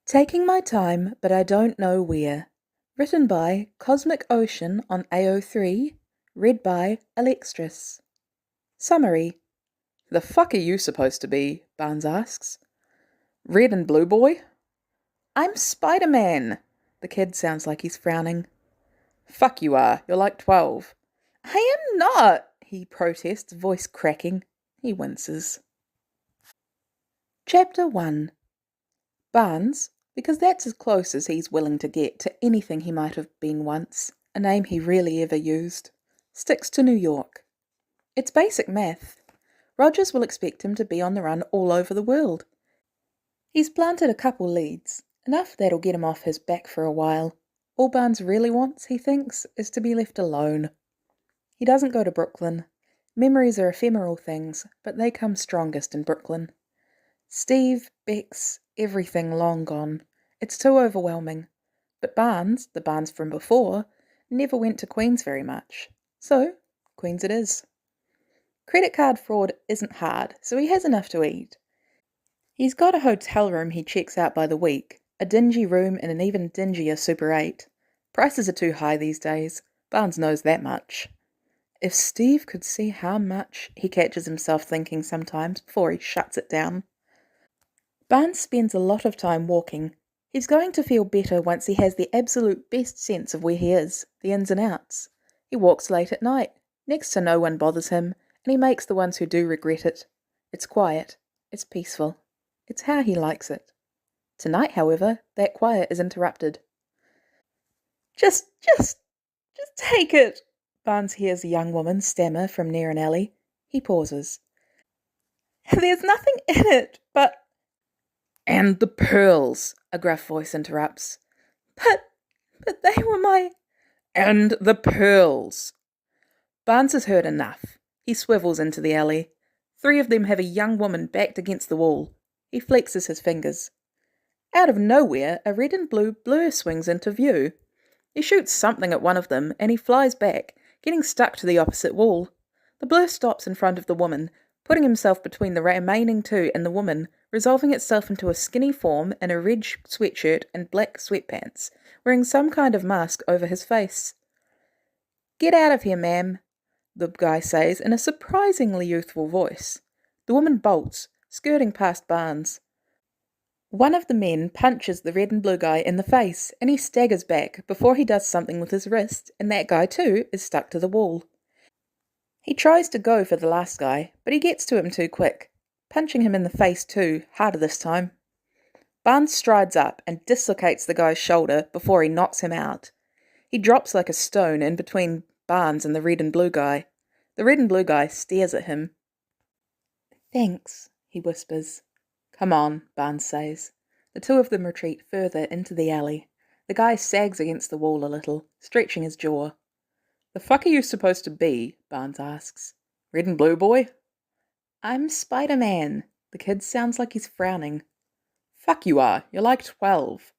Taking My Time, But I Don't Know Where. Written by cosmicocean on AO3. Read by Alextris. Summary. The fuck are you supposed to be? Barnes asks. Red and blue boy? I'm Spider-Man. The kid sounds like he's frowning. Fuck you are. You're like 12. I am not, he protests, voice cracking. He winces. Chapter 1. Barnes, because that's as close as he's willing to get to anything he might have been once, a name he rarely ever used, sticks to New York. It's basic math. Rogers will expect him to be on the run all over the world. He's planted a couple leads, enough that'll get him off his back for a while. All Barnes really wants, he thinks, is to be left alone. He doesn't go to Brooklyn. Memories are ephemeral things, but they come strongest in Brooklyn. Steve, Bex, everything long gone. It's too overwhelming. But Barnes, the Barnes from before, never went to Queens very much. So, Queens it is. Credit card fraud isn't hard, so he has enough to eat. He's got a hotel room he checks out by the week, a dingy room in an even dingier Super 8. Prices are too high these days. Barnes knows that much. If Steve could see how much, he catches himself thinking sometimes before he shuts it down. Barnes spends a lot of time walking. He's going to feel better once he has the absolute best sense of where he is, the ins and outs. He walks late at night. Next to no one bothers him, and he makes the ones who do regret it. It's quiet. It's peaceful. It's how he likes it. Tonight, however, that quiet is interrupted. Just take it, Barnes hears a young woman stammer from near an alley. He pauses. There's nothing in it, but... And the pearls, a gruff voice interrupts. But they were my... And the pearls. Barnes has heard enough. He swivels into the alley. 3 of them have a young woman backed against the wall. He flexes his fingers. Out of nowhere, a red and blue blur swings into view. He shoots something at one of them, and he flies back, getting stuck to the opposite wall. The blur stops in front of the woman, putting himself between the remaining 2 and the woman, resolving itself into a skinny form in a red sweatshirt and black sweatpants, wearing some kind of mask over his face. Get out of here, ma'am, the guy says in a surprisingly youthful voice. The woman bolts, skirting past Barnes. One of the men punches the red and blue guy in the face, and he staggers back before he does something with his wrist, and that guy too is stuck to the wall. He tries to go for the last guy, but he gets to him too quick, punching him in the face too, harder this time. Barnes strides up and dislocates the guy's shoulder before he knocks him out. He drops like a stone in between Barnes and the red and blue guy. The red and blue guy stares at him. Thanks, he whispers. Come on, Barnes says. The 2 of them retreat further into the alley. The guy sags against the wall a little, stretching his jaw. The fuck are you supposed to be? Barnes asks. Red and blue boy? I'm Spider-Man. The kid sounds like he's frowning. Fuck you are. You're like 12.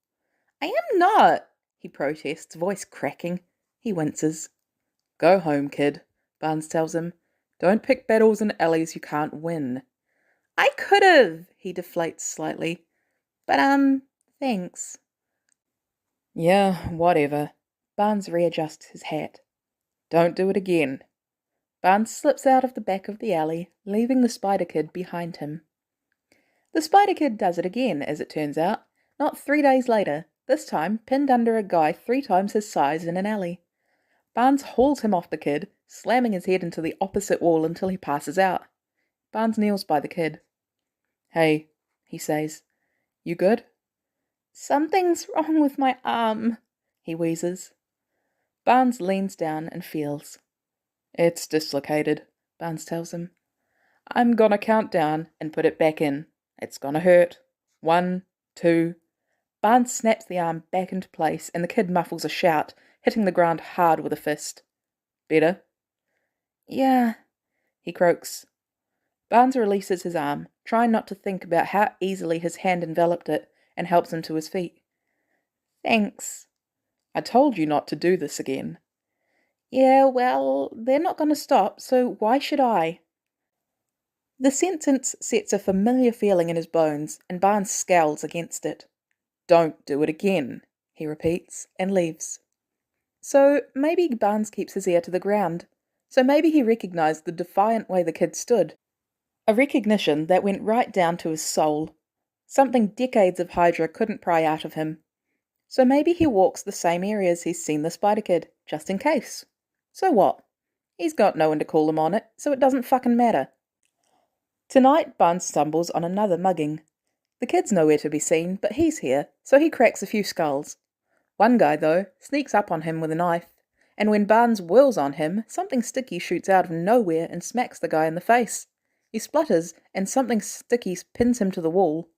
I am not, he protests, voice cracking. He winces. Go home, kid, Barnes tells him. Don't pick battles in alleys you can't win. I could've, he deflates slightly. But, thanks. Yeah, whatever. Barnes readjusts his hat. Don't do it again. Barnes slips out of the back of the alley, leaving the Spider Kid behind him. The Spider Kid does it again, as it turns out, not 3 days later, this time pinned under a guy 3 times his size in an alley. Barnes hauls him off the kid, slamming his head into the opposite wall until he passes out. Barnes kneels by the kid. Hey, he says. You good? Something's wrong with my arm, he wheezes. Barnes leans down and feels. It's dislocated, Barnes tells him. I'm gonna count down and put it back in. It's gonna hurt. 1, 2. Barnes snaps the arm back into place and the kid muffles a shout, hitting the ground hard with a fist. Better? Yeah, he croaks. Barnes releases his arm, trying not to think about how easily his hand enveloped it, and helps him to his feet. Thanks. I told you not to do this again. Yeah, well, they're not going to stop, so why should I? The sentence sets a familiar feeling in his bones, and Barnes scowls against it. Don't do it again, he repeats, and leaves. So maybe Barnes keeps his ear to the ground. So maybe he recognised the defiant way the kid stood. A recognition that went right down to his soul. Something decades of Hydra couldn't pry out of him. So maybe he walks the same areas he's seen the Spider Kid, just in case. So what? He's got no one to call him on it, so it doesn't fucking matter. Tonight, Barnes stumbles on another mugging. The kid's nowhere to be seen, but he's here, so he cracks a few skulls. One guy, though, sneaks up on him with a knife, and when Barnes whirls on him, something sticky shoots out of nowhere and smacks the guy in the face. He splutters, and something sticky pins him to the wall.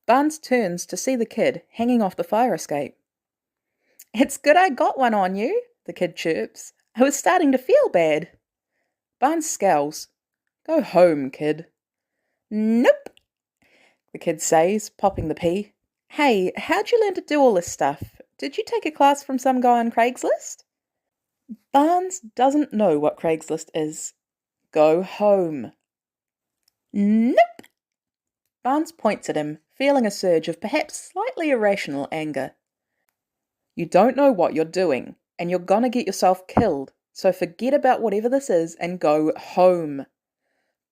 Barnes turns to see the kid hanging off the fire escape. "It's good I got one on you," the kid chirps. "I was starting to feel bad." Barnes scowls. "Go home, kid." "Nope," the kid says, popping the pea. "Hey, how'd you learn to do all this stuff? Did you take a class from some guy on Craigslist?" Barnes doesn't know what Craigslist is. Go home. "Nope." Barnes points at him, feeling a surge of perhaps slightly irrational anger. "You don't know what you're doing, and you're gonna get yourself killed, so forget about whatever this is and go home."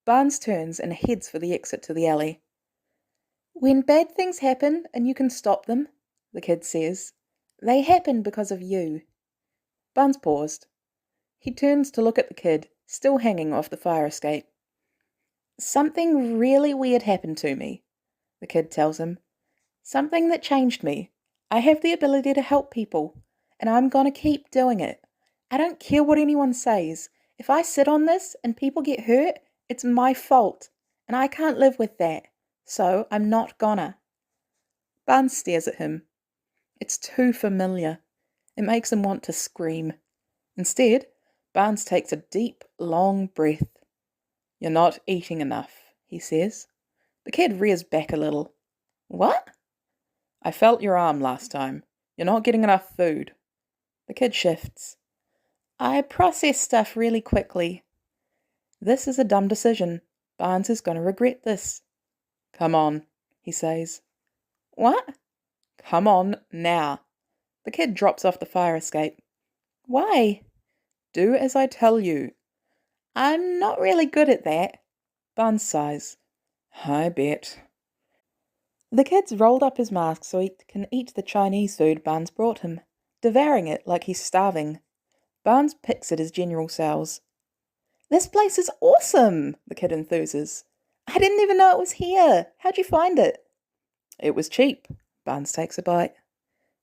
Barnes turns and heads for the exit to the alley. "When bad things happen and you can stop them," the kid says, "they happen because of you." Barnes paused. He turns to look at the kid, still hanging off the fire escape. "Something really weird happened to me," the kid tells him. "Something that changed me. I have the ability to help people, and I'm gonna keep doing it. I don't care what anyone says. If I sit on this and people get hurt, it's my fault, and I can't live with that. So I'm not gonna." Barnes stares at him. It's too familiar. It makes him want to scream. Instead, Barnes takes a deep, long breath. "You're not eating enough," he says. The kid rears back a little. "What?" "I felt your arm last time. You're not getting enough food." The kid shifts. "I process stuff really quickly." This is a dumb decision. Barnes is going to regret this. "Come on," he says. "What?" "Come on, now." The kid drops off the fire escape. "Why?" "Do as I tell you." "I'm not really good at that." Barnes sighs. "I bet." The kid's rolled up his mask so he can eat the Chinese food Barnes brought him, devouring it like he's starving. Barnes picks at his general sales. "This place is awesome," the kid enthuses. "I didn't even know it was here. How'd you find it?" "It was cheap." Barnes takes a bite.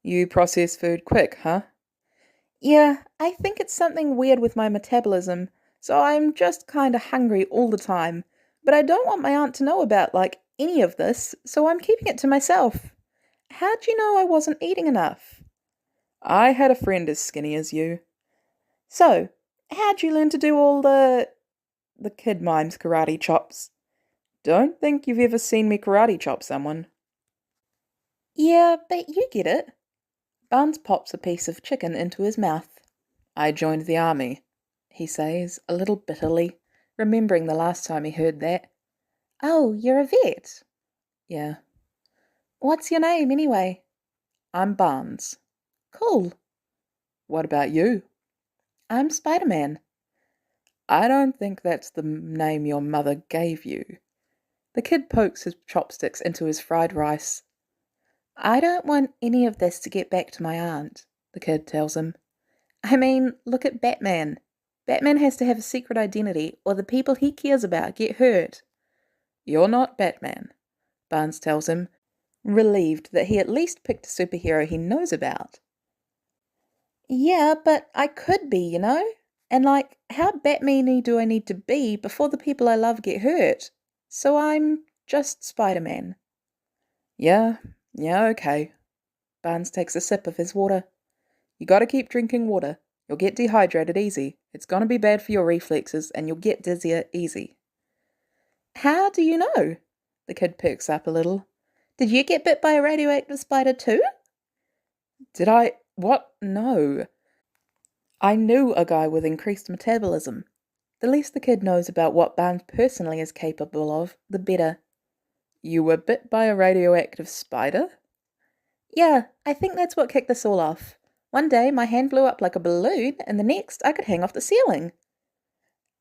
"You process food quick, huh?" "Yeah, I think it's something weird with my metabolism, so I'm just kinda hungry all the time. But I don't want my aunt to know about, any of this, so I'm keeping it to myself. How'd you know I wasn't eating enough?" "I had a friend as skinny as you." "So, how'd you learn to do all the kid mimes karate chops. "Don't think you've ever seen me karate chop someone." "Yeah, but you get it." Barnes pops a piece of chicken into his mouth. "I joined the army," he says, a little bitterly, remembering the last time he heard that. "Oh, you're a vet?" "Yeah." "What's your name, anyway?" "I'm Barnes." "Cool." "What about you?" "I'm Spider-Man." "I don't think that's the name your mother gave you." The kid pokes his chopsticks into his fried rice. "I don't want any of this to get back to my aunt," the kid tells him. "I mean, look at Batman. Batman has to have a secret identity, or the people he cares about get hurt." "You're not Batman," Barnes tells him, relieved that he at least picked a superhero he knows about. "Yeah, but I could be, you know? And how Batman-y do I need to be before the people I love get hurt? So I'm just Spider-Man." Yeah, okay." Barnes takes a sip of his water. "You gotta keep drinking water. You'll get dehydrated easy. It's gonna be bad for your reflexes, and you'll get dizzier easy." "How do you know?" The kid perks up a little. "Did you get bit by a radioactive spider too?" "Did I? What? No." "I knew a guy with increased metabolism." The least the kid knows about what Barnes personally is capable of, the better. "You were bit by a radioactive spider?" Yeah, I think that's what kicked this all off. One day my hand blew up like a balloon, and the next I could hang off the ceiling.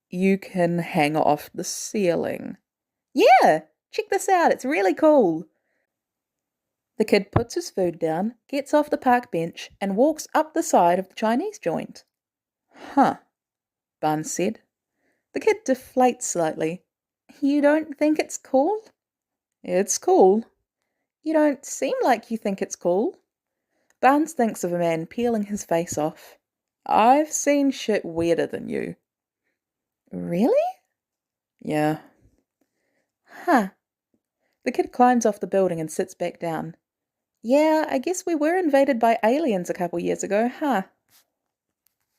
You can hang off the ceiling. Yeah, check this out, it's really cool. The kid puts his food down, gets off the park bench, and walks up the side of the Chinese joint. Huh, Barnes said. The kid deflates slightly. You don't think it's cool? It's cool. You don't seem like you think it's cool. Barnes thinks of a man peeling his face off. I've seen shit weirder than you. Really? Yeah. Huh. The kid climbs off the building and sits back down. Yeah, I guess we were invaded by aliens a couple years ago, huh?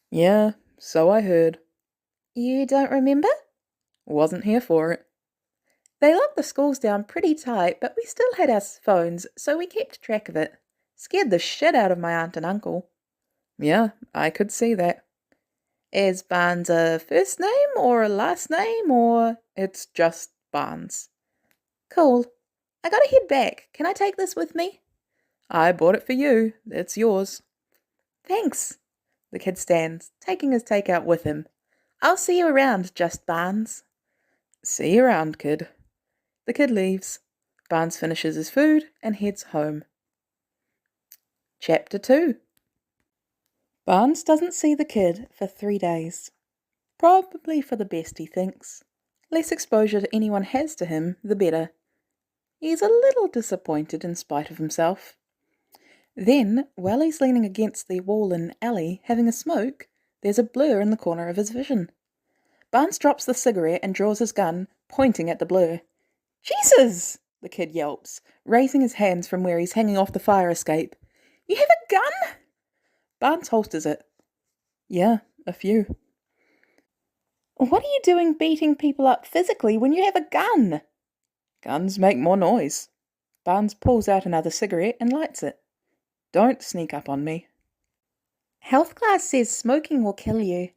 Yeah, so I heard. You don't remember? Wasn't here for it. They locked the schools down pretty tight, but we still had our phones, so we kept track of it. Scared the shit out of my aunt and uncle. Yeah, I could see that. Is Barnes a first name or a last name or... It's just Barnes. Cool. I gotta head back. Can I take this with me? I bought it for you. It's yours. Thanks. The kid stands, taking his takeout with him. I'll see you around, just Barnes. See you around, kid. The kid leaves. Barnes finishes his food and heads home. Chapter 2. Barnes doesn't see the kid for 3 days. Probably for the best, he thinks. Less exposure to anyone has to him, the better. He's a little disappointed in spite of himself. Then, while he's leaning against the wall in an alley having a smoke, there's a blur in the corner of his vision. Barnes drops the cigarette and draws his gun, pointing at the blur. "Jesus!" the kid yelps, raising his hands from where he's hanging off the fire escape. "You have a gun?" Barnes holsters it. "Yeah, a few." "What are you doing beating people up physically when you have a gun?" "Guns make more noise." Barnes pulls out another cigarette and lights it. "Don't sneak up on me." "Health class says smoking will kill you."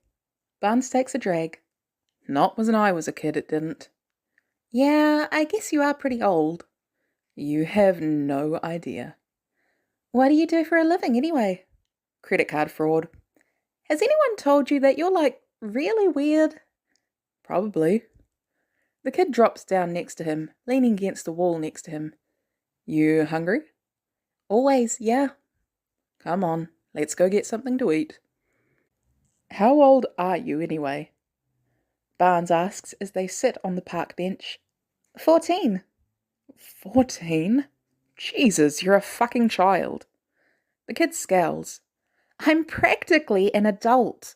Barnes takes a drag. "Not when I was a kid, it didn't." "Yeah, I guess you are pretty old." "You have no idea." "What do you do for a living, anyway?" "Credit card fraud." "Has anyone told you that you're, like, really weird?" "Probably." The kid drops down next to him, leaning against the wall next to him. "You hungry?" "Always, yeah." "Come on, let's go get something to eat." "How old are you, anyway?" Barnes asks as they sit on the park bench. 14. 14? Jesus, you're a fucking child. The kid scowls. I'm practically an adult.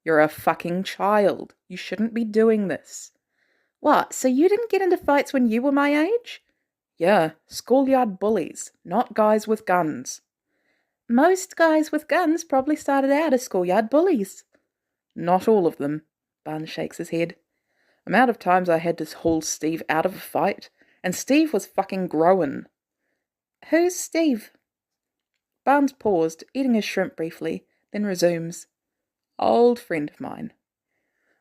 You're a fucking child. You shouldn't be doing this. What, so you didn't get into fights when you were my age? Yeah, schoolyard bullies, not guys with guns. Most guys with guns probably started out as schoolyard bullies. Not all of them. Barnes shakes his head. Amount of times I had to haul Steve out of a fight, and Steve was fucking growing. Who's Steve? Barnes paused, eating his shrimp briefly, then resumes. Old friend of mine.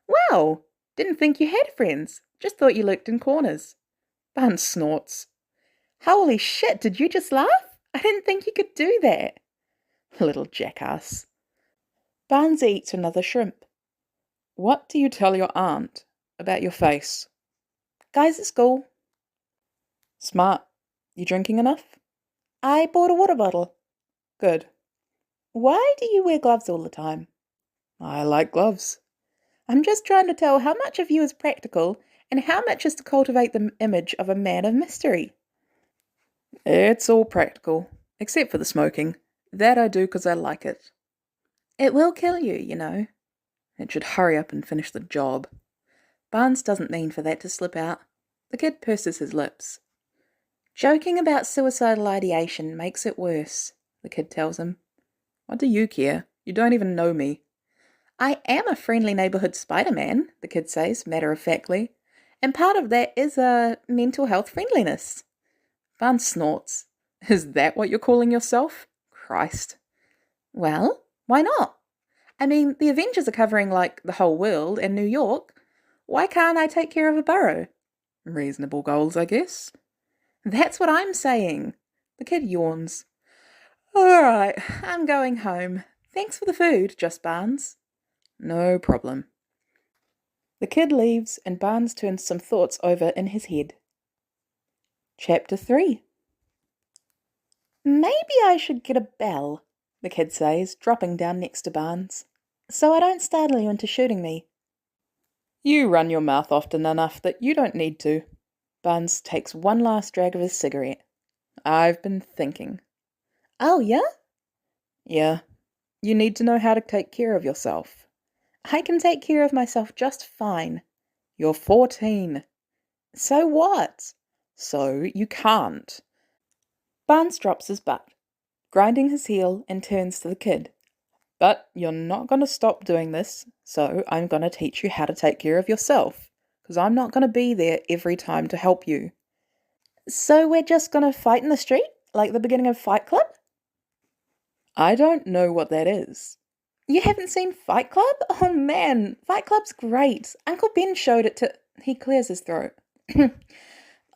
Wow, didn't think you had friends. Just thought you lurked in corners. Barnes snorts. Holy shit, did you just laugh? I didn't think you could do that. Little jackass. Barnes eats another shrimp. What do you tell your aunt about your face? Guys at school. Smart. You drinking enough? I bought a water bottle. Good. Why do you wear gloves all the time? I like gloves. I'm just trying to tell how much of you is practical and how much is to cultivate the image of a man of mystery. It's all practical, except for the smoking. That I do 'cause I like it. It will kill you, you know. It should hurry up and finish the job. Barnes doesn't mean for that to slip out. The kid purses his lips. Joking about suicidal ideation makes it worse, the kid tells him. What do you care? You don't even know me. I am a friendly neighborhood Spider-Man, the kid says, matter-of-factly, and part of that is a mental health friendliness. Barnes snorts. Is that what you're calling yourself? Christ. Well, why not? I mean, the Avengers are covering, like, the whole world and New York. Why can't I take care of a borough? Reasonable goals, I guess. That's what I'm saying. The kid yawns. Alright, I'm going home. Thanks for the food, Just Barnes. No problem. The kid leaves and Barnes turns some thoughts over in his head. Chapter 3. Maybe I should get a bell, the kid says, dropping down next to Barnes, so I don't startle you into shooting me. You run your mouth often enough that you don't need to. Barnes takes one last drag of his cigarette. I've been thinking. Oh, yeah? Yeah. You need to know how to take care of yourself. I can take care of myself just fine. You're 14. So what? So you can't. Barnes drops his butt, grinding his heel, and turns to the kid. But you're not going to stop doing this, so I'm going to teach you how to take care of yourself, because I'm not going to be there every time to help you. So we're just going to fight in the street, like the beginning of Fight Club? I don't know what that is. You haven't seen Fight Club? Oh man, Fight Club's great. Uncle Ben showed it to... He clears his throat.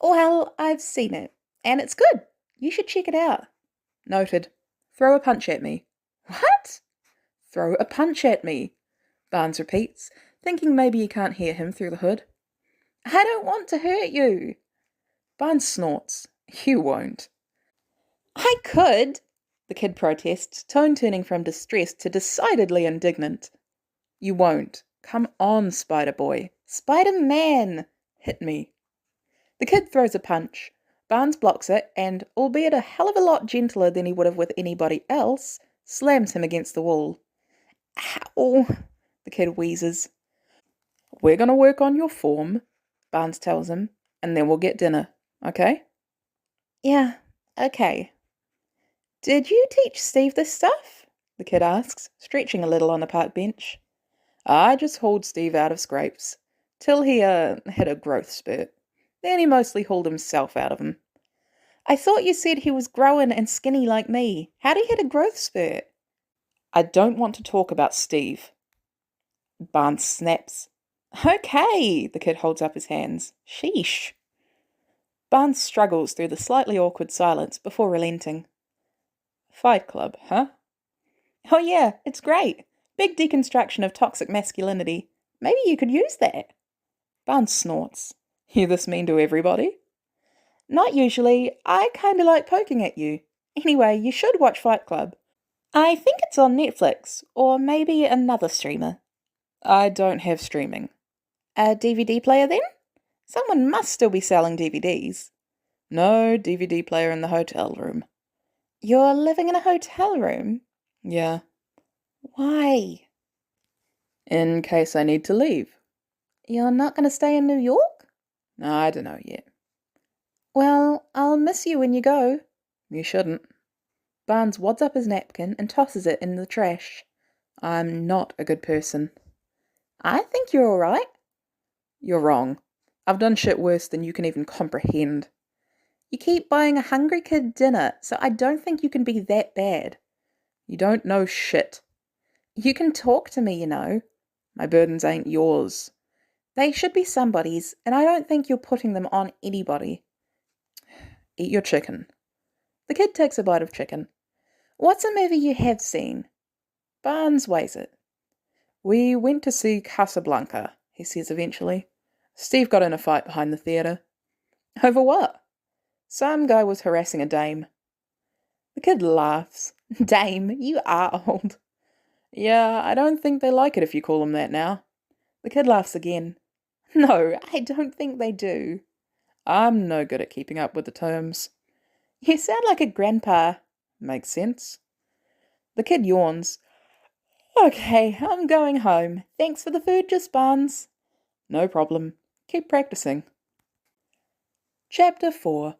Well, I've seen it, and it's good. You should check it out. Noted. Throw a punch at me. What? Throw a punch at me, Barnes repeats, thinking maybe you can't hear him through the hood. I don't want to hurt you. Barnes snorts. You won't. I could, the kid protests, tone turning from distressed to decidedly indignant. You won't. Come on, Spider-Boy. Spider-Man! Hit me. The kid throws a punch. Barnes blocks it and, albeit a hell of a lot gentler than he would have with anybody else, slams him against the wall. Ow! The kid wheezes. We're going to work on your form, Barnes tells him, and then we'll get dinner, okay? Yeah, okay. Did you teach Steve this stuff? The kid asks, stretching a little on the park bench. I just hauled Steve out of scrapes, till he, had a growth spurt. Then he mostly hauled himself out of 'em. I thought you said he was growing and skinny like me. How'd he hit a growth spurt? I don't want to talk about Steve. Barnes snaps. Okay, the kid holds up his hands. Sheesh. Barnes struggles through the slightly awkward silence before relenting. Fight Club, huh? Oh yeah, it's great. Big deconstruction of toxic masculinity. Maybe you could use that. Barnes snorts. You this mean to everybody? Not usually. I kinda like poking at you. Anyway, you should watch Fight Club. I think it's on Netflix, or maybe another streamer. I don't have streaming. A DVD player then? Someone must still be selling DVDs. No DVD player in the hotel room. You're living in a hotel room? Yeah. Why? In case I need to leave. You're not going to stay in New York? I don't know yet. Well, I'll miss you when you go. You shouldn't. Barnes wads up his napkin and tosses it in the trash. I'm not a good person. I think you're all right. You're wrong. I've done shit worse than you can even comprehend. You keep buying a hungry kid dinner, so I don't think you can be that bad. You don't know shit. You can talk to me, you know. My burdens ain't yours. They should be somebody's, and I don't think you're putting them on anybody. Eat your chicken. The kid takes a bite of chicken. What's a movie you have seen? Barnes weighs it. We went to see Casablanca, he says eventually. Steve got in a fight behind the theatre. Over what? Some guy was harassing a dame. The kid laughs. Dame, you are old. Yeah, I don't think they like it if you call them that now. The kid laughs again. No, I don't think they do. I'm no good at keeping up with the terms. You sound like a grandpa. Makes sense. The kid yawns. Okay, I'm going home. Thanks for the food, Just Barnes. No problem. Keep practicing. Chapter 4.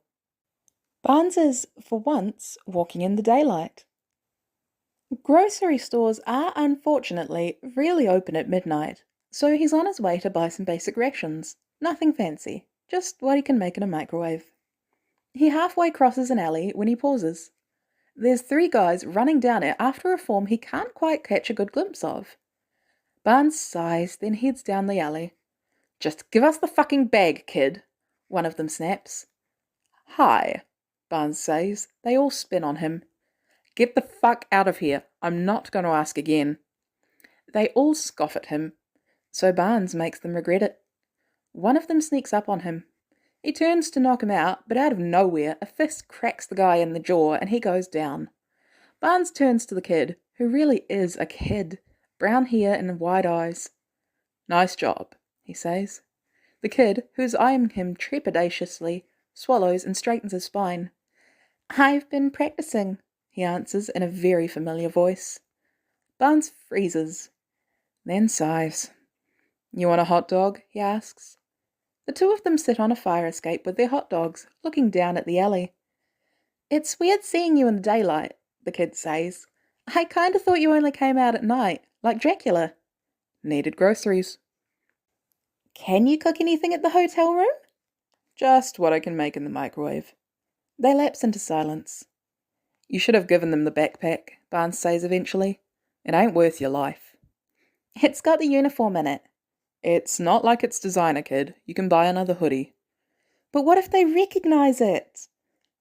Barnes is, for once, walking in the daylight. Grocery stores are, unfortunately, really open at midnight, so he's on his way to buy some basic rations. Nothing fancy, just what he can make in a microwave. He halfway crosses an alley when he pauses. There's 3 guys running down it after a form he can't quite catch a good glimpse of. Barnes sighs, then heads down the alley. Just give us the fucking bag, kid, one of them snaps. Hi, Barnes says. They all spin on him. Get the fuck out of here. I'm not going to ask again. They all scoff at him, so Barnes makes them regret it. One of them sneaks up on him. He turns to knock him out, but out of nowhere, a fist cracks the guy in the jaw and he goes down. Barnes turns to the kid, who really is a kid, brown hair and wide eyes. Nice job, he says. The kid, who's eyeing him trepidatiously, swallows and straightens his spine. I've been practicing, he answers in a very familiar voice. Barnes freezes, then sighs. You want a hot dog? He asks. The two of them sit on a fire escape with their hot dogs, looking down at the alley. It's weird seeing you in the daylight, the kid says. I kind of thought you only came out at night, like Dracula. Needed groceries. Can you cook anything at the hotel room? Just what I can make in the microwave. They lapse into silence. You should have given them the backpack, Barnes says eventually. It ain't worth your life. It's got the uniform in it. It's not like it's designer, kid. You can buy another hoodie. But what if they recognise it?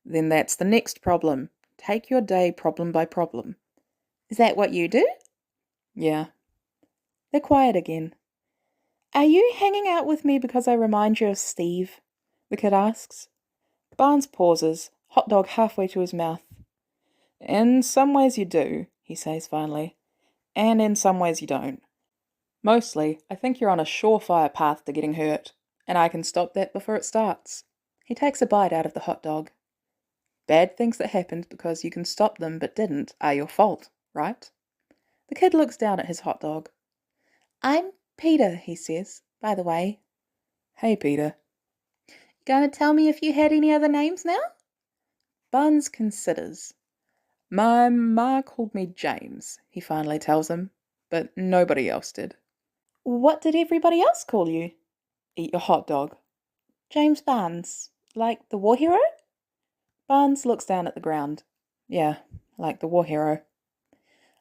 Then that's the next problem. Take your day problem by problem. Is that what you do? Yeah. They're quiet again. Are you hanging out with me because I remind you of Steve? The kid asks. Barnes pauses, hot dog halfway to his mouth. In some ways you do, he says finally. And in some ways you don't. Mostly, I think you're on a surefire path to getting hurt, and I can stop that before it starts. He takes a bite out of the hot dog. Bad things that happened because you can stop them but didn't are your fault, right? The kid looks down at his hot dog. I'm Peter, he says, by the way. Hey, Peter. You going to tell me if you had any other names now? Barnes considers. My ma called me James, he finally tells him, but nobody else did. What did everybody else call you? Eat your hot dog. James Barnes. Like the war hero? Barnes looks down at the ground. Yeah, like the war hero.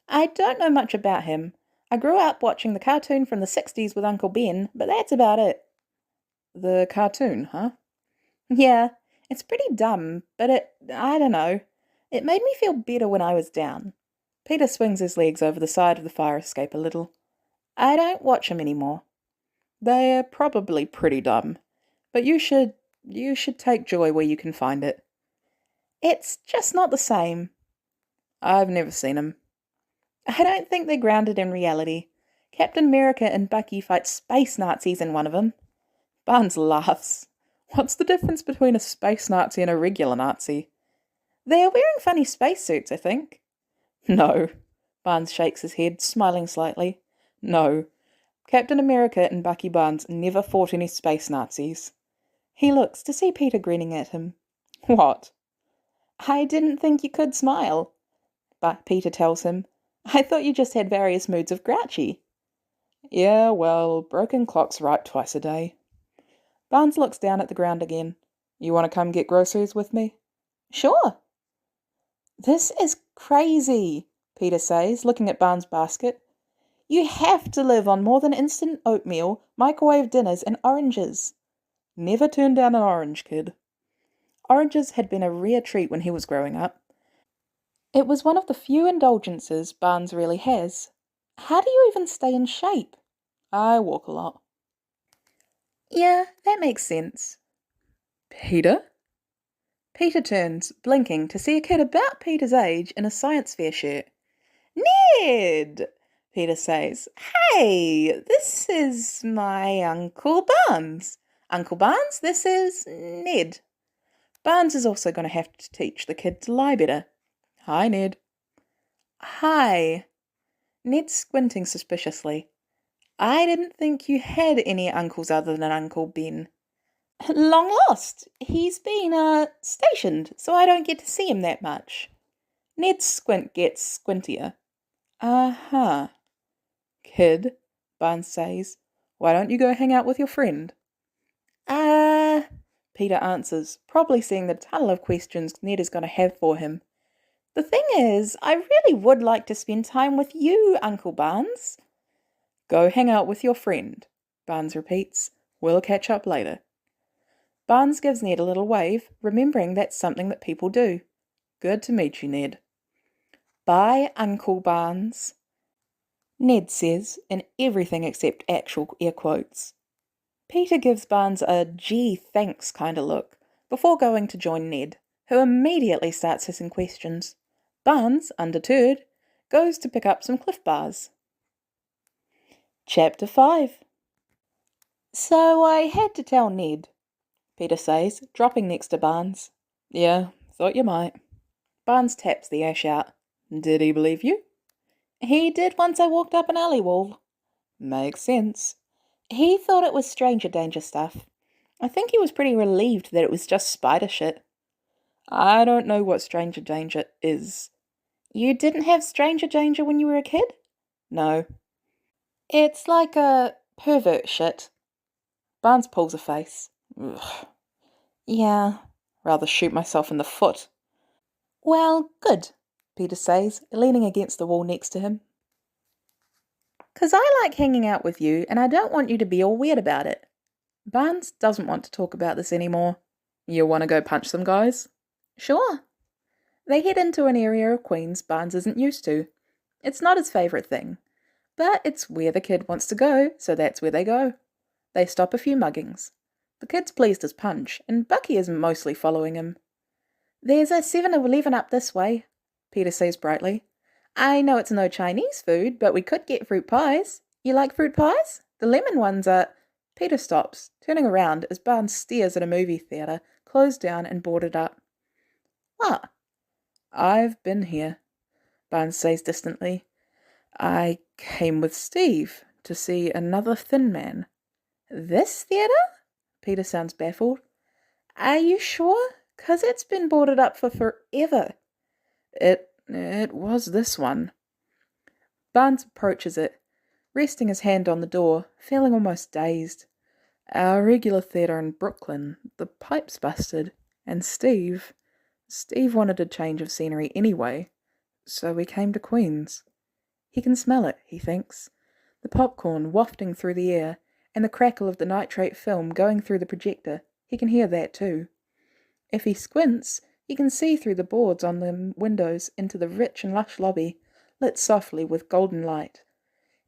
I don't know much about him. I grew up watching the cartoon from the 60s with Uncle Ben, but that's about it. The cartoon, huh? Yeah, it's pretty dumb, but I don't know. It made me feel better when I was down. Peter swings his legs over the side of the fire escape a little. I don't watch him anymore. They're probably pretty dumb, but you should take joy where you can find it. It's just not the same. I've never seen him. I don't think they're grounded in reality. Captain America and Bucky fight space Nazis in one of them. Barnes laughs. What's the difference between a space Nazi and a regular Nazi? They're wearing funny spacesuits, I think. No. Barnes shakes his head, smiling slightly. No. Captain America and Bucky Barnes never fought any space Nazis. He looks to see Peter grinning at him. What? I didn't think you could smile. But Peter tells him, I thought you just had various moods of grouchy. Yeah, well, broken clock's right twice a day. Barnes looks down at the ground again. You want to come get groceries with me? Sure. This is crazy, Peter says, looking at Barnes' basket. You have to live on more than instant oatmeal, microwave dinners, and oranges. Never turn down an orange, kid. Oranges had been a rare treat when he was growing up. It was one of the few indulgences Barnes really has. How do you even stay in shape? I walk a lot. Yeah, that makes sense. Peter? Peter turns, blinking, to see a kid about Peter's age in a science fair shirt. Ned! Peter says. Hey, this is my Uncle Barnes. Uncle Barnes, this is Ned. Barnes is also going to have to teach the kid to lie better. Hi, Ned. Hi. Ned's squinting suspiciously. I didn't think you had any uncles other than Uncle Ben. Long lost. He's been, stationed, so I don't get to see him that much. Ned's squint gets squintier. Uh-huh. Kid, Barnes says, why don't you go hang out with your friend? Peter answers, probably seeing the tunnel of questions Ned is going to have for him. The thing is, I really would like to spend time with you, Uncle Barnes. Go hang out with your friend, Barnes repeats. We'll catch up later. Barnes gives Ned a little wave, remembering that's something that people do. Good to meet you, Ned. Bye, Uncle Barnes, Ned says, in everything except actual air quotes. Peter gives Barnes a gee thanks kind of look before going to join Ned, who immediately starts hissing questions. Barnes, undeterred, goes to pick up some Cliff Bars. Chapter 5. So I had to tell Ned, Peter says, dropping next to Barnes. Yeah, thought you might. Barnes taps the ash out. Did he believe you? He did once I walked up an alley wall. Makes sense. He thought it was stranger danger stuff. I think he was pretty relieved that it was just spider shit. I don't know what stranger danger is. You didn't have stranger danger when you were a kid? No. It's like a pervert shit. Barnes pulls a face. Ugh. Yeah. Rather shoot myself in the foot. Well, good, Peter says, leaning against the wall next to him. 'Cause I like hanging out with you, and I don't want you to be all weird about it. Barnes doesn't want to talk about this anymore. You want to go punch some guys? Sure. They head into an area of Queens Barnes isn't used to. It's not his favourite thing, but it's where the kid wants to go, so that's where they go. They stop a few muggings. The kid's pleased as punch, and Bucky is mostly following him. There's a 7-Eleven up this way, Peter says brightly. I know it's no Chinese food, but we could get fruit pies. You like fruit pies? The lemon ones are... Peter stops, turning around as Barnes stares at a movie theatre, closed down and boarded up. What? I've been here, Barnes says distantly. I came with Steve to see Another Thin Man. This theatre? Peter sounds baffled. Are you sure? 'Cause it's been boarded up for forever. It was this one. Barnes approaches it, resting his hand on the door, feeling almost dazed. Our regular theatre in Brooklyn, the pipes busted, and Steve wanted a change of scenery anyway, so we came to Queens. He can smell it, he thinks, the popcorn wafting through the air, and the crackle of the nitrate film going through the projector. He can hear that too. If he squints, he can see through the boards on the windows into the rich and lush lobby, lit softly with golden light.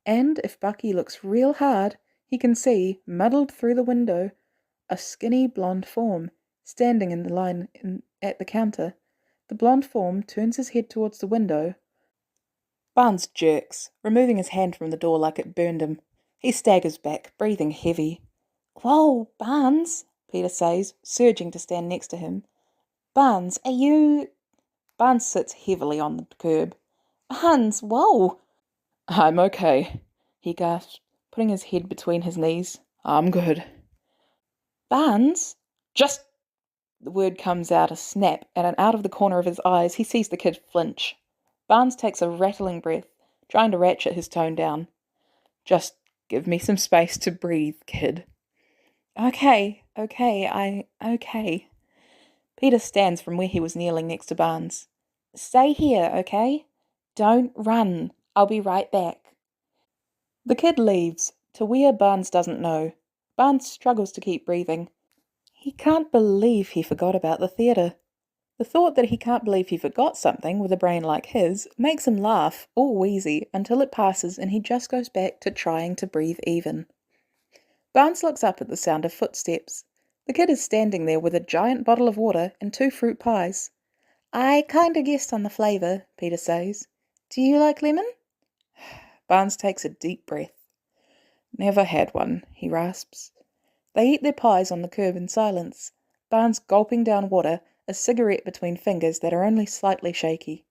And if Bucky looks real hard, he can see, muddled through the window, a skinny blonde form, standing in the line at the counter. The blonde form turns his head towards the window. Barnes jerks, removing his hand from the door like it burned him. He staggers back, breathing heavy. Whoa, Barnes, Peter says, surging to stand next to him. Barnes, are you... Barnes sits heavily on the curb. Barnes, whoa! I'm okay, he gasps, putting his head between his knees. I'm good. Barnes? Just... The word comes out a snap, and out of the corner of his eyes he sees the kid flinch. Barnes takes a rattling breath, trying to ratchet his tone down. Just give me some space to breathe, kid. Okay. Peter stands from where he was kneeling next to Barnes. Stay here, okay? Don't run. I'll be right back. The kid leaves, to where Barnes doesn't know. Barnes struggles to keep breathing. He can't believe he forgot about the theatre. The thought that he can't believe he forgot something with a brain like his makes him laugh, all wheezy, until it passes and he just goes back to trying to breathe even. Barnes looks up at the sound of footsteps. The kid is standing there with a giant bottle of water and 2 fruit pies. I kinda guessed on the flavour, Peter says. Do you like lemon? Barnes takes a deep breath. Never had one, he rasps. They eat their pies on the curb in silence, Barnes gulping down water, a cigarette between fingers that are only slightly shaky.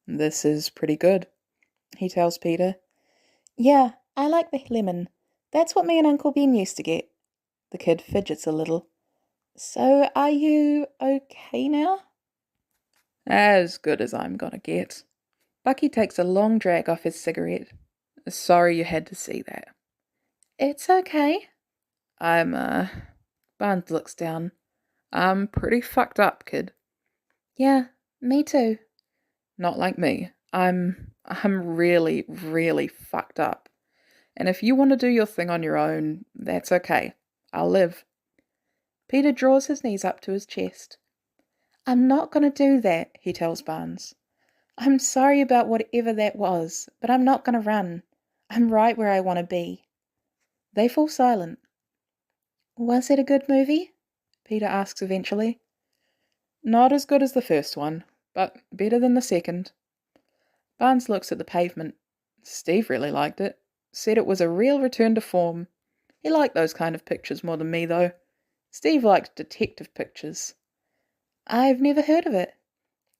This is pretty good, he tells Peter. Yeah, I like the lemon. That's what me and Uncle Ben used to get. The kid fidgets a little. So are you okay now? As good as I'm gonna get. Bucky takes a long drag off his cigarette. Sorry you had to see that. It's okay. Barnes looks down. I'm pretty fucked up, kid. Yeah, me too. Not like me. I'm really, really fucked up. And if you want to do your thing on your own, that's okay. I'll live. Peter draws his knees up to his chest. I'm not going to do that, he tells Barnes. I'm sorry about whatever that was, but I'm not going to run. I'm right where I want to be. They fall silent. Was it a good movie? Peter asks eventually. Not as good as the first one, but better than the second. Barnes looks at the pavement. Steve really liked it. Said it was a real return to form. He liked those kind of pictures more than me, though. Steve liked detective pictures. I've never heard of it.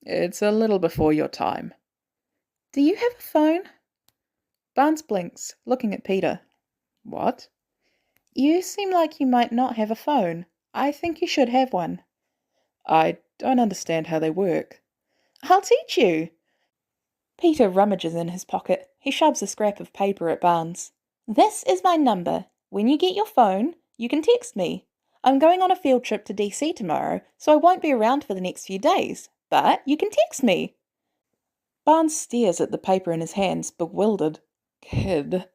It's a little before your time. Do you have a phone? Barnes blinks, looking at Peter. What? You seem like you might not have a phone. I think you should have one. I don't understand how they work. I'll teach you. Peter rummages in his pocket. He shoves a scrap of paper at Barnes. This is my number. When you get your phone, you can text me. I'm going on a field trip to DC tomorrow, so I won't be around for the next few days. But you can text me. Barnes stares at the paper in his hands, bewildered. Kid.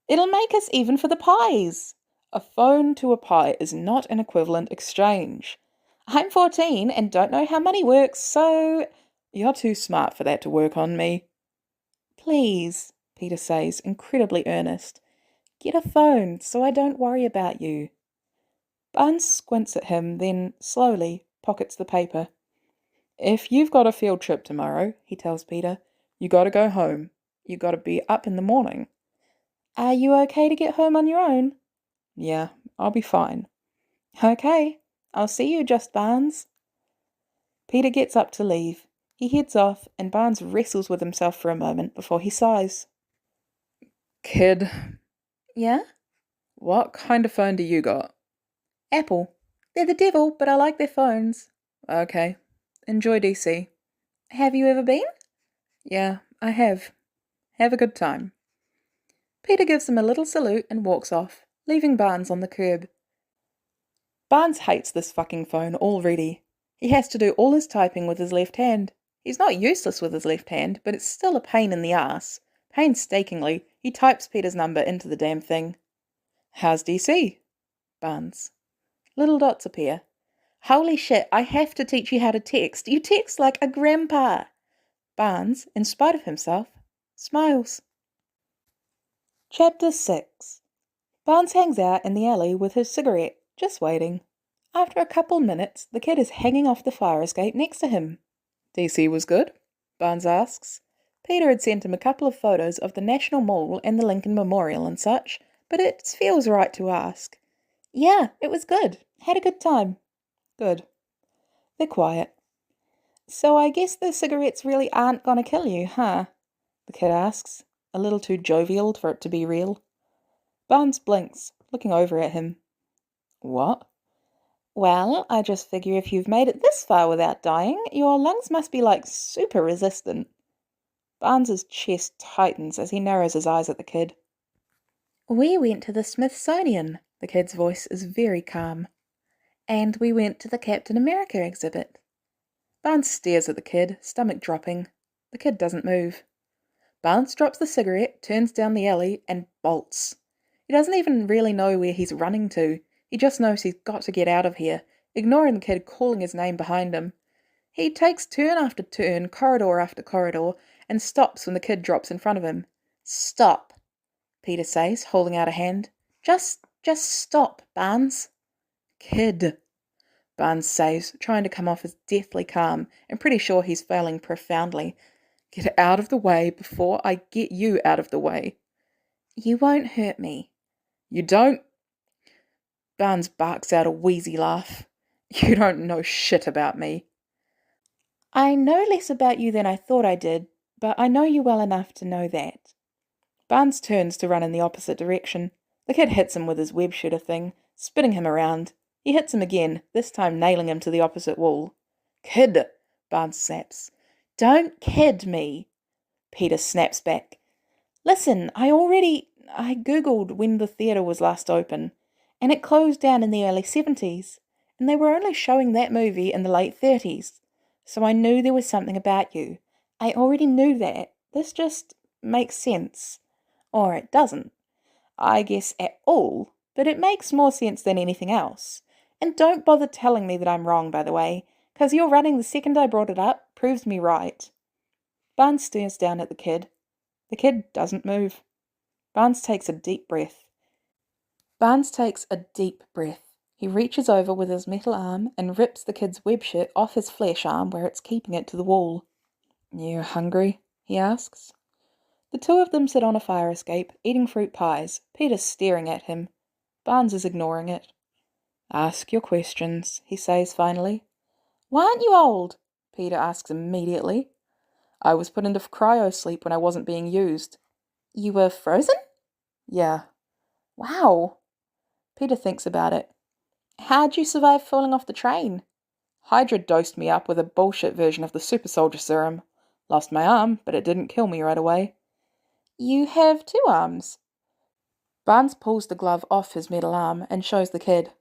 It'll make us even for the pies. A phone to a pie is not an equivalent exchange. I'm 14 and don't know how money works, so... You're too smart for that to work on me. Please, Peter says, incredibly earnest. Get a phone so I don't worry about you. Barnes squints at him, then, slowly, pockets the paper. If you've got a field trip tomorrow, he tells Peter, you got to go home. You got to be up in the morning. Are you okay to get home on your own? Yeah, I'll be fine. Okay, I'll see you, just Barnes. Peter gets up to leave. He heads off, and Barnes wrestles with himself for a moment before he sighs. Kid. Yeah? What kind of phone do you got? Apple. They're the devil, but I like their phones. Okay. Enjoy DC. Have you ever been? Yeah, I have. Have a good time. Peter gives him a little salute and walks off, leaving Barnes on the curb. Barnes hates this fucking phone already. He has to do all his typing with his left hand. He's not useless with his left hand, but it's still a pain in the ass. Painstakingly, he types Peter's number into the damn thing. How's DC? Barnes. Little dots appear. Holy shit, I have to teach you how to text. You text like a grandpa. Barnes, in spite of himself, smiles. Chapter 6. Barnes hangs out in the alley with his cigarette, just waiting. After a couple minutes, the kid is hanging off the fire escape next to him. DC was good? Barnes asks. Peter had sent him a couple of photos of the National Mall and the Lincoln Memorial and such, but it feels right to ask. Yeah, it was good. Had a good time. Good. They're quiet. So I guess the cigarettes really aren't gonna kill you, huh? The kid asks, a little too jovial for it to be real. Barnes blinks, looking over at him. What? Well, I just figure if you've made it this far without dying, your lungs must be like super resistant. Barnes's chest tightens as he narrows his eyes at the kid. We went to the Smithsonian. The kid's voice is very calm. And we went to the Captain America exhibit. Barnes stares at the kid, stomach dropping. The kid doesn't move. Barnes drops the cigarette, turns down the alley, and bolts. He doesn't even really know where he's running to. He just knows he's got to get out of here, ignoring the kid calling his name behind him. He takes turn after turn, corridor after corridor, and stops when the kid drops in front of him. Stop, Peter says, holding out a hand. Just stop, Barnes. Kid, Barnes says, trying to come off as deathly calm and pretty sure he's failing profoundly. Get out of the way before I get you out of the way. You won't hurt me. You don't? Barnes barks out a wheezy laugh. You don't know shit about me. I know less about you than I thought I did, but I know you well enough to know that. Barnes turns to run in the opposite direction. The kid hits him with his web shooter thing, spinning him around. He hits him again, this time nailing him to the opposite wall. Kid, Barnes snaps. Don't kid me. Peter snaps back. Listen, I googled when the theatre was last open, and it closed down in the early 70s, and they were only showing that movie in the late 30s. So I knew there was something about you. I already knew that. This just makes sense. Or it doesn't. I guess at all, but it makes more sense than anything else. And don't bother telling me that I'm wrong, by the way, because your running the second I brought it up proves me right. Barnes stares down at the kid. The kid doesn't move. Barnes takes a deep breath. He reaches over with his metal arm and rips the kid's web shirt off his flesh arm where it's keeping it to the wall. "You hungry?" he asks. The two of them sit on a fire escape, eating fruit pies, Peter staring at him. Barnes is ignoring it. "Ask your questions," he says finally. "Why aren't you old?" Peter asks immediately. "I was put into cryo-sleep when I wasn't being used." "You were frozen?" "Yeah." "Wow." Peter thinks about it. "How'd you survive falling off the train?" "Hydra dosed me up with a bullshit version of the super soldier serum. Lost my arm, but it didn't kill me right away." "You have two arms." Barnes pulls the glove off his metal arm and shows the kid.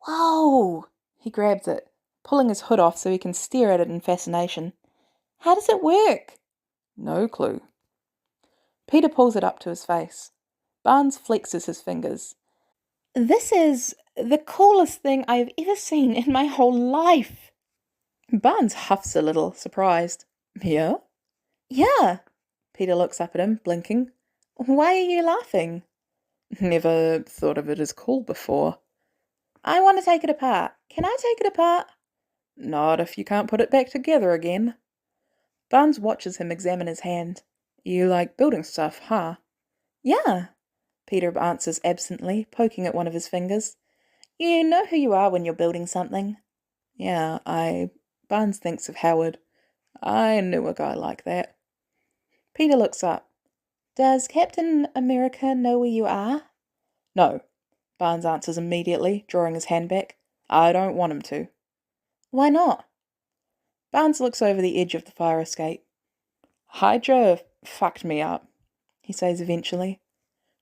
"Whoa!" He grabs it, pulling his hood off so he can stare at it in fascination. "How does it work?" "No clue." Peter pulls it up to his face. Barnes flexes his fingers. "This is the coolest thing I've ever seen in my whole life." Barnes huffs a little, surprised. "Yeah?" "Yeah." Peter looks up at him, blinking. "Why are you laughing?" "Never thought of it as cool before." "I want to take it apart. Can I take it apart?" "Not if you can't put it back together again." Barnes watches him examine his hand. "You like building stuff, huh?" "Yeah," Peter answers absently, poking at one of his fingers. "You know who you are when you're building something." "Yeah, Barnes thinks of Howard. I knew a guy like that." Peter looks up. "Does Captain America know where you are?" "No," Barnes answers immediately, drawing his hand back. "I don't want him to." "Why not?" Barnes looks over the edge of the fire escape. "Hydra fucked me up," he says eventually.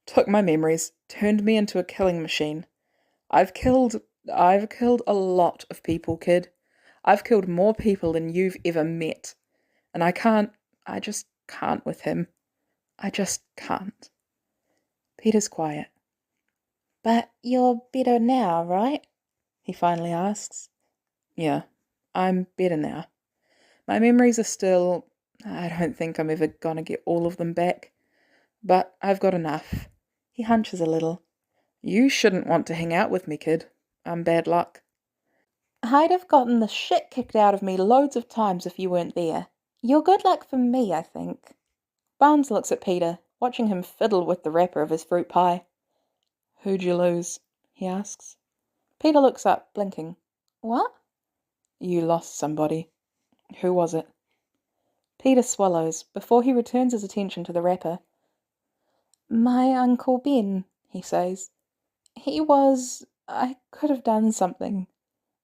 "Took my memories, turned me into a killing machine. I've killed a lot of people, kid. I've killed more people than you've ever met. And I just can't with him. I just can't." Peter's quiet. "But you're better now, right?" he finally asks. "Yeah, I'm better now. My memories are still... I don't think I'm ever gonna get all of them back. But I've got enough." He hunches a little. "You shouldn't want to hang out with me, kid. I'm bad luck." "I'd have gotten the shit kicked out of me loads of times if you weren't there. You're good luck for me, I think." Barnes looks at Peter, watching him fiddle with the wrapper of his fruit pie. "Who'd you lose?" he asks. Peter looks up, blinking. "What?" "You lost somebody. Who was it?" Peter swallows before he returns his attention to the wrapper. "My Uncle Ben," he says. I could have done something.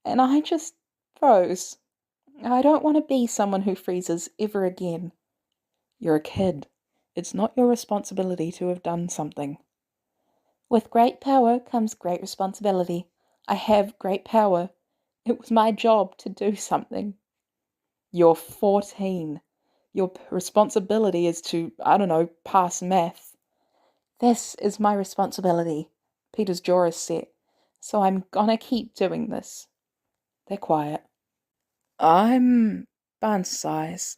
And I just froze. I don't want to be someone who freezes ever again." "You're a kid. It's not your responsibility to have done something." "With great power comes great responsibility. I have great power. It was my job to do something." "You're 14. Your responsibility is to, I don't know, pass math." "This is my responsibility." Peter's jaw is set. "So I'm gonna keep doing this." They're quiet. Barnes sighs.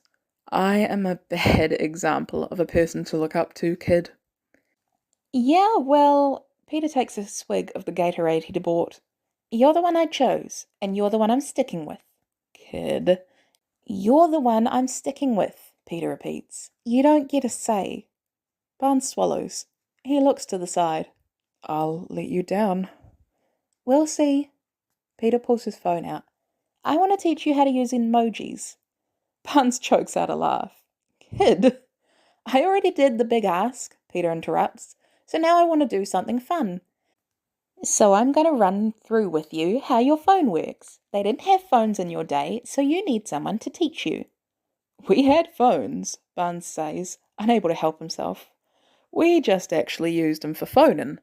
"I am a bad example of a person to look up to, kid." "Yeah, well," Peter takes a swig of the Gatorade he'd bought. "You're the one I chose, and you're the one I'm sticking with." "Kid." "You're the one I'm sticking with," Peter repeats. "You don't get a say." Barnes swallows. He looks to the side. "I'll let you down." "We'll see." Peter pulls his phone out. "I want to teach you how to use emojis." Barnes chokes out a laugh. "Kid." "I already did the big ask," Peter interrupts, "so now I want to do something fun. So I'm going to run through with you how your phone works. They didn't have phones in your day, so you need someone to teach you." "We had phones," Barnes says, unable to help himself. "We just actually used them for phoning."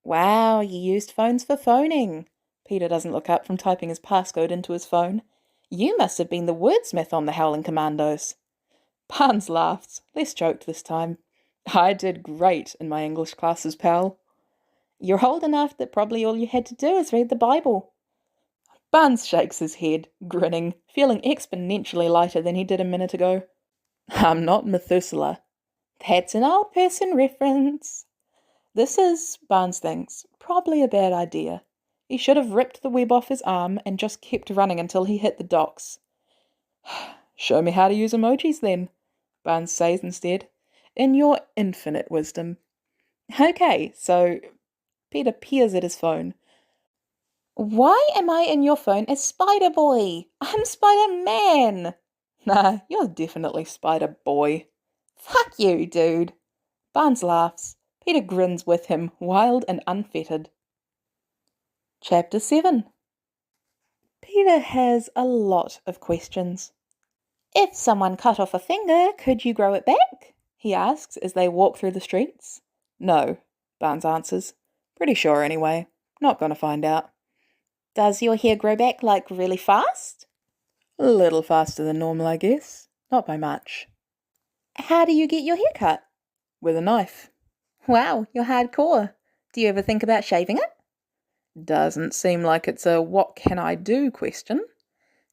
"Wow, you used phones for phoning." Peter doesn't look up from typing his passcode into his phone. "You must have been the wordsmith on the Howling Commandos." Barnes laughs, less choked this time. "I did great in my English classes, pal." "You're old enough that probably all you had to do is read the Bible." Barnes shakes his head, grinning, feeling exponentially lighter than he did a minute ago. I'm not Methuselah. That's an old person reference. This is, Barnes thinks, probably a bad idea. He should have ripped the web off his arm and just kept running until he hit the docks. Show me how to use emojis then, Barnes says instead, in your infinite wisdom. Okay, so Peter peers at his phone. Why am I in your phone as Spider Boy? I'm Spider Man. Nah, you're definitely Spider Boy. Fuck you, dude. Barnes laughs. Peter grins with him, wild and unfettered. Chapter 7. Peter has a lot of questions. If someone cut off a finger, could you grow it back? He asks as they walk through the streets. No, Barnes answers. Pretty sure anyway. Not gonna find out. Does your hair grow back, like, really fast? A little faster than normal, I guess. Not by much. How do you get your hair cut? With a knife. Wow, you're hardcore. Do you ever think about shaving it? Doesn't seem like it's a what can I do question.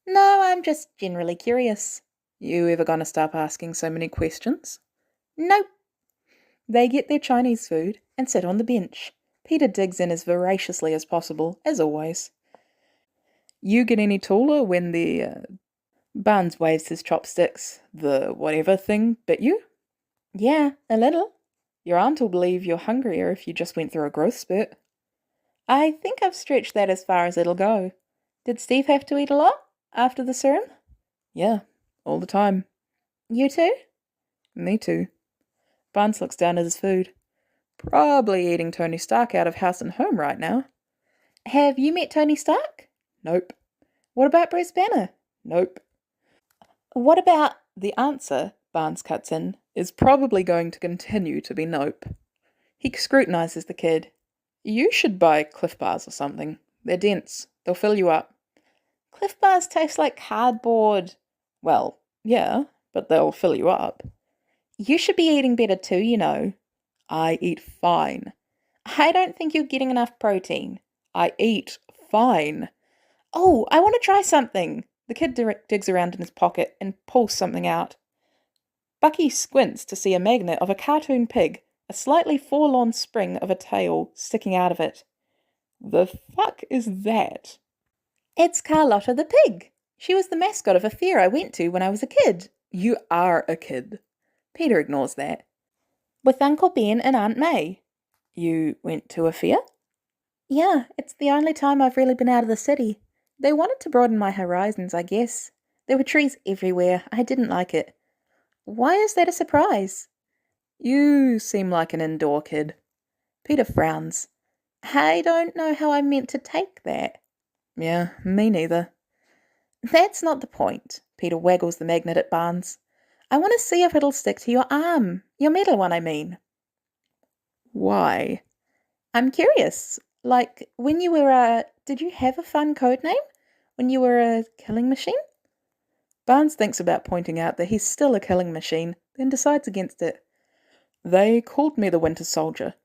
No, I'm just generally curious. You ever gonna stop asking so many questions? Nope. They get their Chinese food and sit on the bench. Peter digs in as voraciously as possible, as always. You get any taller when the Barnes waves his chopsticks. The whatever thing bit you? Yeah, a little. Your aunt will believe you're hungrier if you just went through a growth spurt. I think I've stretched that as far as it'll go. Did Steve have to eat a lot after the serum? Yeah, all the time. You too? Me too. Barnes looks down at his food. Probably eating Tony Stark out of house and home right now. Have you met Tony Stark? Nope. What about Bruce Banner? Nope. What about the answer, Barnes cuts in, is probably going to continue to be nope. He scrutinizes the kid. You should buy Cliff Bars or something. They're dense. They'll fill you up. Cliff Bars taste like cardboard. Well, yeah, but they'll fill you up. You should be eating better too, you know. I eat fine. I don't think you're getting enough protein. I eat fine. Oh, I want to try something. The kid digs around in his pocket and pulls something out. Bucky squints to see a magnet of a cartoon pig, a slightly forlorn spring of a tail sticking out of it. The fuck is that? It's Carlotta the pig. She was the mascot of a fair I went to when I was a kid. You are a kid. Peter ignores that. With Uncle Ben and Aunt May. You went to a fair? Yeah, it's the only time I've really been out of the city. They wanted to broaden my horizons, I guess. There were trees everywhere. I didn't like it. Why is that a surprise? You seem like an indoor kid. Peter frowns. I don't know how I'm meant to take that. Yeah, me neither. That's not the point. Peter waggles the magnet at Barnes. I want to see if it'll stick to your arm. Your metal one, I mean. Why? I'm curious. Like, when you were did you have a fun code name? When you were a killing machine? Barnes thinks about pointing out that he's still a killing machine, then decides against it. They called me the Winter Soldier.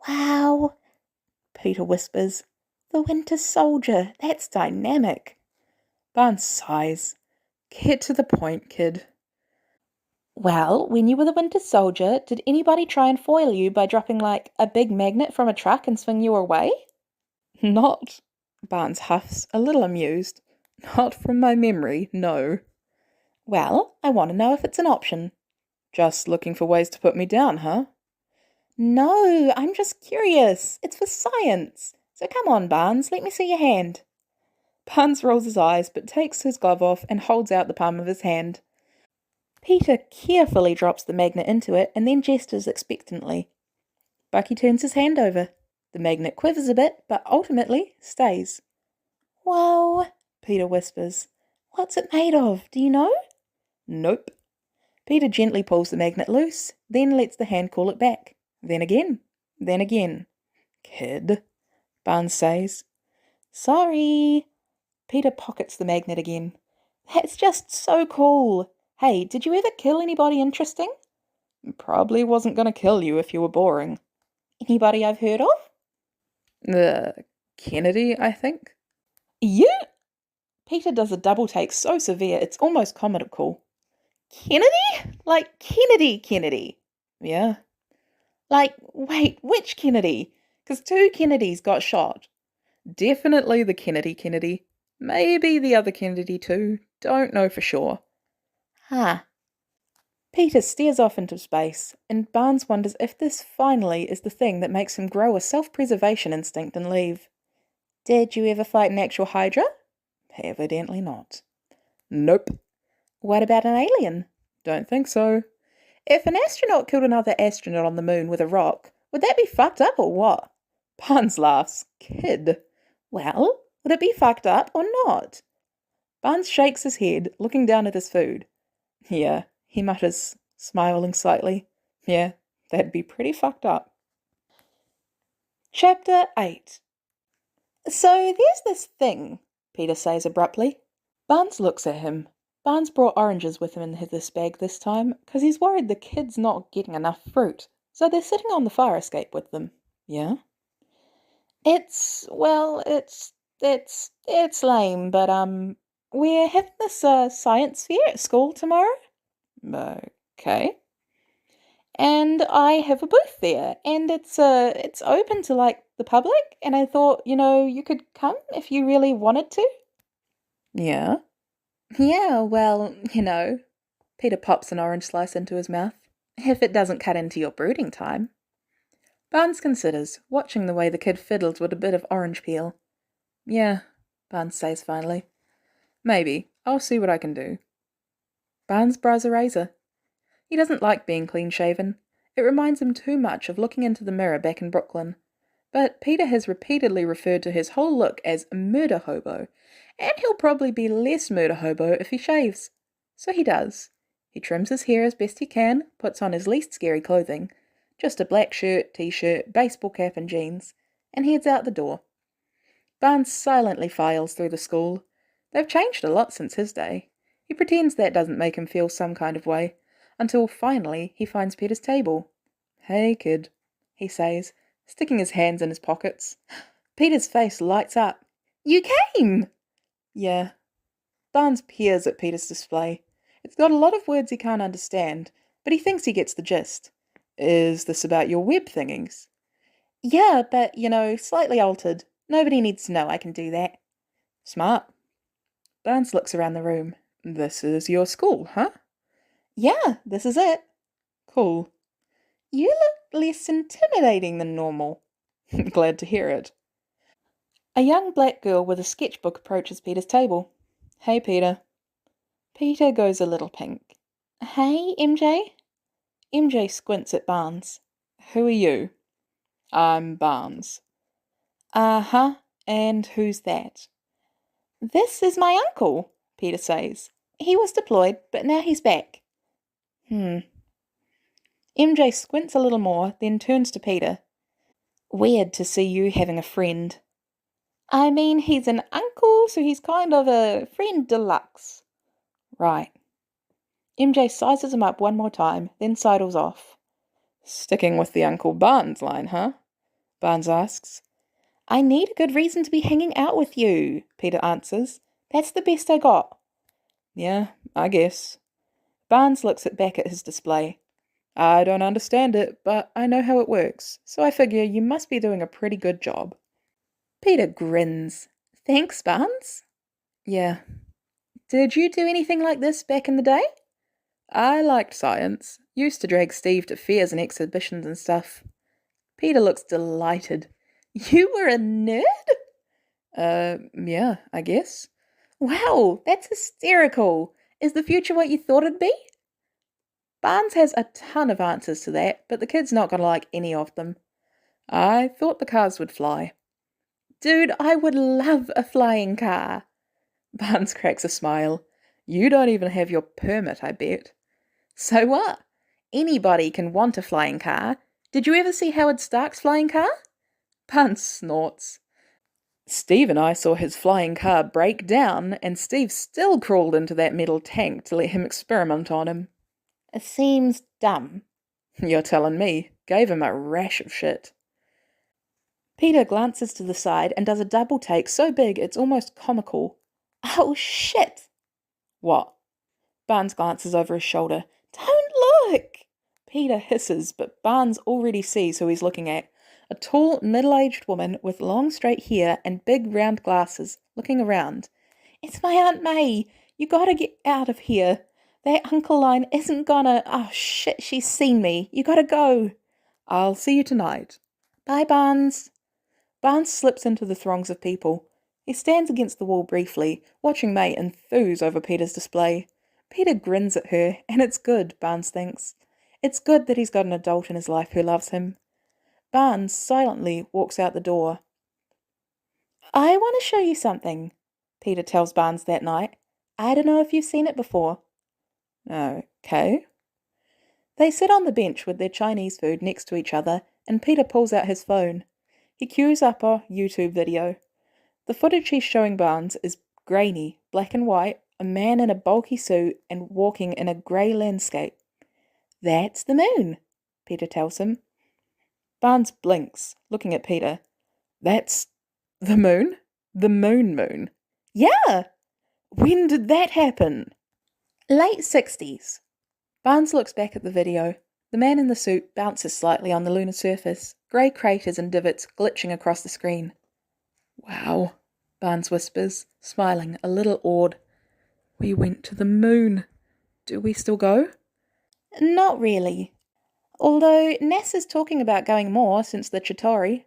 Wow, Peter whispers. The Winter Soldier, that's dynamic. Barnes sighs. Get to the point, kid. Well, when you were the Winter Soldier, did anybody try and foil you by dropping, like, a big magnet from a truck and swing you away? Not, Barnes huffs, a little amused. Not from my memory, no. Well, I want to know if it's an option. Just looking for ways to put me down, huh? No, I'm just curious. It's for science. So come on, Barnes, let me see your hand. Barnes rolls his eyes but takes his glove off and holds out the palm of his hand. Peter carefully drops the magnet into it and then gestures expectantly. Bucky turns his hand over. The magnet quivers a bit, but ultimately stays. Whoa, Peter whispers. What's it made of, do you know? Nope. Peter gently pulls the magnet loose, then lets the hand call it back. Then again. Then again. Kid, Barnes says. Sorry. Peter pockets the magnet again. That's just so cool. Hey, did you ever kill anybody interesting? Probably wasn't going to kill you if you were boring. Anybody I've heard of? Kennedy, I think. You? Peter does a double take so severe it's almost comical. Kennedy? Like Kennedy. Yeah. Like, wait, which Kennedy? 'Cause two Kennedys got shot. Definitely the Kennedy. Maybe the other Kennedy too. Don't know for sure. Huh. Peter stares off into space, and Barnes wonders if this finally is the thing that makes him grow a self-preservation instinct and leave. Did you ever fight an actual Hydra? Evidently not. Nope. What about an alien? Don't think so. If an astronaut killed another astronaut on the moon with a rock, would that be fucked up or what? Barnes laughs. Kid. Well, would it be fucked up or not? Barnes shakes his head, looking down at his food. Yeah, he mutters, smiling slightly. Yeah, that'd be pretty fucked up. Chapter 8. So there's this thing, Peter says abruptly. Barnes looks at him. Barnes brought oranges with him in this bag this time, 'cause he's worried the kid's not getting enough fruit, so they're sitting on the fire escape with them. Yeah? It's lame, but we're having this science fair at school tomorrow. Okay. And I have a booth there, and it's open to like the public, and I thought, you could come if you really wanted to. Yeah? Yeah, well, Peter pops an orange slice into his mouth. If it doesn't cut into your brooding time. Barnes considers, watching the way the kid fiddles with a bit of orange peel. Yeah, Barnes says finally. Maybe. I'll see what I can do. Barnes borrows a razor. He doesn't like being clean-shaven. It reminds him too much of looking into the mirror back in Brooklyn. But Peter has repeatedly referred to his whole look as a murder hobo, and he'll probably be less murder hobo if he shaves. So he does. He trims his hair as best he can, puts on his least scary clothing, just a black shirt, t-shirt, baseball cap and jeans, and heads out the door. Barnes silently files through the school. They've changed a lot since his day. He pretends that doesn't make him feel some kind of way, until finally he finds Peter's table. Hey, kid, he says, sticking his hands in his pockets. Peter's face lights up. You came! Yeah. Barnes peers at Peter's display. It's got a lot of words he can't understand, but he thinks he gets the gist. Is this about your web thingings? Yeah, but, slightly altered. Nobody needs to know I can do that. Smart. Barnes looks around the room. This is your school, huh? Yeah, this is it. Cool. You look less intimidating than normal. Glad to hear it. A young black girl with a sketchbook approaches Peter's table. Hey, Peter. Peter goes a little pink. Hey, MJ? MJ squints at Barnes. Who are you? I'm Barnes. Uh-huh, and who's that? This is my uncle, Peter says. He was deployed, but now he's back. MJ squints a little more, then turns to Peter. Weird to see you having a friend. I mean, he's an uncle, so he's kind of a friend deluxe. Right. MJ sizes him up one more time, then sidles off. Sticking with the Uncle Barnes line, huh? Barnes asks. I need a good reason to be hanging out with you, Peter answers. That's the best I got. Yeah, I guess. Barnes looks back at his display. I don't understand it, but I know how it works, so I figure you must be doing a pretty good job. Peter grins. Thanks, Barnes. Yeah. Did you do anything like this back in the day? I liked science. Used to drag Steve to fairs and exhibitions and stuff. Peter looks delighted. You were a nerd? Yeah, I guess. Wow, that's hysterical. Is the future what you thought it'd be? Barnes has a ton of answers to that, but the kid's not going to like any of them. I thought the cars would fly. Dude, I would love a flying car. Barnes cracks a smile. You don't even have your permit, I bet. So what? Anybody can want a flying car. Did you ever see Howard Stark's flying car? Barnes snorts. Steve and I saw his flying car break down, and Steve still crawled into that metal tank to let him experiment on him. It seems dumb. You're telling me. Gave him a rash of shit. Peter glances to the side and does a double take so big it's almost comical. Oh, shit! What? Barnes glances over his shoulder. Don't look! Peter hisses, but Barnes already sees who he's looking at. A tall, middle-aged woman with long straight hair and big round glasses, looking around. It's my Aunt May. You gotta get out of here. That Uncle Line isn't gonna... Oh, shit, she's seen me. You gotta go. I'll see you tonight. Bye, Barnes. Barnes slips into the throngs of people. He stands against the wall briefly, watching May enthuse over Peter's display. Peter grins at her, and it's good, Barnes thinks. It's good that he's got an adult in his life who loves him. Barnes silently walks out the door. I want to show you something, Peter tells Barnes that night. I don't know if you've seen it before. Okay. They sit on the bench with their Chinese food next to each other, and Peter pulls out his phone. He cues up a YouTube video. The footage he's showing Barnes is grainy, black and white, a man in a bulky suit and walking in a grey landscape. That's the moon, Peter tells him. Barnes blinks, looking at Peter. That's the moon? The moon? Yeah! When did that happen? Late 60s. Barnes looks back at the video. The man in the suit bounces slightly on the lunar surface, grey craters and divots glitching across the screen. Wow, Barnes whispers, smiling, a little awed. We went to the moon. Do we still go? Not really. Although NASA's talking about going more since the Chitauri.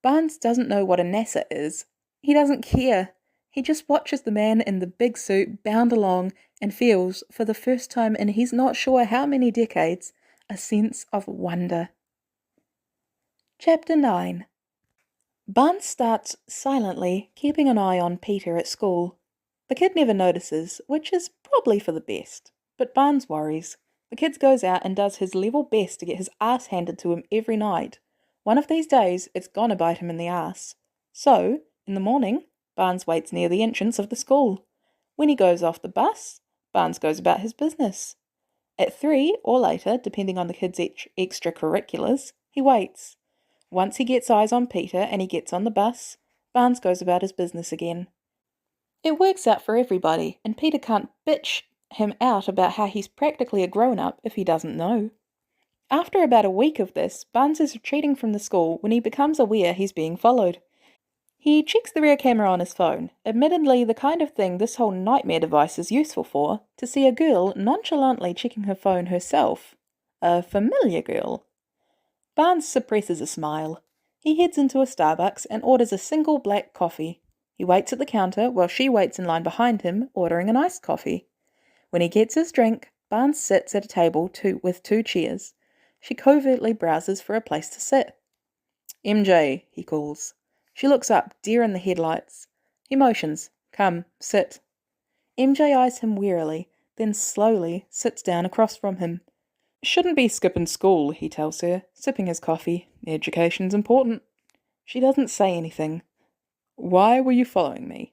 Barnes doesn't know what a NASA is. He doesn't care. He just watches the man in the big suit bound along and feels, for the first time in he's not sure how many decades, a sense of wonder. Chapter 9. Barnes starts silently, keeping an eye on Peter at school. The kid never notices, which is probably for the best. But Barnes worries. The kid goes out and does his level best to get his ass handed to him every night. One of these days, it's gonna bite him in the ass. So, in the morning, Barnes waits near the entrance of the school. When he goes off the bus, Barnes goes about his business. At 3 or later, depending on the kid's extracurriculars, he waits. Once he gets eyes on Peter and he gets on the bus, Barnes goes about his business again. It works out for everybody, and Peter can't bitch him out about how he's practically a grown-up if he doesn't know. After about a week of this, Barnes is retreating from the school when he becomes aware he's being followed. He checks the rear camera on his phone, admittedly the kind of thing this whole nightmare device is useful for, to see a girl nonchalantly checking her phone herself. A familiar girl. Barnes suppresses a smile. He heads into a Starbucks and orders a single black coffee. He waits at the counter while she waits in line behind him, ordering an iced coffee. When he gets his drink, Barnes sits at a table with 2 chairs. She covertly browses for a place to sit. MJ, he calls. She looks up, deer in the headlights. He motions. Come, sit. MJ eyes him wearily, then slowly sits down across from him. Shouldn't be skipping school, he tells her, sipping his coffee. Education's important. She doesn't say anything. Why were you following me?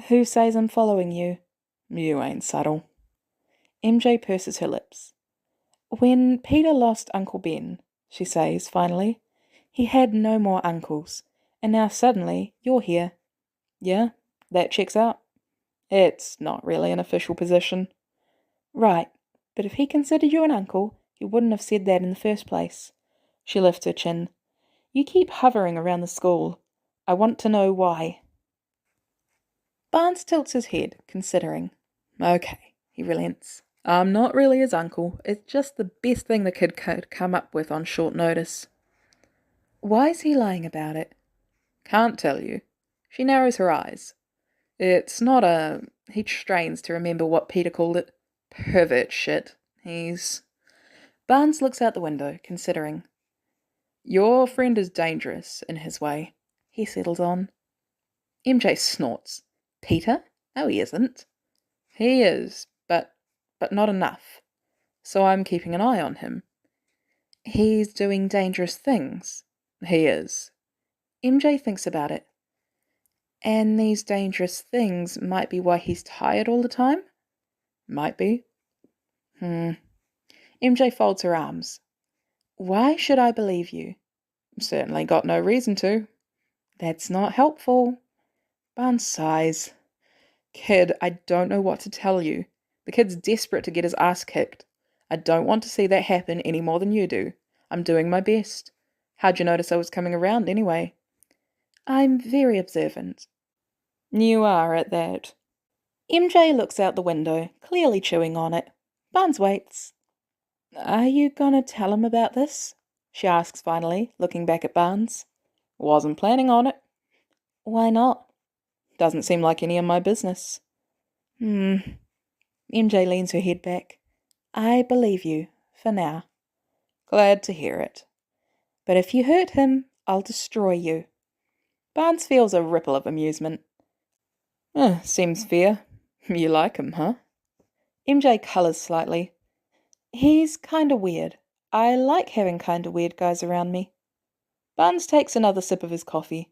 Who says I'm following you? You ain't subtle. MJ purses her lips. When Peter lost Uncle Ben, she says finally, he had no more uncles, and now suddenly you're here. Yeah, that checks out. It's not really an official position. Right, but if he considered you an uncle, he wouldn't have said that in the first place. She lifts her chin. You keep hovering around the school. I want to know why. Barnes tilts his head, considering. Okay, he relents. I'm not really his uncle. It's just the best thing the kid could come up with on short notice. Why's he lying about it? Can't tell you. She narrows her eyes. It's not a... He strains to remember what Peter called it. Pervert shit. He's... Barnes looks out the window, considering. Your friend is dangerous, in his way. He settles on. MJ snorts. Peter? No, he isn't. He is, but not enough. So I'm keeping an eye on him. He's doing dangerous things. He is. MJ thinks about it. And these dangerous things might be why he's tired all the time? Might be. MJ folds her arms. Why should I believe you? Certainly got no reason to. That's not helpful. Barnes sighs. Kid, I don't know what to tell you. The kid's desperate to get his ass kicked. I don't want to see that happen any more than you do. I'm doing my best. How'd you notice I was coming around anyway? I'm very observant. You are at that. MJ looks out the window, clearly chewing on it. Barnes waits. Are you gonna tell him about this? She asks finally, looking back at Barnes. Wasn't planning on it. Why not? Doesn't seem like any of my business. MJ leans her head back. I believe you, for now. Glad to hear it. But if you hurt him, I'll destroy you. Barnes feels a ripple of amusement. Seems fair. You like him, huh? MJ colours slightly. He's kinda weird. I like having kinda weird guys around me. Barnes takes another sip of his coffee.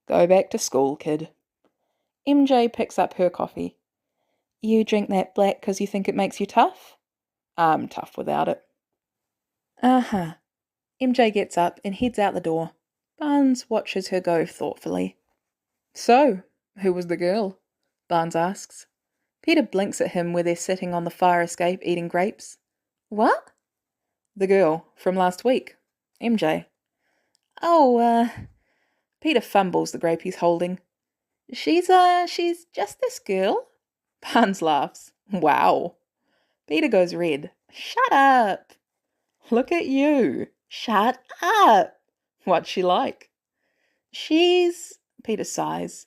Go back to school, kid. MJ picks up her coffee. You drink that black 'cause you think it makes you tough? I'm tough without it. Uh-huh. MJ gets up and heads out the door. Barnes watches her go thoughtfully. So, who was the girl? Barnes asks. Peter blinks at him where they're sitting on the fire escape eating grapes. What? The girl from last week. MJ. Oh, Peter fumbles the grape he's holding. She's just this girl? Barnes laughs. Wow. Peter goes red. Shut up. Look at you. Shut up. What's she like? Peter sighs.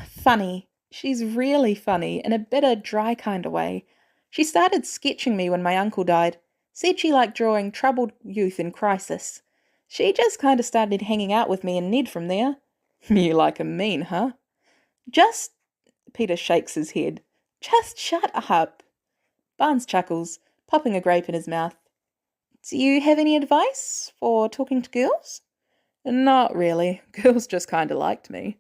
Funny. She's really funny, in a bitter, dry kind of way. She started sketching me when my uncle died. Said she liked drawing troubled youth in crisis. She just kind of started hanging out with me and Ned from there. You like 'em mean, huh? Peter shakes his head. Just shut up. Barnes chuckles, popping a grape in his mouth. Do you have any advice for talking to girls? Not really. Girls just kind of liked me.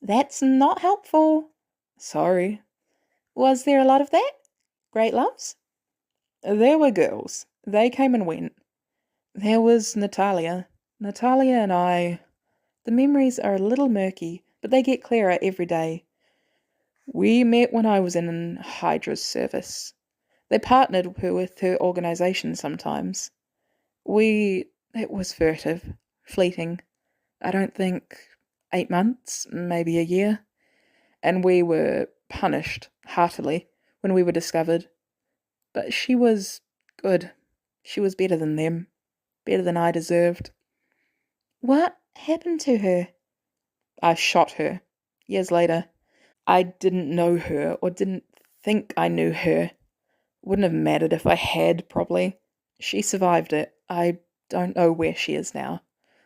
That's not helpful. Sorry. Was there a lot of that? Great loves? There were girls. They came and went. There was Natalia. Natalia and I... The memories are a little murky, but they get clearer every day. We met when I was in Hydra's service. They partnered with her organisation sometimes. It was furtive, fleeting. I don't think 8 months, maybe a year. And we were punished heartily when we were discovered. But she was good. She was better than them. Better than I deserved. What happened to her? I shot her. Years later. I didn't know her or didn't think I knew her. Wouldn't have mattered if I had, probably. She survived it. I don't know where she is now.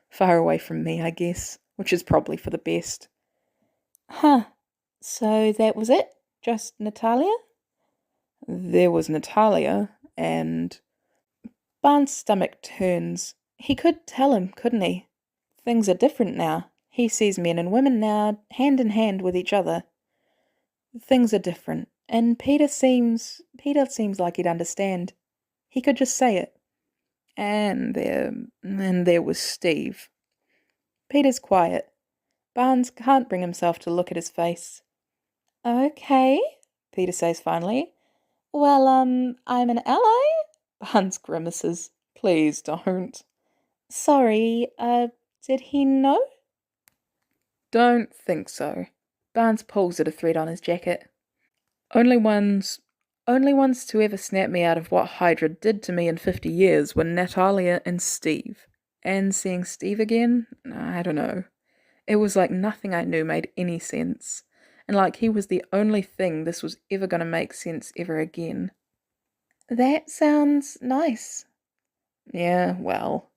Far away from me, I guess, which is probably for the best. Huh. So that was it? Just Natalia? There was Natalia, and... Barnes' stomach turns. He could tell him, couldn't he? Things are different now. He sees men and women now, hand in hand with each other. Things are different, and Peter seems like he'd understand. He could just say it. And there was Steve. Peter's quiet. Barnes can't bring himself to look at his face. Okay, Peter says finally. Well, I'm an ally? Barnes grimaces. Please don't. Sorry, did he know? Don't think so. Barnes pulls at a thread on his jacket. Only ones to ever snap me out of what Hydra did to me in 50 years were Natalia and Steve. And seeing Steve again? I don't know. It was like nothing I knew made any sense. And like he was the only thing this was ever going to make sense ever again. That sounds nice. Yeah, well.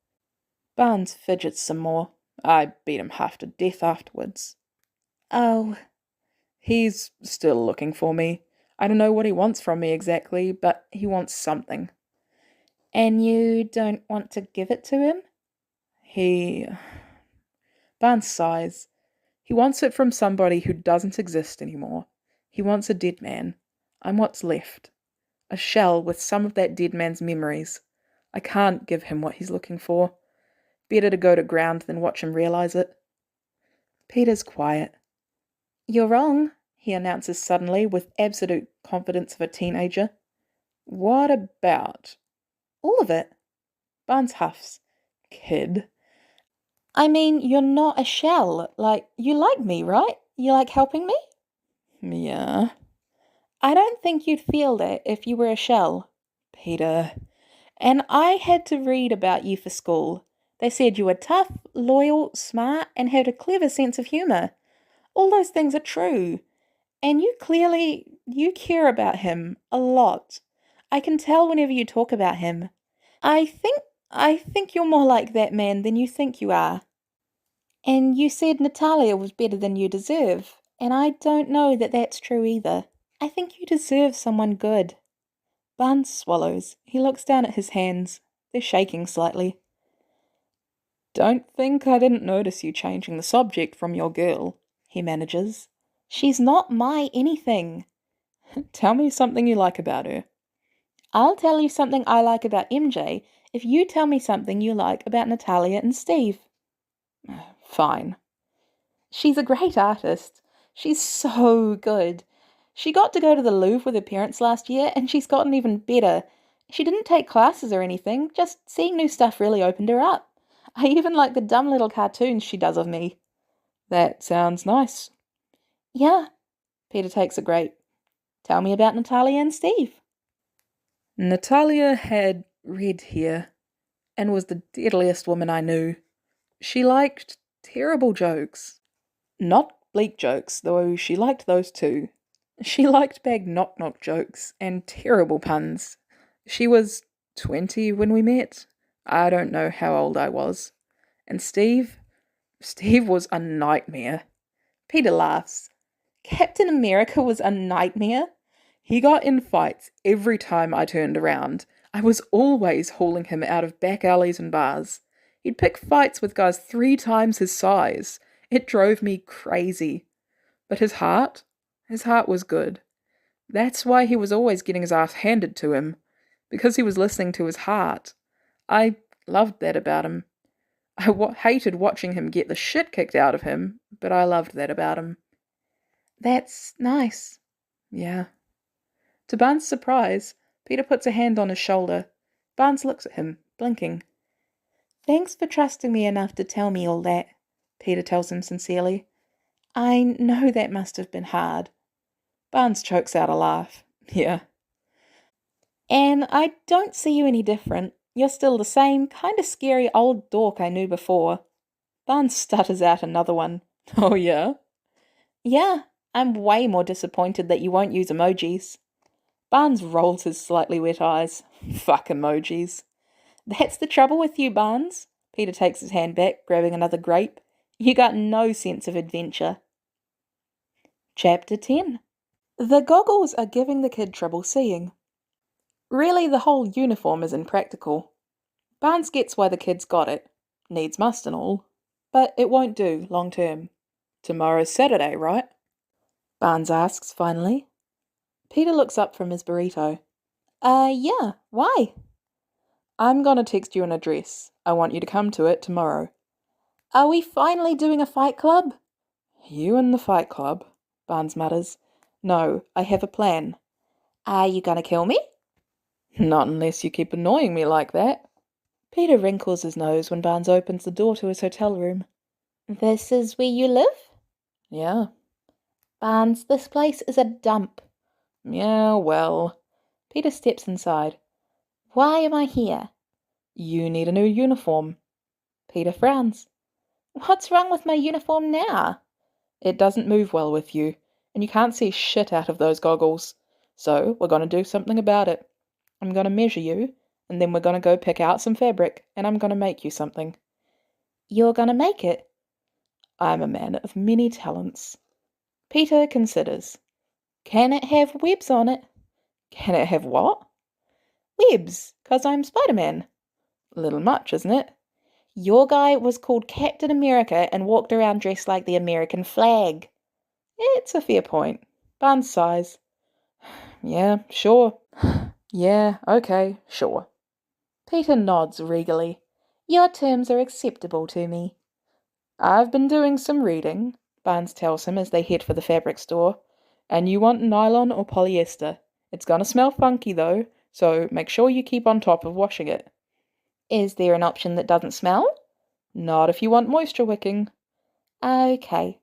Barnes fidgets some more. I beat him half to death afterwards. Oh. He's still looking for me. I don't know what he wants from me exactly, but he wants something. And you don't want to give it to him? Barnes sighs. He wants it from somebody who doesn't exist anymore. He wants a dead man. I'm what's left. A shell with some of that dead man's memories. I can't give him what he's looking for. Better to go to ground than watch him realise it. Peter's quiet. You're wrong. he announces suddenly with absolute confidence of a teenager. What about? All of it. Barnes huffs. Kid. I mean, you're not a shell. Like, you like me, right? You like helping me? Yeah. I don't think you'd feel that if you were a shell. Peter. And I had to read about you for school. They said you were tough, loyal, smart, and had a clever sense of humour. All those things are true. And you care about him a lot. I can tell whenever you talk about him. I think, I think you're more like that man than you think you are. And you said Natalia was better than you deserve. And I don't know that that's true either. I think you deserve someone good. Barnes swallows. He looks down at his hands. They're shaking slightly. Don't think I didn't notice you changing the subject from your girl, he manages. She's not my anything. Tell me something you like about her. I'll tell you something I like about MJ if you tell me something you like about Natalia and Steve. Fine. She's a great artist. She's so good. She got to go to the Louvre with her parents last year, and she's gotten even better. She didn't take classes or anything, just seeing new stuff really opened her up. I even like the dumb little cartoons she does of me. That sounds nice. Yeah. Peter takes a grape. Tell me about Natalia and Steve. Natalia had red hair and was the deadliest woman I knew. She liked terrible jokes. Not bleak jokes, though she liked those too. She liked bag knock-knock jokes and terrible puns. She was 20 when we met. I don't know how old I was. And Steve was a nightmare. Peter laughs. Captain America was a nightmare? He got in fights every time I turned around. I was always hauling him out of back alleys and bars. He'd pick fights with guys 3 times his size. It drove me crazy. But his heart was good. That's why he was always getting his ass handed to him. Because he was listening to his heart. I loved that about him. I hated watching him get the shit kicked out of him, but I loved that about him. That's nice. Yeah. To Barnes' surprise, Peter puts a hand on his shoulder. Barnes looks at him, blinking. Thanks for trusting me enough to tell me all that, Peter tells him sincerely. I know that must have been hard. Barnes chokes out a laugh. Yeah. And I don't see you any different. You're still the same kind of scary old dork I knew before. Barnes stutters out another one. Oh yeah? Yeah, I'm way more disappointed that you won't use emojis. Barnes rolls his slightly wet eyes. Fuck emojis. That's the trouble with you, Barnes. Peter takes his hand back, grabbing another grape. You got no sense of adventure. Chapter 10. The goggles are giving the kid trouble seeing. Really, the whole uniform is impractical. Barnes gets why the kid's got it. Needs must and all. But it won't do long term. Tomorrow's Saturday, right? Barnes asks finally. Peter looks up from his burrito. Yeah, why? I'm gonna text you an address. I want you to come to it tomorrow. Are we finally doing a fight club? You and the fight club, Barnes mutters. No, I have a plan. Are you gonna kill me? Not unless you keep annoying me like that. Peter wrinkles his nose when Barnes opens the door to his hotel room. This is where you live? Yeah. Barnes, this place is a dump. Yeah, well. Peter steps inside. Why am I here? You need a new uniform. Peter frowns. What's wrong with my uniform now? It doesn't move well with you, and you can't see shit out of those goggles. So we're going to do something about it. I'm going to measure you, and then we're going to go pick out some fabric, and I'm going to make you something. You're going to make it? I'm a man of many talents. Peter considers. Can it have webs on it? Can it have what? Webs, 'cause I'm Spider-Man. A little much, isn't it? Your guy was called Captain America and walked around dressed like the American flag. It's a fair point. Barnes sighs. Yeah, sure. Yeah, okay, sure. Peter nods regally. Your terms are acceptable to me. I've been doing some reading, Barnes tells him as they head for the fabric store. And you want nylon or polyester. It's gonna smell funky though, so make sure you keep on top of washing it. Is there an option that doesn't smell? Not if you want moisture wicking. Okay.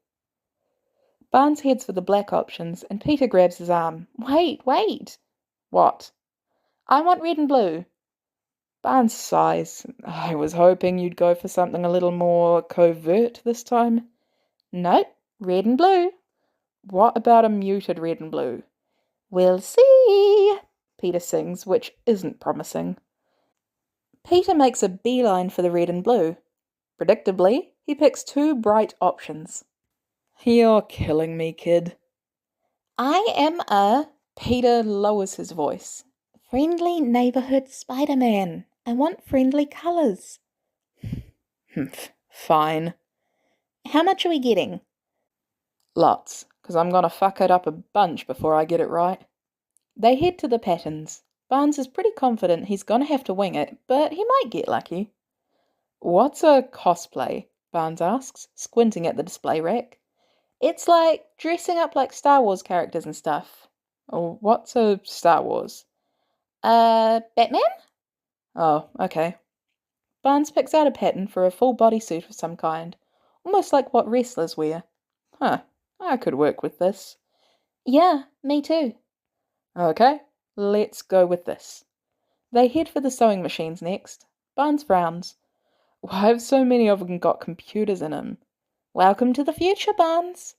Barnes heads for the black options, and Peter grabs his arm. Wait. What? I want red and blue. Barnes sighs. I was hoping you'd go for something a little more covert this time. Nope, red and blue. What about a muted red and blue? We'll see, Peter sings, which isn't promising. Peter makes a beeline for the red and blue. Predictably, he picks two bright options. You're killing me, kid. Peter lowers his voice. Friendly neighborhood Spider-Man. I want friendly colors. Fine. How much are we getting? Lots, because I'm gonna fuck it up a bunch before I get it right. They head to the patterns. Barnes is pretty confident he's gonna have to wing it, but he might get lucky. What's a cosplay? Barnes asks, squinting at the display rack. It's like dressing up like Star Wars characters and stuff. Oh, what's a Star Wars? Batman? Oh, okay. Barnes picks out a pattern for a full bodysuit of some kind, almost like what wrestlers wear. I could work with this. Yeah, me too. Okay, let's go with this. They head for the sewing machines next. Barnes frowns. Why have so many of them got computers in them? Welcome to the future, Barnes.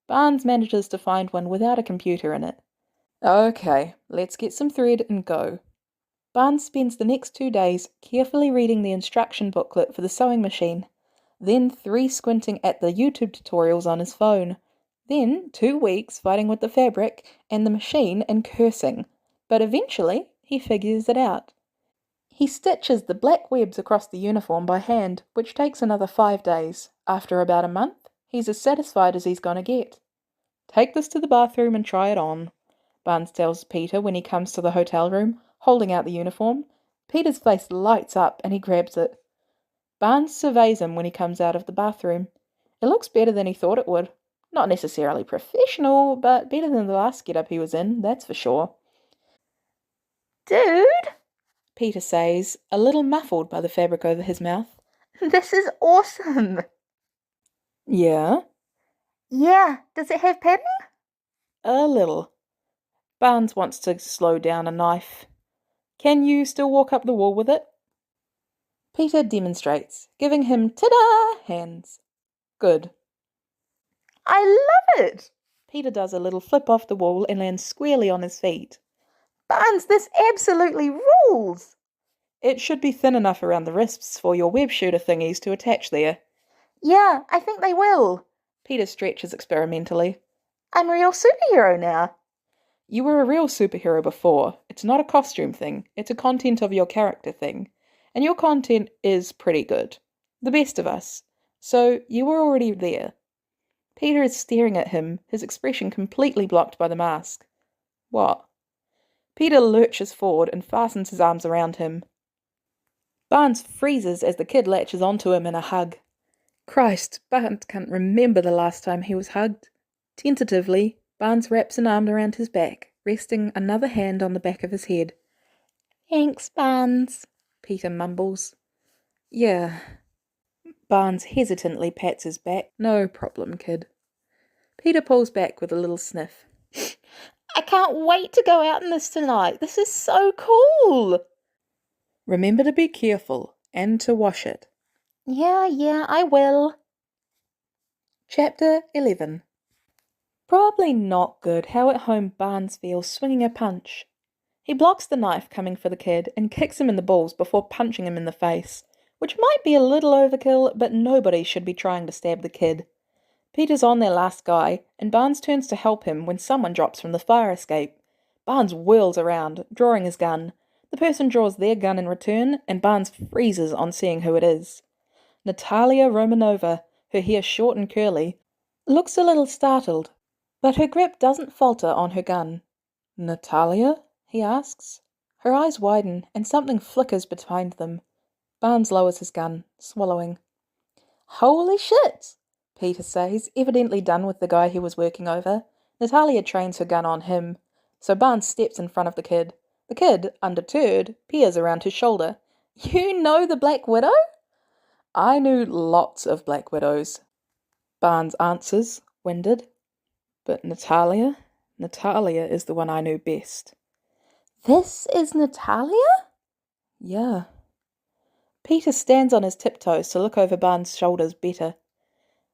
Barnes manages to find one without a computer in it. Okay, let's get some thread and go. Barnes spends the next 2 days carefully reading the instruction booklet for the sewing machine, then 3 squinting at the YouTube tutorials on his phone, then 2 weeks fighting with the fabric and the machine and cursing, but eventually he figures it out. He stitches the black webs across the uniform by hand, which takes another 5 days. After about a month, he's as satisfied as he's gonna get. Take this to the bathroom and try it on, Barnes tells Peter when he comes to the hotel room, holding out the uniform. Peter's face lights up and he grabs it. Barnes surveys him when he comes out of the bathroom. It looks better than he thought it would. Not necessarily professional, but better than the last get-up he was in, that's for sure. Dude, Peter says, a little muffled by the fabric over his mouth. This is awesome. Yeah? Yeah, does it have pattern? A little. Barnes wants to slow down a knife. Can you still walk up the wall with it? Peter demonstrates, giving him ta-da hands. Good. I love it. Peter does a little flip off the wall and lands squarely on his feet. Barnes, this absolutely rules. It should be thin enough around the wrists for your web shooter thingies to attach there. Yeah, I think they will. Peter stretches experimentally. I'm a real superhero now. You were a real superhero before. It's not a costume thing. It's a content of your character thing. And your content is pretty good. The best of us. So you were already there. Peter is staring at him, his expression completely blocked by the mask. What? Peter lurches forward and fastens his arms around him. Barnes freezes as the kid latches onto him in a hug. Christ, Barnes can't remember the last time he was hugged. Tentatively, Barnes wraps an arm around his back, resting another hand on the back of his head. Thanks, Barnes, Peter mumbles. Yeah. Barnes hesitantly pats his back. No problem, kid. Peter pulls back with a little sniff. I can't wait to go out in this tonight. This is so cool. Remember to be careful and to wash it. Yeah, I will. Chapter 11. Probably not good how at home Barnes feels swinging a punch. He blocks the knife coming for the kid and kicks him in the balls before punching him in the face, which might be a little overkill, but nobody should be trying to stab the kid. Peter's on their last guy, and Barnes turns to help him when someone drops from the fire escape. Barnes whirls around, drawing his gun. The person draws their gun in return, and Barnes freezes on seeing who it is. Natalia Romanova, her hair short and curly, looks a little startled, but her grip doesn't falter on her gun. Natalia? He asks. Her eyes widen, and something flickers behind them. Barnes lowers his gun, swallowing. Holy shit! Peter says, evidently done with the guy he was working over. Natalia trains her gun on him, so Barnes steps in front of the kid. The kid, undeterred, peers around his shoulder. You know the Black Widow? I knew lots of Black Widows, Barnes answers, winded. But Natalia is the one I knew best. This is Natalia? Yeah. Peter stands on his tiptoes to look over Barnes' shoulders better.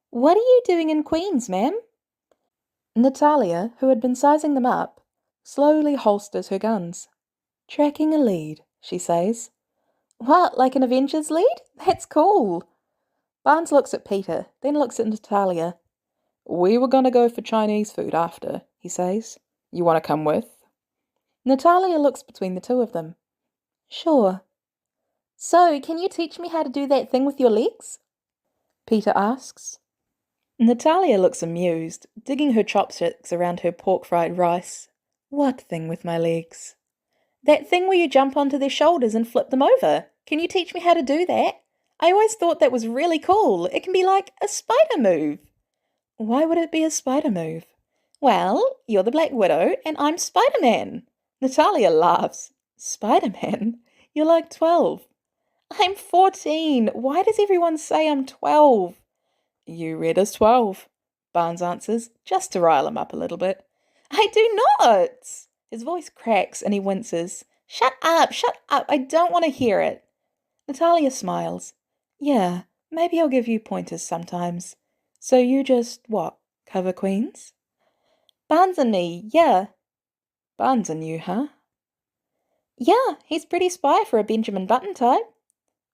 What are you doing in Queens, ma'am? Natalia, who had been sizing them up, slowly holsters her guns. Tracking a lead, she says. What, like an Avengers lead? That's cool. Barnes looks at Peter, then looks at Natalia. We were gonna go for Chinese food after, he says. You want to come with? Natalia looks between the two of them. Sure. So, can you teach me how to do that thing with your legs? Peter asks. Natalia looks amused, digging her chopsticks around her pork-fried rice. What thing with my legs? That thing where you jump onto their shoulders and flip them over. Can you teach me how to do that? I always thought that was really cool. It can be like a spider move. Why would it be a spider move? Well, you're the Black Widow and I'm Spider-Man. Natalia laughs. Spider-Man? You're like 12. I'm 14. Why does everyone say I'm 12? You read as 12, Barnes answers, just to rile him up a little bit. I do not! His voice cracks and he winces. Shut up, I don't want to hear it. Natalia smiles. Yeah, maybe I'll give you pointers sometimes. So you just, what, cover Queens? Barnes and me, yeah. Barnes and you, huh? Yeah, he's pretty spry for a Benjamin Button type.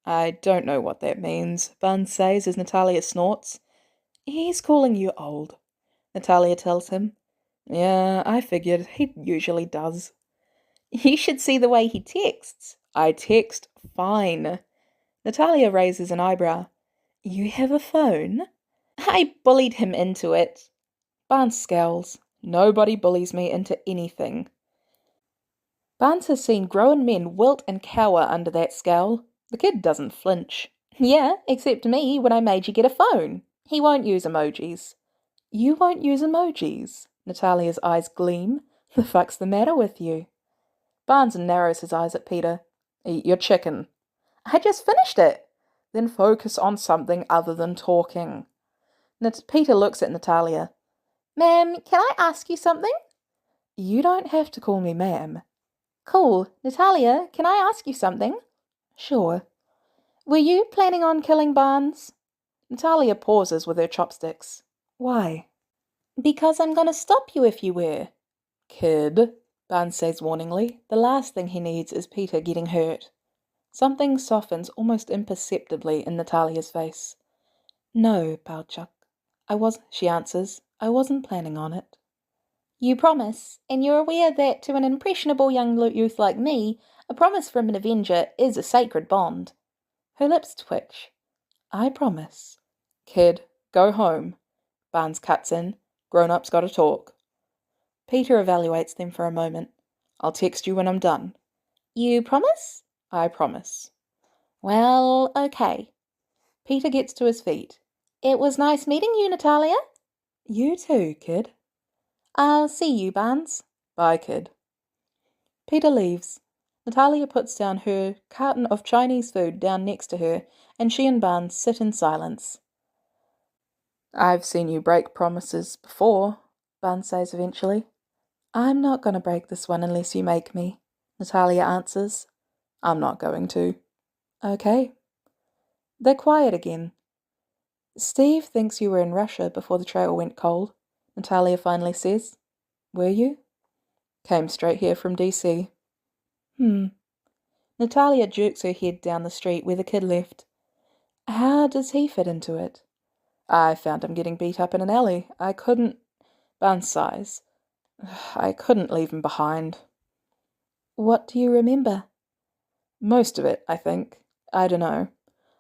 I don't know what that means, Barnes says as Natalia snorts. He's calling you old, Natalia tells him. Yeah, I figured. He usually does. You should see the way he texts. I text fine. Natalia raises an eyebrow. You have a phone? I bullied him into it. Barnes scowls. Nobody bullies me into anything. Barnes has seen grown men wilt and cower under that scowl. The kid doesn't flinch. Yeah, except me when I made you get a phone. He won't use emojis. You won't use emojis? Natalia's eyes gleam. The fuck's the matter with you? Barnes narrows his eyes at Peter. Eat your chicken. I just finished it. Then focus on something other than talking. Peter looks at Natalia. Ma'am, can I ask you something? You don't have to call me ma'am. Cool. Natalia, can I ask you something? Sure. Were you planning on killing Barnes? Natalia pauses with her chopsticks. Why? Because I'm going to stop you if you were. Kid, Barnes says warningly. The last thing he needs is Peter getting hurt. Something softens almost imperceptibly in Natalia's face. No, Palchuk. She answers. I wasn't planning on it. You promise, and you're aware that to an impressionable young youth like me, a promise from an Avenger is a sacred bond. Her lips twitch. I promise. Kid, go home. Barnes cuts in. Grown-ups gotta talk. Peter evaluates them for a moment. I'll text you when I'm done. You promise? I promise. Well, okay. Peter gets to his feet. It was nice meeting you, Natalia. You too, kid. I'll see you, Barnes. Bye, kid. Peter leaves. Natalia puts down her carton of Chinese food down next to her, and she and Barnes sit in silence. I've seen you break promises before, Barnes says eventually. I'm not going to break this one unless you make me, Natalia answers. I'm not going to. Okay. They're quiet again. Steve thinks you were in Russia before the trail went cold, Natalia finally says. Were you? Came straight here from DC. Natalia jerks her head down the street where the kid left. How does he fit into it? I found him getting beat up in an alley. I couldn't... Barnes sighs. I couldn't leave him behind. What do you remember? Most of it, I think. I don't know.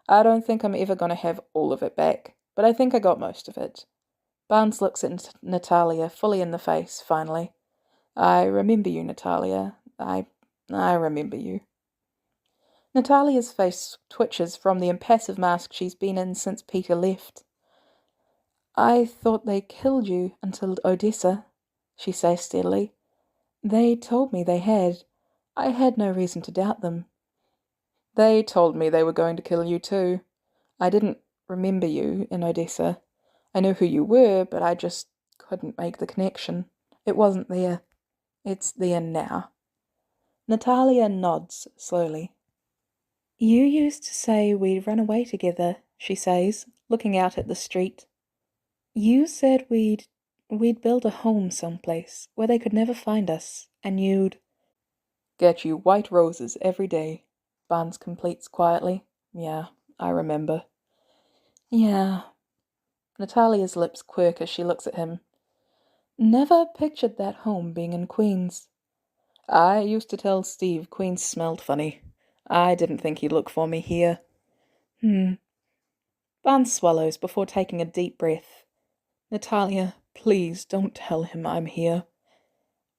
I don't think I'm ever going to have all of it back, but I think I got most of it. Barnes looks at Natalia fully in the face, finally. I remember you, Natalia. I remember you. Natalia's face twitches from the impassive mask she's been in since Peter left. I thought they killed you until Odessa. she says steadily. They told me they had. I had no reason to doubt them. They told me they were going to kill you too. I didn't remember you in Odessa. I knew who you were, but I just couldn't make the connection. It wasn't there. It's there now. Natalia nods slowly. You used to say we'd run away together, she says, looking out at the street. You said we'd build a home someplace where they could never find us, and you'd get you white roses every day, Barnes completes quietly. Yeah, I remember. Yeah. Natalia's lips quirk as she looks at him. Never pictured that home being in Queens. I used to tell Steve Queens smelled funny. I didn't think he'd look for me here. Barnes swallows before taking a deep breath. Natalia, please don't tell him I'm here.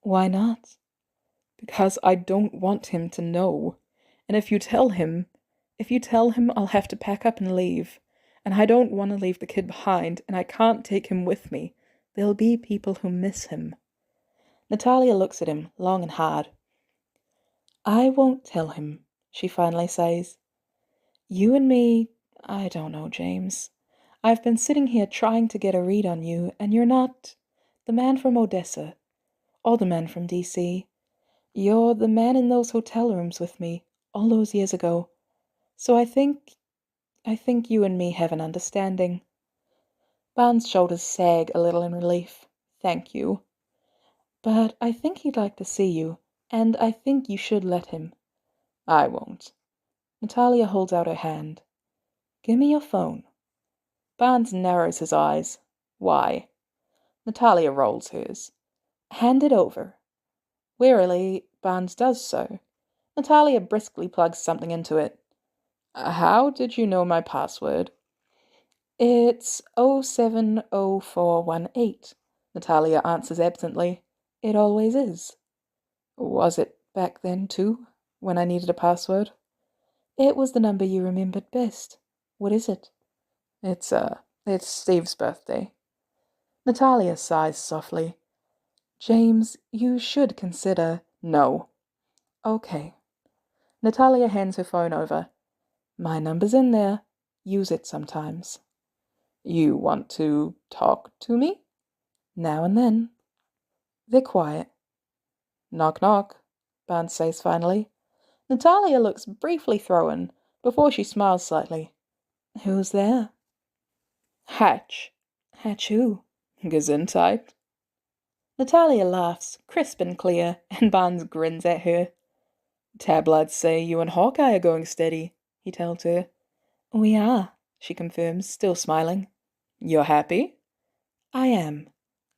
Why not? Because I don't want him to know. And if you tell him, I'll have to pack up and leave. And I don't want to leave the kid behind, and I can't take him with me. There'll be people who miss him. Natalia looks at him, long and hard. I won't tell him, she finally says. You and me, I don't know, James. I've been sitting here trying to get a read on you, and you're not the man from Odessa, or the man from D.C. You're the man in those hotel rooms with me, all those years ago. So I think you and me have an understanding. Barnes' shoulders sag a little in relief. Thank you. But I think he'd like to see you, and I think you should let him. I won't. Natalia holds out her hand. Give me your phone. Barnes narrows his eyes. Why? Natalia rolls hers. Hand it over. Wearily, Barnes does so. Natalia briskly plugs something into it. How did you know my password? It's 070418, Natalia answers absently. It always is. Was it back then, too, when I needed a password? It was the number you remembered best. What is it? It's Steve's birthday. Natalia sighs softly. James, you should consider. No. Okay. Natalia hands her phone over. My number's in there. Use it sometimes. You want to talk to me? Now and then. They're quiet. Knock, knock, Barnes says finally. Natalia looks briefly thrown before she smiles slightly. Who's there? Hatch. Hatch who? Gesundheit. Natalia laughs, crisp and clear, and Barnes grins at her. Tabloids say you and Hawkeye are going steady, he tells her. We are, she confirms, still smiling. You're happy? I am.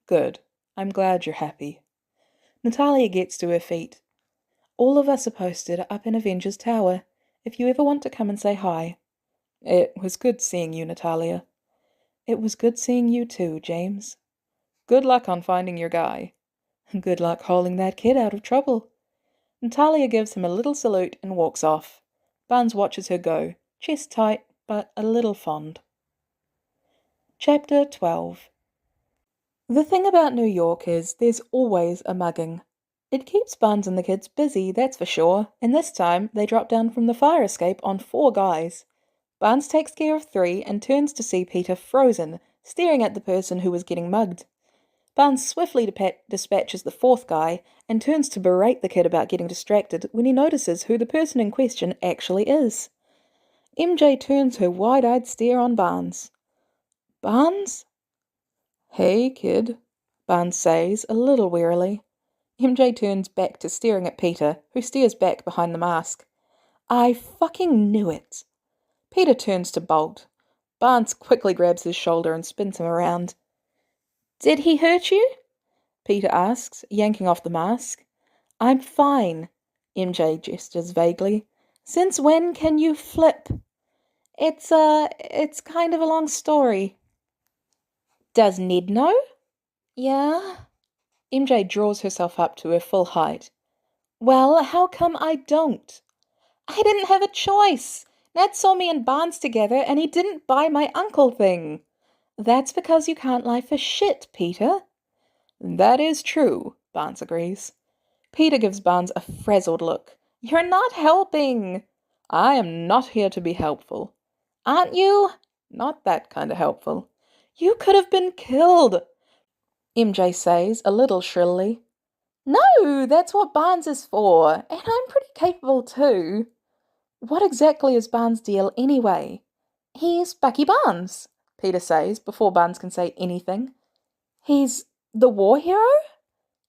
Good. I'm glad you're happy. Natalia gets to her feet. All of us are posted up in Avengers Tower, if you ever want to come and say hi. It was good seeing you, Natalia. It was good seeing you too, James. Good luck on finding your guy. Good luck hauling that kid out of trouble. Natalia gives him a little salute and walks off. Barnes watches her go, chest tight, but a little fond. Chapter 12. The thing about New York is there's always a mugging. It keeps Barnes and the kids busy, that's for sure, and this time they drop down from the fire escape on 4 guys. Barnes takes care of 3 and turns to see Peter frozen, staring at the person who was getting mugged. Barnes swiftly dispatches the 4th guy and turns to berate the kid about getting distracted when he notices who the person in question actually is. MJ turns her wide-eyed stare on Barnes. Barnes? Hey, kid, Barnes says, a little wearily. MJ turns back to staring at Peter, who stares back behind the mask. I fucking knew it. Peter turns to bolt. Barnes quickly grabs his shoulder and spins him around. Did he hurt you? Peter asks, yanking off the mask. I'm fine, MJ gestures vaguely. Since when can you flip? It's kind of a long story. Does Ned know? Yeah. MJ draws herself up to her full height. Well, how come I don't? I didn't have a choice. Ned saw me and Barnes together and he didn't buy my uncle thing. That's because you can't lie for shit, Peter. That is true, Barnes agrees. Peter gives Barnes a frazzled look. You're not helping. I am not here to be helpful. Aren't you? Not that kind of helpful. You could have been killed, MJ says a little shrilly. No, that's what Barnes is for, and I'm pretty capable too. What exactly is Barnes' deal anyway? He's Bucky Barnes, Peter says before Barnes can say anything. He's the war hero?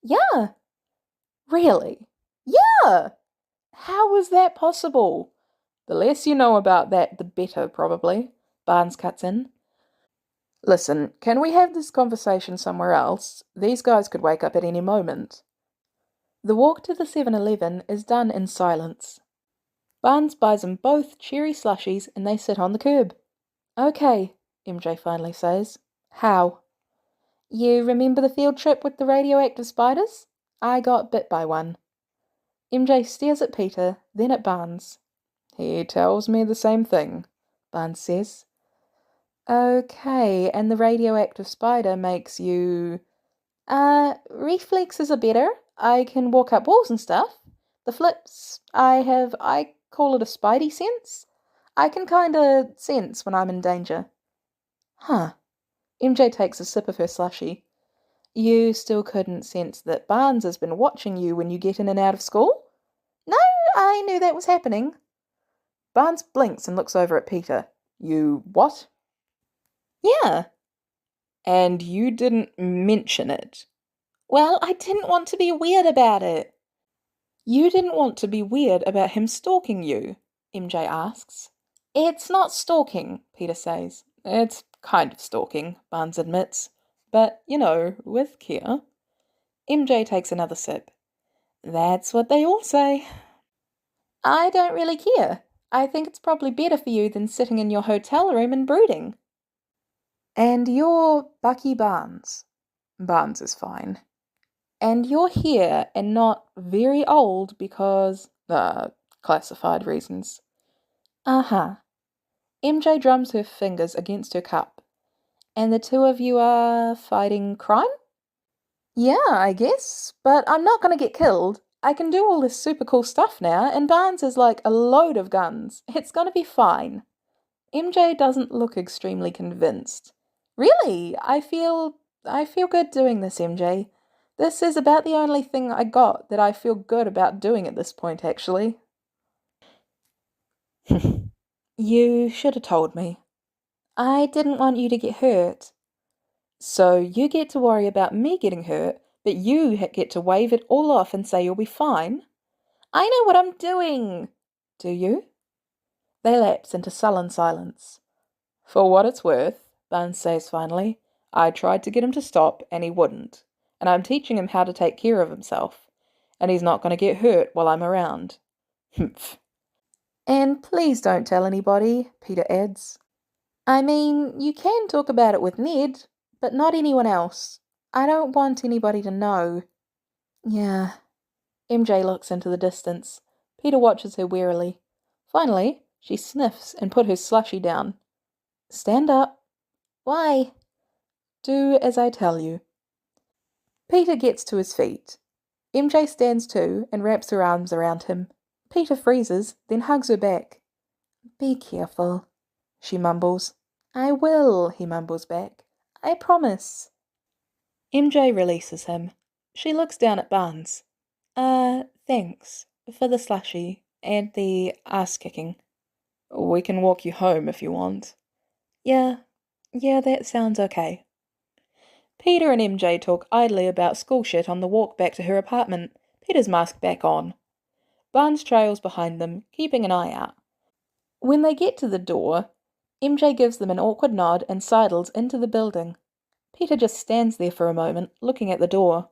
Yeah. Really? Yeah! How was that possible? The less you know about that, the better, probably. Barnes cuts in. Listen, can we have this conversation somewhere else? These guys could wake up at any moment. The walk to the 7-Eleven is done in silence. Barnes buys them both cherry slushies and they sit on the curb. Okay, MJ finally says. How? You remember the field trip with the radioactive spiders? I got bit by one. MJ stares at Peter, then at Barnes. He tells me the same thing, Barnes says. Okay, and the radioactive spider makes you... reflexes are better. I can walk up walls and stuff. The flips, I call it a spidey sense. I can kinda sense when I'm in danger. Huh. MJ takes a sip of her slushie. You still couldn't sense that Barnes has been watching you when you get in and out of school? No, I knew that was happening. Barnes blinks and looks over at Peter. You what? Yeah. And you didn't mention it. Well, I didn't want to be weird about it. You didn't want to be weird about him stalking you, MJ asks. It's not stalking, Peter says. It's kind of stalking, Barnes admits. But, with care. MJ takes another sip. That's what they all say. I don't really care. I think it's probably better for you than sitting in your hotel room and brooding. And you're Bucky Barnes. Barnes is fine. And you're here and not very old because, classified reasons. Uh-huh. MJ drums her fingers against her cup. And the two of you are fighting crime? Yeah, I guess. But I'm not gonna get killed. I can do all this super cool stuff now, and Barnes is like a load of guns. It's gonna be fine. MJ doesn't look extremely convinced. Really, I feel good doing this, MJ. This is about the only thing I got that I feel good about doing at this point, actually. You should have told me. I didn't want you to get hurt. So you get to worry about me getting hurt, but you get to wave it all off and say you'll be fine? I know what I'm doing. Do you? They lapse into sullen silence. For what it's worth, Barnes says finally, I tried to get him to stop and he wouldn't, and I'm teaching him how to take care of himself, and he's not going to get hurt while I'm around. Humph. And please don't tell anybody, Peter adds. I mean, you can talk about it with Ned, but not anyone else. I don't want anybody to know. Yeah. MJ looks into the distance. Peter watches her warily. Finally, she sniffs and put her slushie down. Stand up. Why? Do as I tell you. Peter gets to his feet. MJ stands too and wraps her arms around him. Peter freezes, then hugs her back. Be careful, she mumbles. I will, he mumbles back. I promise. MJ releases him. She looks down at Barnes. Thanks for the slushie and the ass-kicking. We can walk you home if you want. Yeah, that sounds okay. Peter and MJ talk idly about school shit on the walk back to her apartment, Peter's mask back on. Barnes trails behind them, keeping an eye out. When they get to the door, MJ gives them an awkward nod and sidles into the building. Peter just stands there for a moment, looking at the door.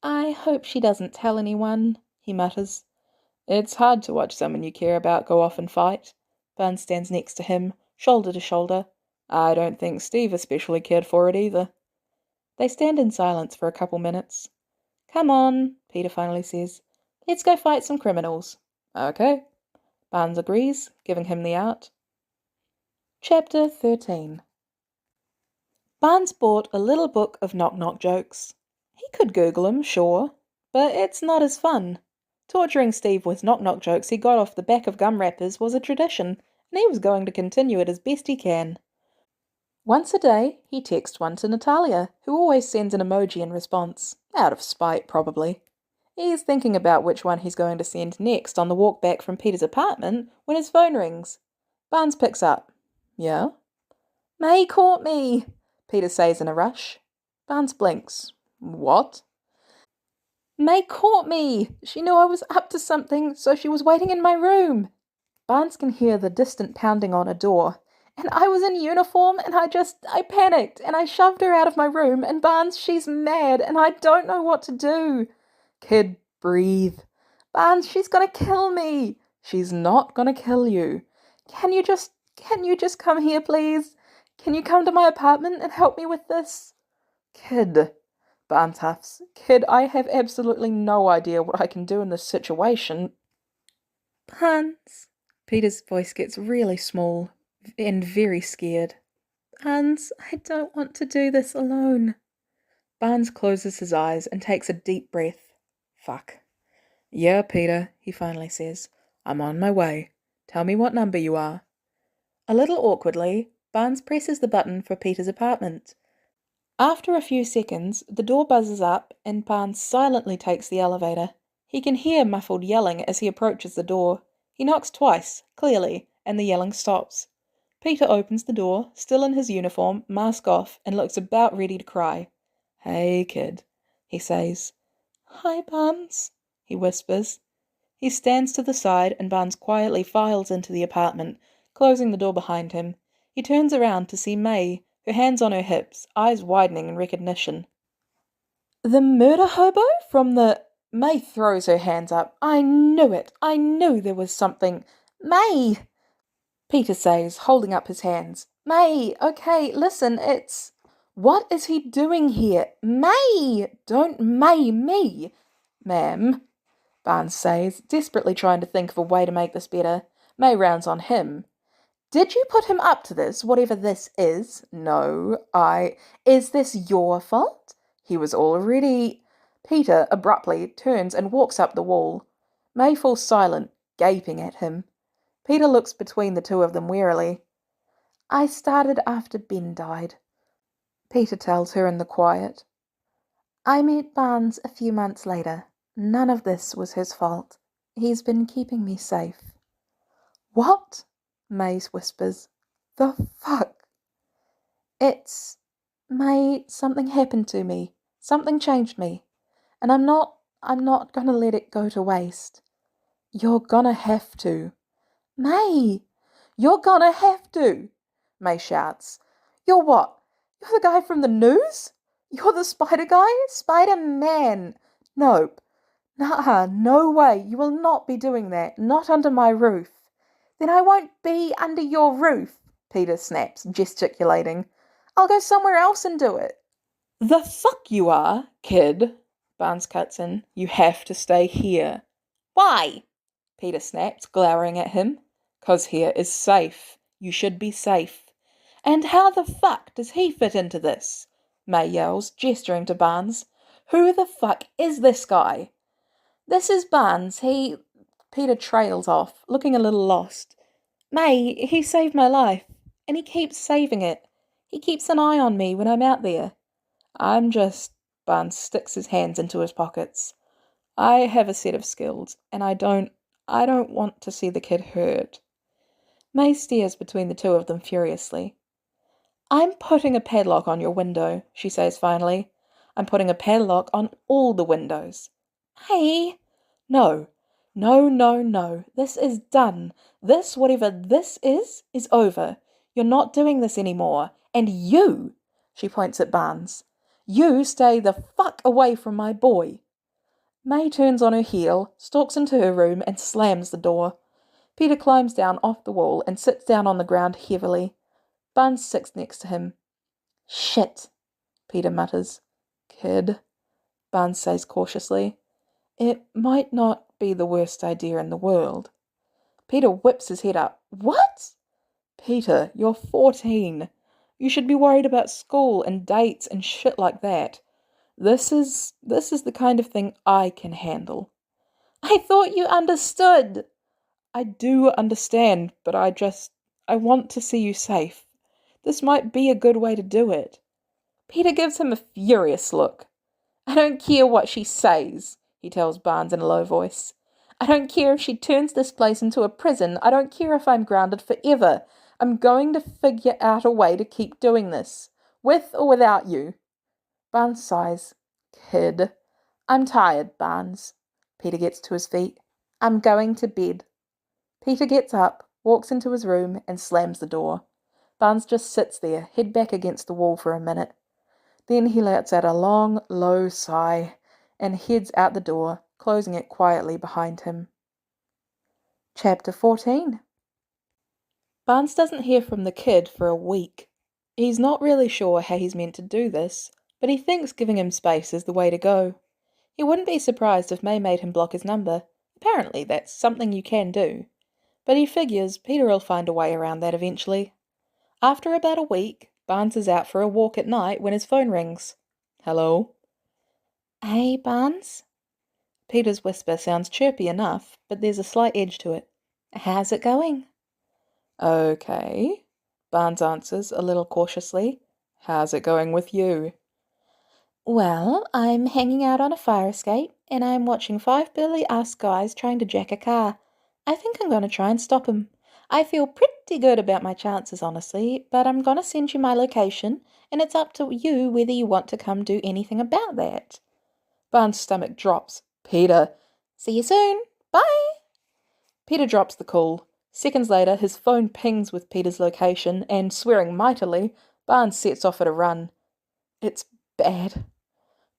I hope she doesn't tell anyone, he mutters. It's hard to watch someone you care about go off and fight. Barnes stands next to him, shoulder to shoulder. I don't think Steve especially cared for it either. They stand in silence for a couple minutes. Come on, Peter finally says. Let's go fight some criminals. Okay. Barnes agrees, giving him the out. Chapter 13. Barnes bought a little book of knock-knock jokes. He could Google him, sure, but it's not as fun. Torturing Steve with knock-knock jokes he got off the back of gum wrappers was a tradition, and he was going to continue it as best he can. Once a day, he texts one to Natalia, who always sends an emoji in response. Out of spite, probably. He's thinking about which one he's going to send next on the walk back from Peter's apartment when his phone rings. Barnes picks up. Yeah? May caught me, Peter says in a rush. Barnes blinks. What? May caught me. She knew I was up to something, so she was waiting in my room. Barnes can hear the distant pounding on a door. And I was in uniform, and I panicked, and I shoved her out of my room, and Barnes, she's mad, and I don't know what to do. Kid, breathe. Barnes, she's gonna kill me. She's not gonna kill you. Can you just come here, please? Can you come to my apartment and help me with this? Kid, Barnes huffs. Kid, I have absolutely no idea what I can do in this situation. Barnes. Peter's voice gets really small and very scared. Barnes, I don't want to do this alone. Barnes closes his eyes and takes a deep breath. Fuck. Yeah, Peter, he finally says. I'm on my way. Tell me what number you are. A little awkwardly, Barnes presses the button for Peter's apartment. After a few seconds, the door buzzes up and Barnes silently takes the elevator. He can hear muffled yelling as he approaches the door. He knocks twice, clearly, and the yelling stops. Peter opens the door, still in his uniform, mask off, and looks about ready to cry. Hey, kid, he says. Hi, Barnes, he whispers. He stands to the side and Barnes quietly files into the apartment, closing the door behind him. He turns around to see May, her hands on her hips, eyes widening in recognition. The murder hobo from the... May throws her hands up. I knew it. I knew there was something. May! Peter says, holding up his hands. May, okay, listen, it's... What is he doing here? May! Don't May me! Ma'am, Barnes says, desperately trying to think of a way to make this better. May rounds on him. Did you put him up to this, whatever this is? No, Is this your fault? He was already... Peter abruptly turns and walks up the wall. May falls silent, gaping at him. Peter looks between the two of them warily. I started after Ben died, Peter tells her in the quiet. I met Barnes a few months later. None of this was his fault. He's been keeping me safe. What? Maze whispers. The fuck? Something happened to me. Something changed me. And I'm not gonna let it go to waste. You're gonna have to. May! You're gonna have to! May shouts. You're what? You're the guy from the news? You're the spider guy? Spider-Man! Nope. Nah, no way. You will not be doing that. Not under my roof. Then I won't be under your roof, Peter snaps, gesticulating. I'll go somewhere else and do it. The fuck you are, kid, Barnes cuts in. You have to stay here. Why? Peter snaps, glowering at him. 'Cause here is safe. You should be safe. And how the fuck does he fit into this? May yells, gesturing to Barnes. Who the fuck is this guy? This is Barnes. Peter trails off, looking a little lost. May, he saved my life, and he keeps saving it. He keeps an eye on me when I'm out there. Barnes sticks his hands into his pockets. I have a set of skills, and I don't want to see the kid hurt. May stares between the two of them furiously. I'm putting a padlock on your window, she says finally. I'm putting a padlock on all the windows. Hey! No. No. This is done. This, whatever this is over. You're not doing this anymore. And you, she points at Barnes, you stay the fuck away from my boy. May turns on her heel, stalks into her room, and slams the door. Peter climbs down off the wall and sits down on the ground heavily. Barnes sits next to him. Shit, Peter mutters. Kid, Barnes says cautiously. It might not be the worst idea in the world. Peter whips his head up. What? Peter, you're 14. You should be worried about school and dates and shit like that. This is the kind of thing I can handle. I thought you understood. I do understand, but I want to see you safe. This might be a good way to do it. Peter gives him a furious look. I don't care what she says, he tells Barnes in a low voice. I don't care if she turns this place into a prison. I don't care if I'm grounded forever. I'm going to figure out a way to keep doing this, with or without you. Barnes sighs. Kid. I'm tired, Barnes. Peter gets to his feet. I'm going to bed. Peter gets up, walks into his room, and slams the door. Barnes just sits there, head back against the wall for a minute. Then he lets out a long, low sigh and heads out the door, closing it quietly behind him. Chapter 14. Barnes doesn't hear from the kid for a week. He's not really sure how he's meant to do this, but he thinks giving him space is the way to go. He wouldn't be surprised if May made him block his number. Apparently that's something you can do. But he figures Peter will find a way around that eventually. After about a week, Barnes is out for a walk at night when his phone rings. Hello? Hey, Barnes? Peter's whisper sounds chirpy enough, but there's a slight edge to it. How's it going? Okay, Barnes answers a little cautiously. How's it going with you? Well, I'm hanging out on a fire escape, and I'm watching 5 burly-ass guys trying to jack a car. I think I'm going to try and stop 'em. I feel pretty good about my chances, honestly, but I'm going to send you my location, and it's up to you whether you want to come do anything about that. Barnes' stomach drops. Peter. See you soon. Bye. Peter drops the call. Seconds later, his phone pings with Peter's location, and swearing mightily, Barnes sets off at a run. It's bad.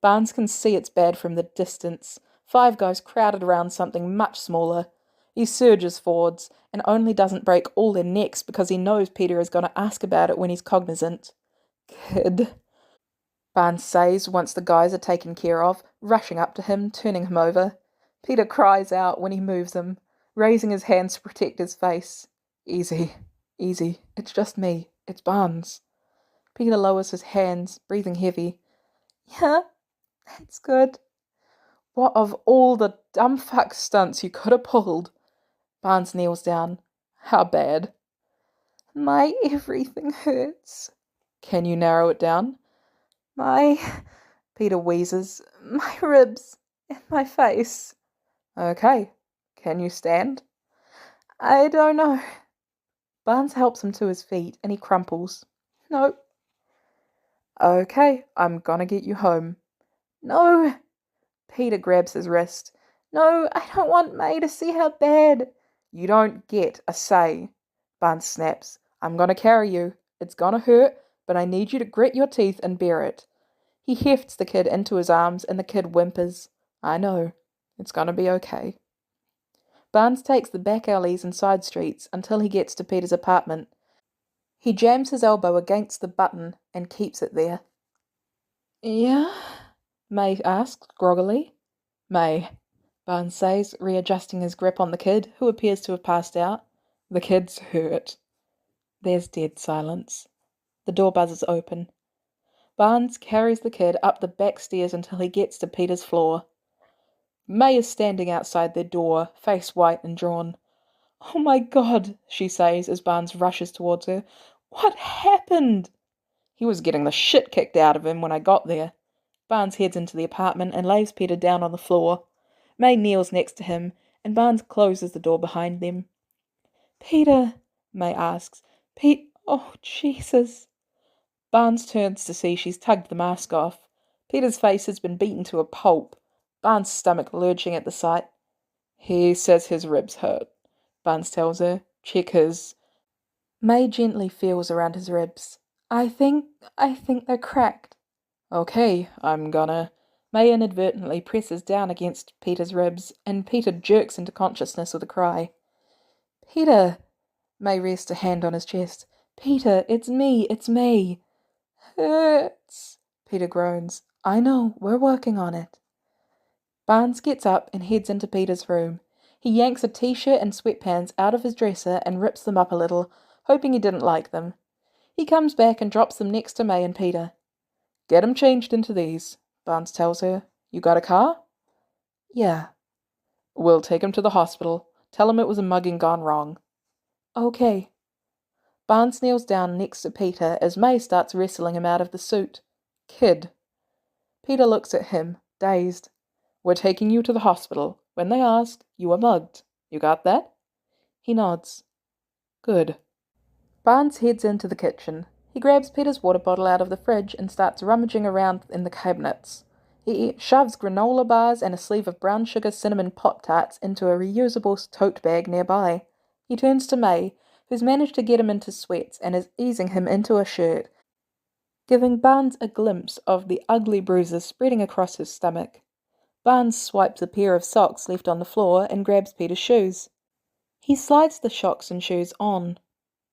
Barnes can see it's bad from the distance. 5 guys crowded around something much smaller. He surges forwards, and only doesn't break all their necks because he knows Peter is going to ask about it when he's cognizant. Kid, Barnes says once the guys are taken care of, rushing up to him, turning him over. Peter cries out when he moves him, raising his hands to protect his face. Easy, easy, it's just me, it's Barnes. Peter lowers his hands, breathing heavy. Yeah, it's good. What of all the dumb fuck stunts you could have pulled? Barnes kneels down. How bad? My everything hurts. Can you narrow it down? Peter wheezes. My ribs and my face. Okay. Can you stand? I don't know. Barnes helps him to his feet and he crumples. Nope. Okay, I'm gonna get you home. No. Peter grabs his wrist. No, I don't want May to see how bad. You don't get a say. Barnes snaps. I'm gonna carry you. It's gonna hurt, but I need you to grit your teeth and bear it. He hefts the kid into his arms and the kid whimpers. I know. It's gonna be okay. Barnes takes the back alleys and side streets until he gets to Peter's apartment. He jams his elbow against the button and keeps it there. Yeah? May asks groggily. May, Barnes says, readjusting his grip on the kid, who appears to have passed out. The kid's hurt. There's dead silence. The door buzzes open. Barnes carries the kid up the back stairs until he gets to Peter's floor. May is standing outside their door, face white and drawn. Oh my God, she says as Barnes rushes towards her. What happened? He was getting the shit kicked out of him when I got there. Barnes heads into the apartment and lays Peter down on the floor. May kneels next to him, and Barnes closes the door behind them. Peter, May asks. Oh, Jesus. Barnes turns to see she's tugged the mask off. Peter's face has been beaten to a pulp, Barnes' stomach lurching at the sight. He says his ribs hurt, Barnes tells her. Check his. May gently feels around his ribs. I think they're cracked. Okay, I'm gonna. May inadvertently presses down against Peter's ribs, and Peter jerks into consciousness with a cry. Peter! May rests a hand on his chest. Peter, it's me. Hurts. Peter groans. I know, we're working on it. Barnes gets up and heads into Peter's room. He yanks a t-shirt and sweatpants out of his dresser and rips them up a little, hoping he didn't like them. He comes back and drops them next to May and Peter. Get 'em changed into these. Barnes tells her. You got a car? Yeah. We'll take him to the hospital. Tell him it was a mugging gone wrong. Okay. Barnes kneels down next to Peter as May starts wrestling him out of the suit. Kid. Peter looks at him, dazed. We're taking you to the hospital. When they ask, you were mugged. You got that? He nods. Good. Barnes heads into the kitchen. He grabs Peter's water bottle out of the fridge and starts rummaging around in the cabinets. He shoves granola bars and a sleeve of brown sugar cinnamon Pop-Tarts into a reusable tote bag nearby. He turns to May, who's managed to get him into sweats and is easing him into a shirt, giving Barnes a glimpse of the ugly bruises spreading across his stomach. Barnes swipes a pair of socks left on the floor and grabs Peter's shoes. He slides the socks and shoes on.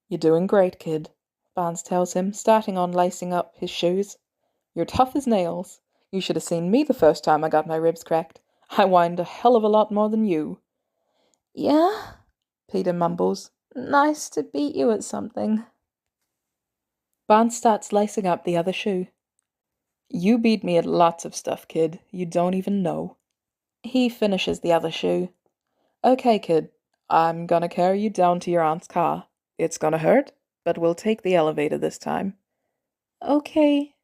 You're doing great, kid, Barnes tells him, starting on lacing up his shoes. You're tough as nails. You should have seen me the first time I got my ribs cracked. I whined a hell of a lot more than you. Yeah? Peter mumbles. Nice to beat you at something. Barnes starts lacing up the other shoe. You beat me at lots of stuff, kid. You don't even know. He finishes the other shoe. Okay, kid. I'm gonna carry you down to your aunt's car. It's gonna hurt, but we'll take the elevator this time. Okay.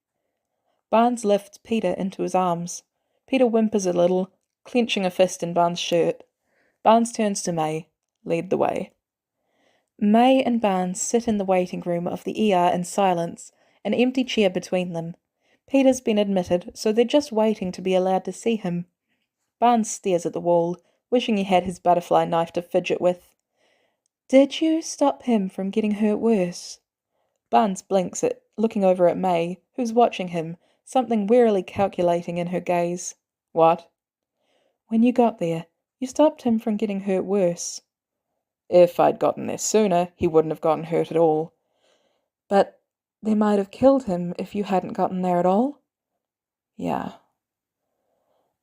Barnes lifts Peter into his arms. Peter whimpers a little, clenching a fist in Barnes' shirt. Barnes turns to May. Lead the way. May and Barnes sit in the waiting room of the ER in silence, an empty chair between them. Peter's been admitted, so they're just waiting to be allowed to see him. Barnes stares at the wall, wishing he had his butterfly knife to fidget with. Did you stop him from getting hurt worse? Barnes blinks at, looking over at May, who's watching him, something wearily calculating in her gaze. What? When you got there, you stopped him from getting hurt worse. If I'd gotten there sooner, he wouldn't have gotten hurt at all. But they might have killed him if you hadn't gotten there at all? Yeah.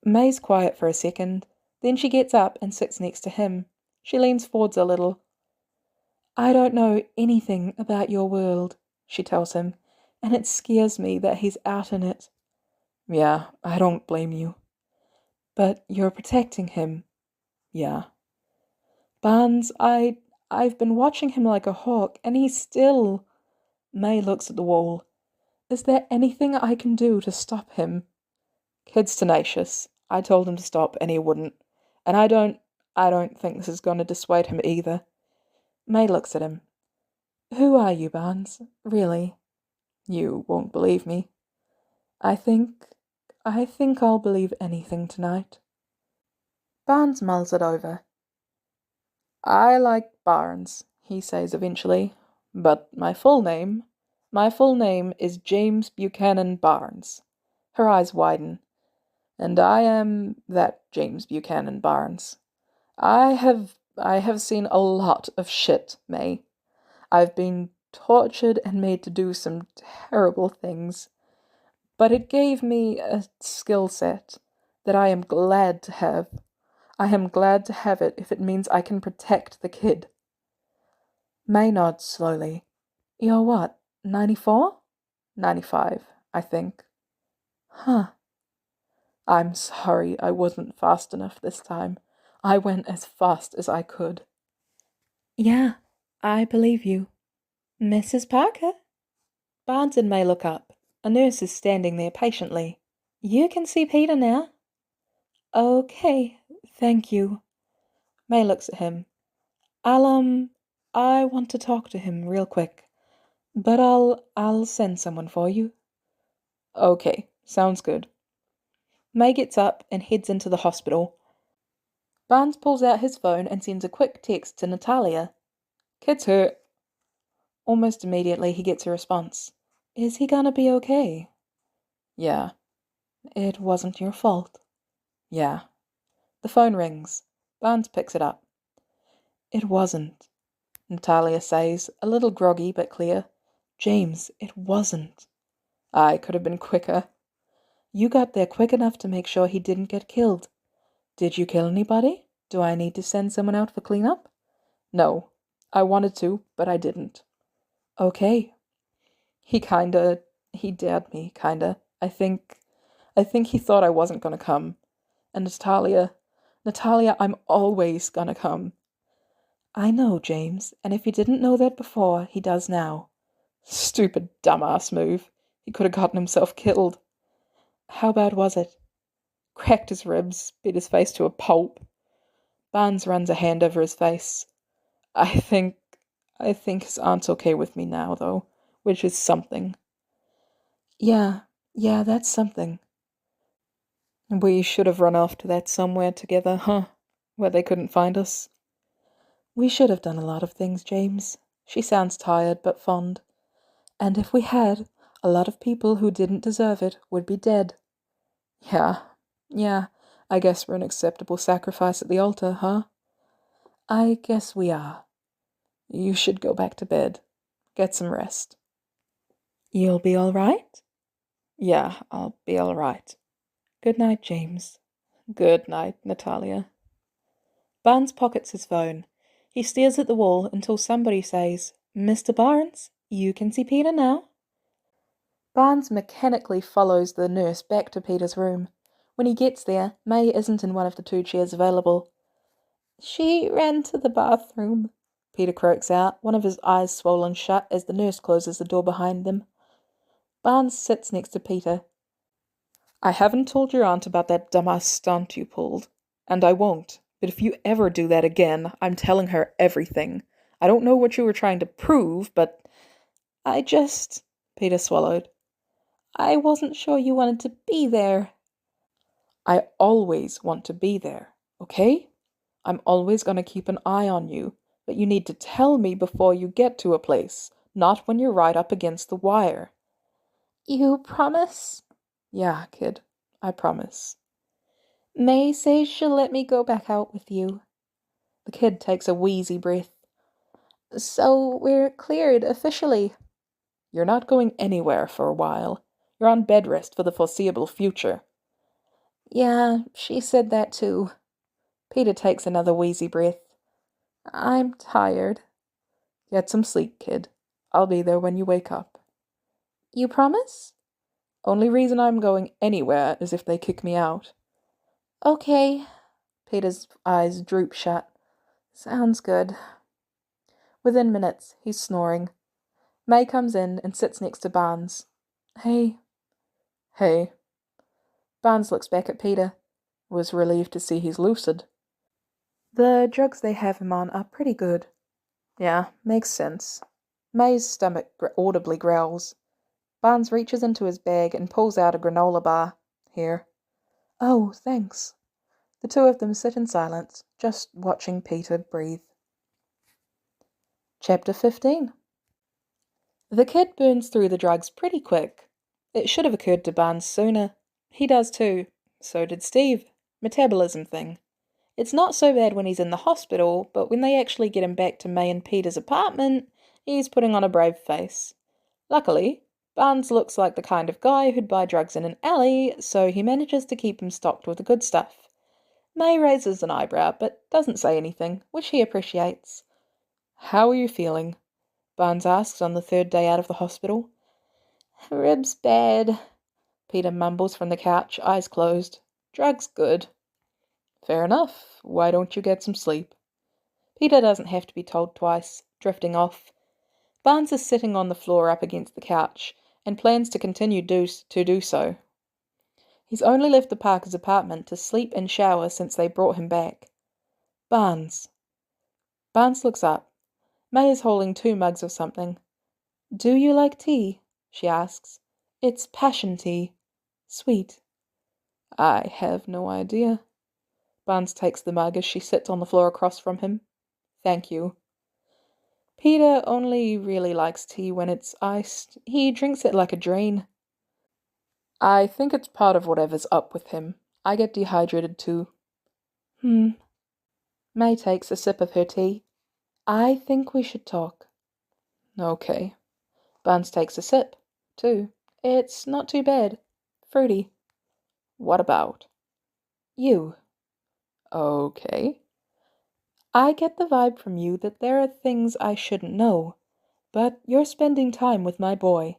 May's quiet for a second, then she gets up and sits next to him. She leans forwards a little. I don't know anything about your world, she tells him, and it scares me that he's out in it. Yeah, I don't blame you. But you're protecting him. Yeah. Barnes, I've been watching him like a hawk, and he's still... May looks at the wall. Is there anything I can do to stop him? Kid's tenacious. I told him to stop, and he wouldn't. And I don't think this is going to dissuade him either. May looks at him. Who are you, Barnes? Really? You won't believe me. I think I'll believe anything tonight. Barnes mulls it over. I like Barnes, he says eventually, but my full name is James Buchanan Barnes. Her eyes widen. And I am that James Buchanan Barnes. I have seen a lot of shit, May. I've been tortured and made to do some terrible things. But it gave me a skill set that I am glad to have. I am glad to have it if it means I can protect the kid. May nods slowly. You're what, 94? 95, I think. Huh. I'm sorry I wasn't fast enough this time. I went as fast as I could. Yeah, I believe you. Mrs. Parker? Barnes and May look up. A nurse is standing there patiently. You can see Peter now. Okay, thank you. May looks at him. I want to talk to him real quick, but I'll send someone for you. Okay, sounds good. May gets up and heads into the hospital. Barnes pulls out his phone and sends a quick text to Natalia. Kid's hurt. Almost immediately he gets a response. Is he gonna be okay? Yeah. It wasn't your fault. Yeah. The phone rings. Barnes picks it up. It wasn't, Natalia says, a little groggy but clear. James, it wasn't. I could have been quicker. You got there quick enough to make sure he didn't get killed. Did you kill anybody? Do I need to send someone out for cleanup? No. I wanted to, but I didn't. Okay. He dared me, kinda. I think I think he thought I wasn't gonna come. And Natalia, I'm always gonna come. I know, James, and if he didn't know that before, he does now. Stupid dumbass move. He could have gotten himself killed. How bad was it? Cracked his ribs, beat his face to a pulp. Barnes runs a hand over his face. I think his aunt's okay with me now, though, which is something. Yeah, that's something. We should have run off to that somewhere together, huh? Where they couldn't find us. We should have done a lot of things, James. She sounds tired but fond. And if we had, a lot of people who didn't deserve it would be dead. Yeah, I guess we're an acceptable sacrifice at the altar, huh? I guess we are. You should go back to bed. Get some rest. You'll be all right? Yeah, I'll be all right. Good night, James. Good night, Natalia. Barnes pockets his phone. He stares at the wall until somebody says, Mr. Barnes, you can see Peter now. Barnes mechanically follows the nurse back to Peter's room. When he gets there, May isn't in one of the 2 chairs available. She ran to the bathroom, Peter croaks out, one of his eyes swollen shut as the nurse closes the door behind them. Barnes sits next to Peter. I haven't told your aunt about that dumbass stunt you pulled, and I won't. But if you ever do that again, I'm telling her everything. I don't know what you were trying to prove, but Peter swallowed. I wasn't sure you wanted to be there. I always want to be there, okay? I'm always going to keep an eye on you, but you need to tell me before you get to a place, not when you're right up against the wire. You promise? Yeah, kid, I promise. May says she'll let me go back out with you. The kid takes a wheezy breath. So we're cleared officially. You're not going anywhere for a while. You're on bed rest for the foreseeable future. Yeah, she said that too. Peter takes another wheezy breath. I'm tired. Get some sleep, kid. I'll be there when you wake up. You promise? Only reason I'm going anywhere is if they kick me out. Okay. Peter's eyes droop shut. Sounds good. Within minutes, he's snoring. May comes in and sits next to Barnes. Hey. Hey. Barnes looks back at Peter. Was relieved to see he's lucid. The drugs they have him on are pretty good. Yeah, makes sense. May's stomach audibly growls. Barnes reaches into his bag and pulls out a granola bar. Here. Oh, thanks. The 2 of them sit in silence, just watching Peter breathe. Chapter 15. The kid burns through the drugs pretty quick. It should have occurred to Barnes sooner. He does too. So did Steve. Metabolism thing. It's not so bad when he's in the hospital, but when they actually get him back to May and Peter's apartment, he's putting on a brave face. Luckily, Barnes looks like the kind of guy who'd buy drugs in an alley, so he manages to keep him stocked with the good stuff. May raises an eyebrow, but doesn't say anything, which he appreciates. How are you feeling? Barnes asks on the 3rd day out of the hospital. Ribs bad, Peter mumbles from the couch, eyes closed. Drugs good. Fair enough. Why don't you get some sleep? Peter doesn't have to be told twice, drifting off. Barnes is sitting on the floor up against the couch, and plans to continue to do so. He's only left the Parkers' apartment to sleep and shower since they brought him back. Barnes. Barnes looks up. May is holding 2 mugs of something. Do you like tea? She asks. It's passion tea. Sweet. I have no idea. Barnes takes the mug as she sits on the floor across from him. Thank you. Peter only really likes tea when it's iced. He drinks it like a drain. I think it's part of whatever's up with him. I get dehydrated too. May takes a sip of her tea. I think we should talk. Okay. Barnes takes a sip, too. It's not too bad. Fruity. What about? You. Okay. I get the vibe from you that there are things I shouldn't know, but you're spending time with my boy.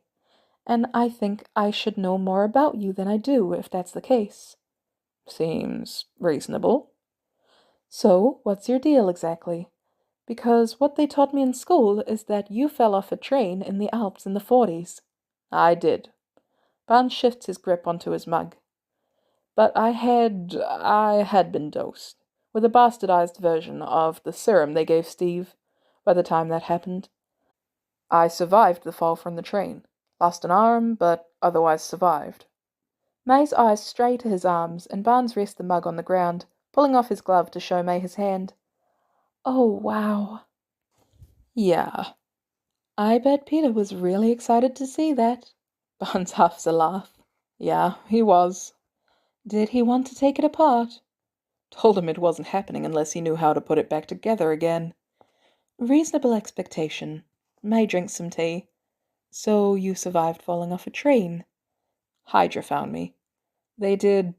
and I think I should know more about you than I do, if that's the case. Seems reasonable. So, what's your deal exactly? Because what they taught me in school is that you fell off a train in the Alps in the 40s. I did. Barnes shifts his grip onto his mug. But I had been dosed with a bastardized version of the serum they gave Steve by the time that happened. I survived the fall from the train. Lost an arm, but otherwise survived. May's eyes stray to his arms, and Barnes rests the mug on the ground, pulling off his glove to show May his hand. Oh, wow. Yeah. I bet Peter was really excited to see that. Barnes huffs a laugh. Yeah, he was. Did he want to take it apart? Told him it wasn't happening unless he knew how to put it back together again. Reasonable expectation. May drinks some tea. So you survived falling off a train? Hydra found me. They did.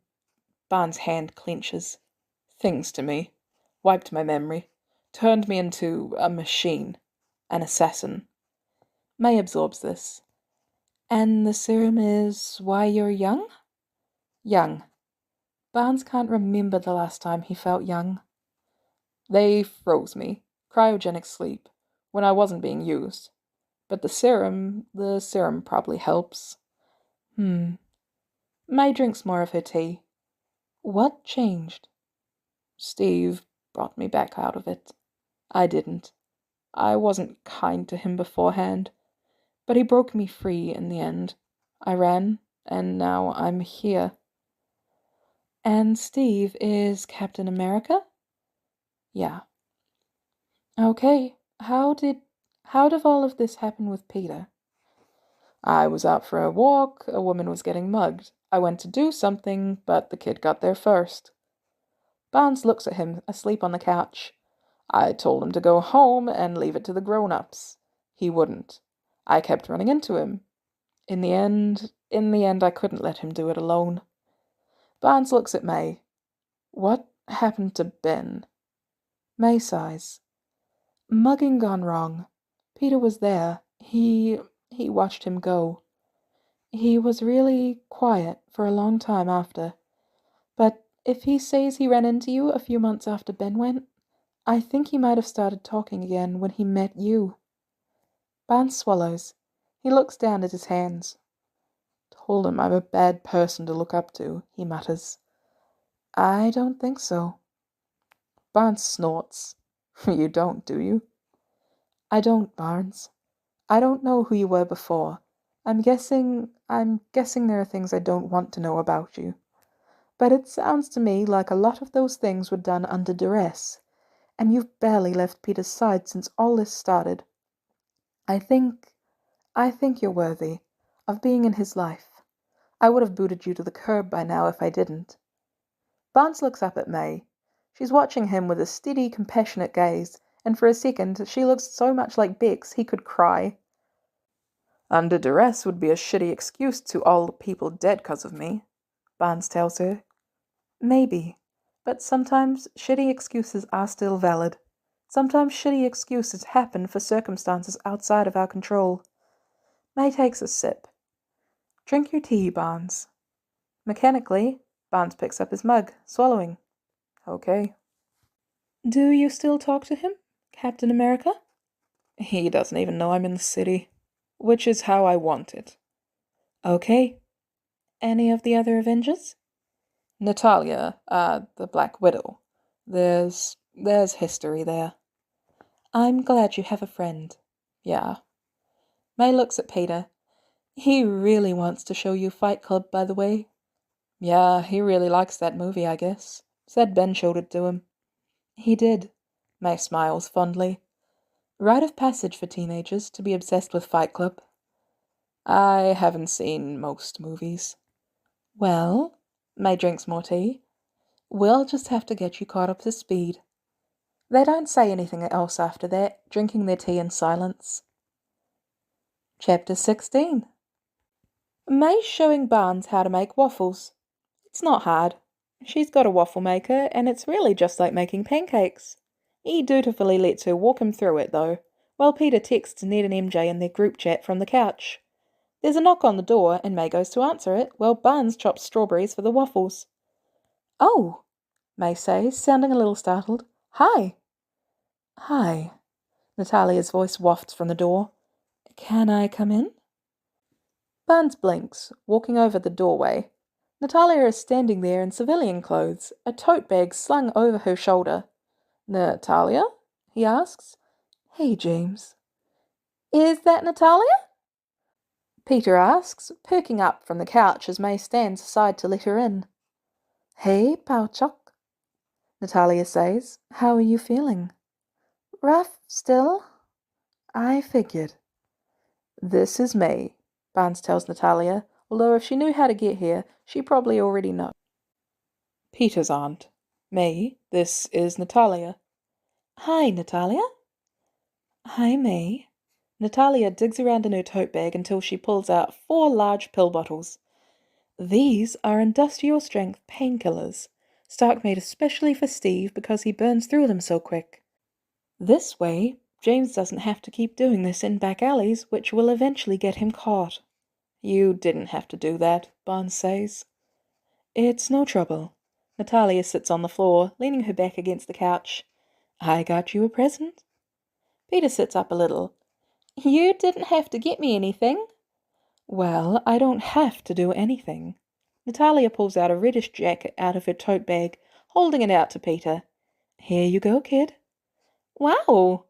Barnes' hand clenches. Things to me. Wiped my memory. Turned me into a machine. An assassin. May absorbs this. And the serum is why you're young? Young. Barnes can't remember the last time he felt young. They froze me. Cryogenic sleep. When I wasn't being used. But the serum probably helps. May drinks more of her tea. What changed? Steve brought me back out of it. I didn't. I wasn't kind to him beforehand. But he broke me free in the end. I ran, and now I'm here. And Steve is Captain America? Yeah. Okay, how did all of this happen with Peter? I was out for a walk, a woman was getting mugged. I went to do something, but the kid got there first. Barnes looks at him, asleep on the couch. I told him to go home and leave it to the grown-ups. He wouldn't. I kept running into him. In the end, I couldn't let him do it alone. Barnes looks at May. What happened to Ben? May sighs. Mugging gone wrong. Peter was there. He watched him go. He was really quiet for a long time after. But if he says he ran into you a few months after Ben went, I think he might have started talking again when he met you. Barnes swallows. He looks down at his hands. Told him I'm a bad person to look up to, he mutters. I don't think so. Barnes snorts. You don't, do you? I don't, Barnes. I don't know who you were before. I'm guessing there are things I don't want to know about you. But it sounds to me like a lot of those things were done under duress, and you've barely left Peter's side since all this started. I think you're worthy of being in his life. I would have booted you to the curb by now if I didn't. Barnes looks up at May. She's watching him with a steady, compassionate gaze, and for a second she looks so much like Bex he could cry. Under duress would be a shitty excuse to all the people dead 'cause of me, Barnes tells her. Maybe, but sometimes shitty excuses are still valid. Sometimes shitty excuses happen for circumstances outside of our control. May takes a sip. Drink your tea, Barnes. Mechanically, Barnes picks up his mug, swallowing. Okay. Do you still talk to him, Captain America? He doesn't even know I'm in the city, which is how I want it. Okay. Any of the other Avengers? Natalia, the Black Widow. There's history there. I'm glad you have a friend. Yeah. May looks at Peter. He really wants to show you Fight Club, by the way. Yeah, he really likes that movie, I guess. Said Ben showed it to him. He did. May smiles fondly. Rite of passage for teenagers to be obsessed with Fight Club. I haven't seen most movies. Well, May drinks more tea. We'll just have to get you caught up to speed. They don't say anything else after that, drinking their tea in silence. Chapter 16. May's showing Barnes how to make waffles. It's not hard. She's got a waffle maker, and it's really just like making pancakes. He dutifully lets her walk him through it, though, while Peter texts Ned and MJ in their group chat from the couch. There's a knock on the door, and May goes to answer it, while Barnes chops strawberries for the waffles. "Oh," May says, sounding a little startled. "Hi." "Hi." Natalia's voice wafts from the door. "Can I come in?" Barnes blinks, walking over the doorway. Natalia is standing there in civilian clothes, a tote bag slung over her shoulder. "Natalia?" he asks. "Hey, James." "Is that Natalia?" Peter asks, perking up from the couch as May stands aside to let her in. "Hey, Pauchok," Natalia says. "How are you feeling?" "Rough still." "I figured." "This is May," Barnes tells Natalia, although if she knew how to get here, she probably already knows. Peter's aunt. "May, this is Natalia." "Hi, Natalia." "Hi, May." Natalia digs around in her tote bag until she pulls out 4 large pill bottles. "These are industrial-strength painkillers. Stark made especially for Steve because he burns through them so quick. This way, James doesn't have to keep doing this in back alleys, which will eventually get him caught." "You didn't have to do that," Barnes says. "It's no trouble." Natalia sits on the floor, leaning her back against the couch. "I got you a present." Peter sits up a little. "You didn't have to get me anything." "Well, I don't have to do anything." Natalia pulls out a reddish jacket out of her tote bag, holding it out to Peter. "Here you go, kid." "Wow!"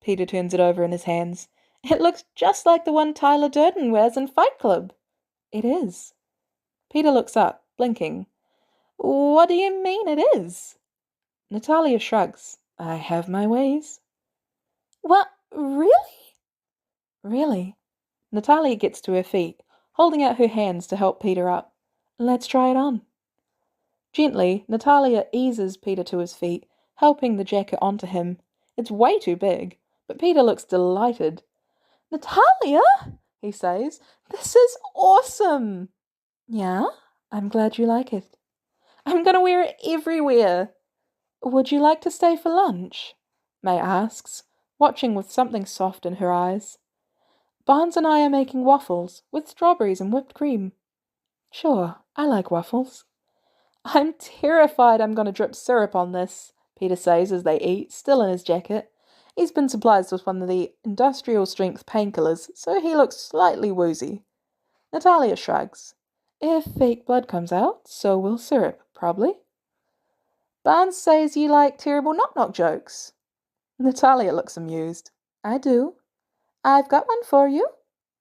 Peter turns it over in his hands. "It looks just like the one Tyler Durden wears in Fight Club." "It is." Peter looks up, blinking. "What do you mean it is?" Natalia shrugs. "I have my ways." "What? Really?" "Really." Natalia gets to her feet, holding out her hands to help Peter up. "Let's try it on." Gently, Natalia eases Peter to his feet, helping the jacket onto him. It's way too big, but Peter looks delighted. "Natalia," he says, "this is awesome." "Yeah? I'm glad you like it." "I'm gonna wear it everywhere." "Would you like to stay for lunch?" May asks, watching with something soft in her eyes. "Barnes and I are making waffles, with strawberries and whipped cream." "Sure, I like waffles." "I'm terrified I'm going to drip syrup on this," Peter says as they eat, still in his jacket. He's been supplied with one of the industrial-strength painkillers, so he looks slightly woozy. Natalia shrugs. "If fake blood comes out, so will syrup, probably." "Barnes says you like terrible knock-knock jokes." Natalia looks amused. "I do." "I've got one for you."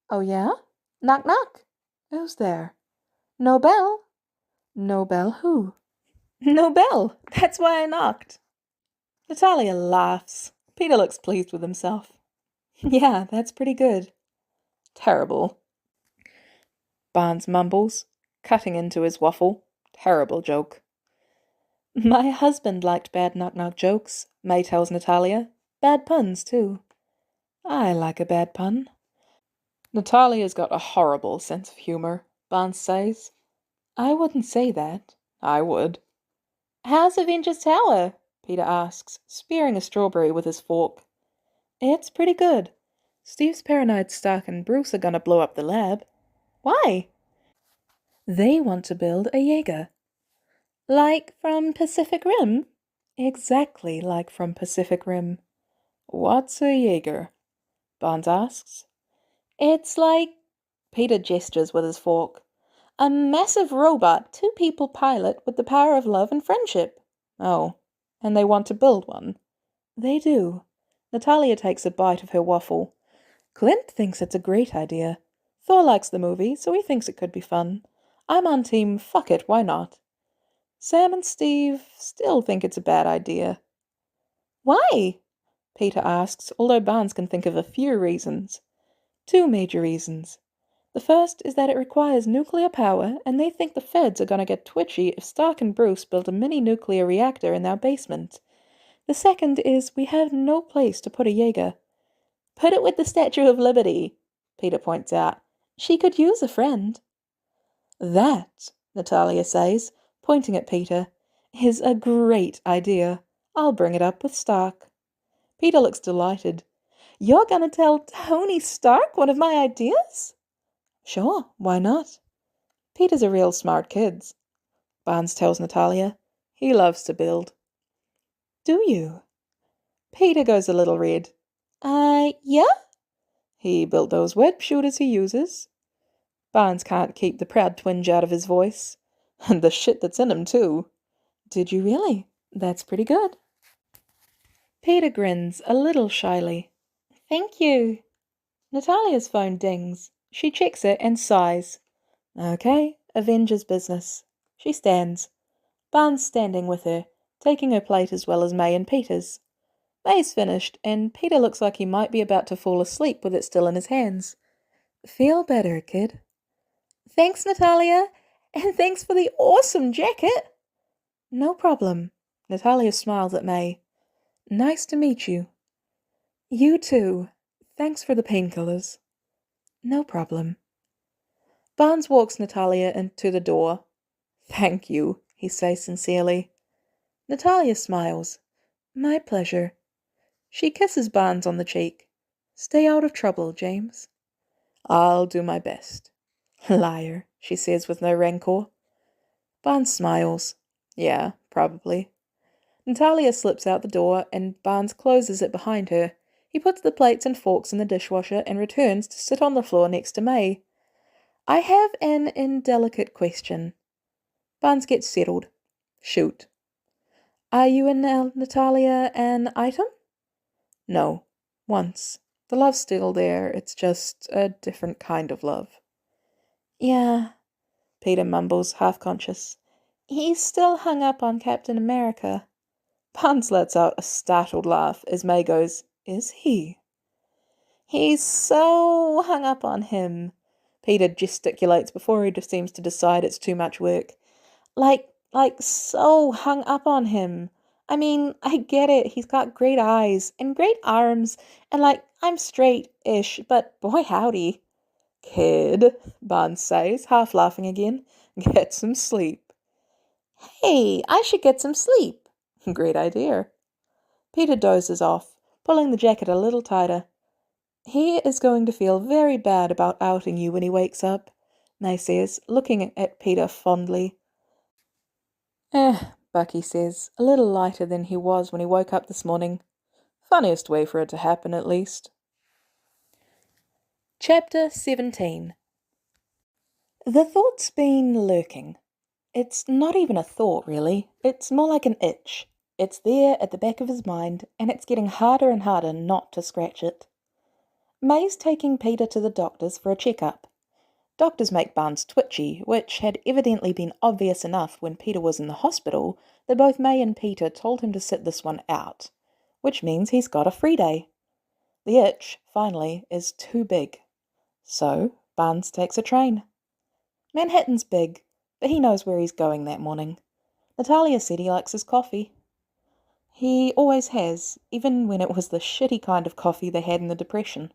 "Oh, yeah?" "Knock, knock." "Who's there?" "No bell." "No bell who?" "No bell. That's why I knocked." Natalia laughs. Peter looks pleased with himself. "Yeah, that's pretty good." "Terrible." Barnes mumbles, cutting into his waffle. "Terrible joke." "My husband liked bad knock-knock jokes," May tells Natalia. "Bad puns, too." "I like a bad pun." "Natalia's got a horrible sense of humor," Barnes says. "I wouldn't say that." "I would." "How's Avengers Tower?" Peter asks, spearing a strawberry with his fork. "It's pretty good. Steve's paranoid Stark and Bruce are gonna blow up the lab." "Why?" "They want to build a Jaeger." "Like from Pacific Rim?" "Exactly like from Pacific Rim." "What's a Jaeger?" Barnes asks. "It's like," Peter gestures with his fork, "a massive robot 2-people pilot with the power of love and friendship." "Oh, and they want to build one?" "They do." Natalia takes a bite of her waffle. "Clint thinks it's a great idea. Thor likes the movie, so he thinks it could be fun. I'm on team fuck it, why not? Sam and Steve still think it's a bad idea." "Why?" Peter asks, although Barnes can think of a few reasons. "2 major reasons. The first is that it requires nuclear power, and they think the feds are going to get twitchy if Stark and Bruce build a mini-nuclear reactor in their basement. The second is we have no place to put a Jaeger." "Put it with the Statue of Liberty," Peter points out. "She could use a friend." "That," Natalia says, pointing at Peter, "is a great idea. I'll bring it up with Stark." Peter looks delighted. "You're going to tell Tony Stark one of my ideas?" Sure, why not? Peter's a real smart kid, Barnes tells Natalia. He loves to build. Do you? Peter goes a little red. Yeah? He built those web shooters he uses. Barnes can't keep the proud twinge out of his voice. And the shit that's in him, too. Did you really? That's pretty good. Peter grins a little shyly. Thank you. Natalia's phone dings. She checks it and sighs. Okay, Avengers business. She stands. Barnes standing with her, taking her plate as well as May and Peter's. May's finished, and Peter looks like he might be about to fall asleep with it still in his hands. Feel better, kid. Thanks, Natalia, and thanks for the awesome jacket. No problem. Natalia smiles at May. Nice to meet you. You too. Thanks for the painkillers. No problem. Barnes walks Natalia into the door. Thank you, he says sincerely. Natalia smiles. My pleasure. She kisses Barnes on the cheek. Stay out of trouble, James. I'll do my best. Liar, she says with no rancor. Barnes smiles. Yeah, probably. Natalia slips out the door and Barnes closes it behind her. He puts the plates and forks in the dishwasher and returns to sit on the floor next to May. I have an indelicate question. Barnes gets settled. Shoot. Are you and Natalia an item? No. Once. The love's still there, it's just a different kind of love. Yeah, Peter mumbles, half-conscious. He's still hung up on Captain America. Barnes lets out a startled laugh as May goes, Is he? He's so hung up on him. Peter gesticulates before he seems to decide it's too much work. Like so hung up on him. I mean, I get it, he's got great eyes and great arms, and I'm straight-ish, but boy howdy. Kid, Barnes says, half laughing again, get some sleep. Hey, I should get some sleep. Great idea. Peter dozes off, pulling the jacket a little tighter. He is going to feel very bad about outing you when he wakes up, May says, looking at Peter fondly. Bucky says, a little lighter than he was when he woke up this morning. Funniest way for it to happen, at least. Chapter 17. The thought's been lurking. It's not even a thought, really. It's more like an itch. It's there at the back of his mind, and it's getting harder and harder not to scratch it. May's taking Peter to the doctor's for a checkup. Doctors make Barnes twitchy, which had evidently been obvious enough when Peter was in the hospital that both May and Peter told him to sit this one out, which means he's got a free day. The itch, finally, is too big. So, Barnes takes a train. Manhattan's big, but he knows where he's going that morning. Natalia said he likes his coffee. He always has, even when it was the shitty kind of coffee they had in the Depression.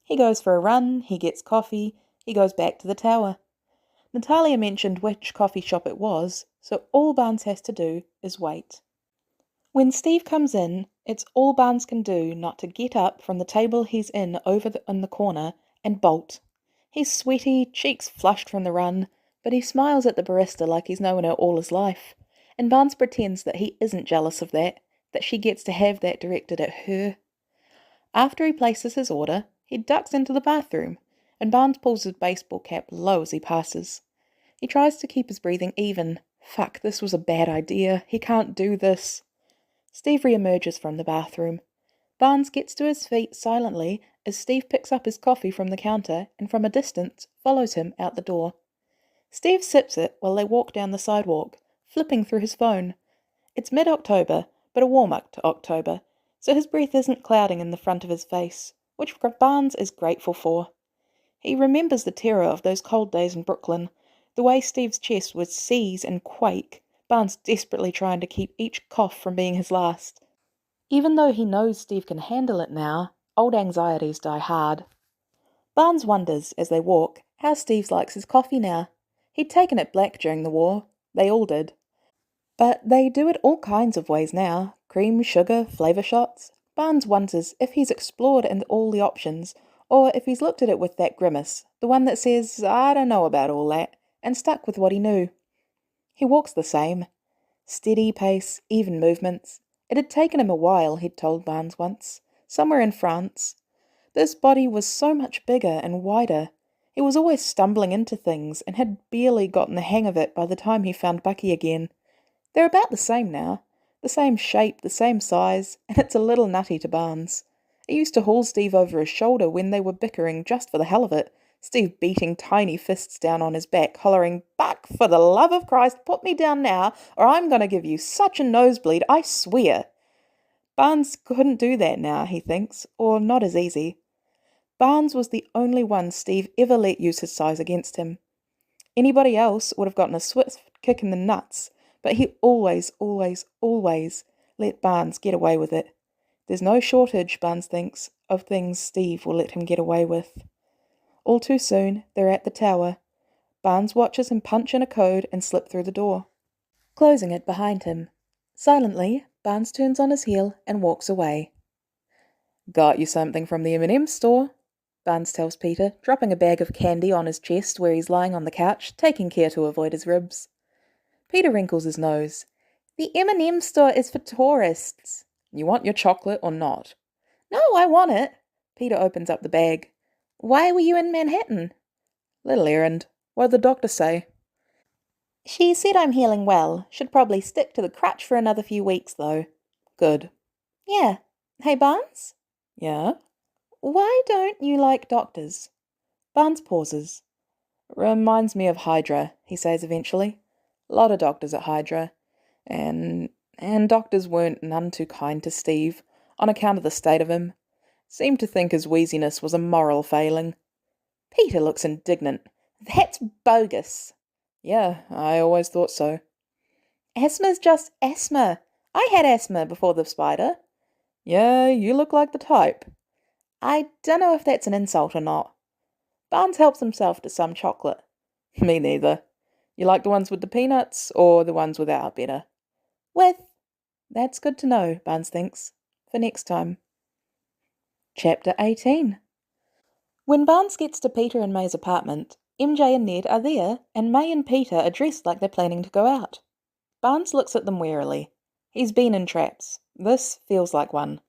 He goes for a run, he gets coffee, he goes back to the tower. Natalia mentioned which coffee shop it was, so all Barnes has to do is wait. When Steve comes in, it's all Barnes can do not to get up from the table he's in in the corner and bolt. He's sweaty, cheeks flushed from the run, but he smiles at the barista like he's known her all his life, and Barnes pretends that he isn't jealous of that she gets to have that directed at her. After he places his order, he ducks into the bathroom, and Barnes pulls his baseball cap low as he passes. He tries to keep his breathing even. Fuck, this was a bad idea. He can't do this. Steve re-emerges from the bathroom. Barnes gets to his feet silently as Steve picks up his coffee from the counter and from a distance follows him out the door. Steve sips it while they walk down the sidewalk, flipping through his phone. It's mid-October, but a warm-up to October, so his breath isn't clouding in the front of his face, which Barnes is grateful for. He remembers the terror of those cold days in Brooklyn, the way Steve's chest would seize and quake, Barnes desperately trying to keep each cough from being his last. Even though he knows Steve can handle it now, old anxieties die hard. Barnes wonders, as they walk, how Steve likes his coffee now. He'd taken it black during the war. They all did. But they do it all kinds of ways now. Cream, sugar, flavour shots. Barnes wonders if he's explored all the options, Or if he's looked at it with that grimace, the one that says, I don't know about all that, and stuck with what he knew. He walks the same. Steady pace, even movements. It had taken him a while, he'd told Barnes once, somewhere in France. This body was so much bigger and wider. He was always stumbling into things and had barely gotten the hang of it by the time he found Bucky again. They're about the same now. The same shape, the same size, and it's a little nutty to Barnes. He used to haul Steve over his shoulder when they were bickering just for the hell of it, Steve beating tiny fists down on his back, hollering, Buck, for the love of Christ, put me down now, or I'm going to give you such a nosebleed, I swear. Barnes couldn't do that now, he thinks, or not as easy. Barnes was the only one Steve ever let use his size against him. Anybody else would have gotten a swift kick in the nuts, but he always let Barnes get away with it. There's no shortage, Barnes thinks, of things Steve will let him get away with. All too soon, they're at the tower. Barnes watches him punch in a code and slip through the door, closing it behind him. Silently, Barnes turns on his heel and walks away. Got you something from the M&M store, Barnes tells Peter, dropping a bag of candy on his chest where he's lying on the couch, taking care to avoid his ribs. Peter wrinkles his nose. The M&M store is for tourists. You want your chocolate or not? No, I want it. Peter opens up the bag. Why were you in Manhattan? Little errand. What did the doctor say? She said I'm healing well. Should probably stick to the crutch for another few weeks, though. Good. Yeah. Hey, Barnes? Yeah? Why don't you like doctors? Barnes pauses. Reminds me of Hydra, he says eventually. A lot of doctors at Hydra. And doctors weren't none too kind to Steve, on account of the state of him. Seemed to think his wheeziness was a moral failing. Peter looks indignant. That's bogus. Yeah, I always thought so. Asthma's just asthma. I had asthma before the spider. Yeah, you look like the type. I dunno if that's an insult or not. Barnes helps himself to some chocolate. Me neither. You like the ones with the peanuts, or the ones without better? With. That's good to know, Barnes thinks, for next time. Chapter 18. When Barnes gets to Peter and May's apartment, MJ and Ned are there, and May and Peter are dressed like they're planning to go out. Barnes looks at them warily. He's been in traps. This feels like one.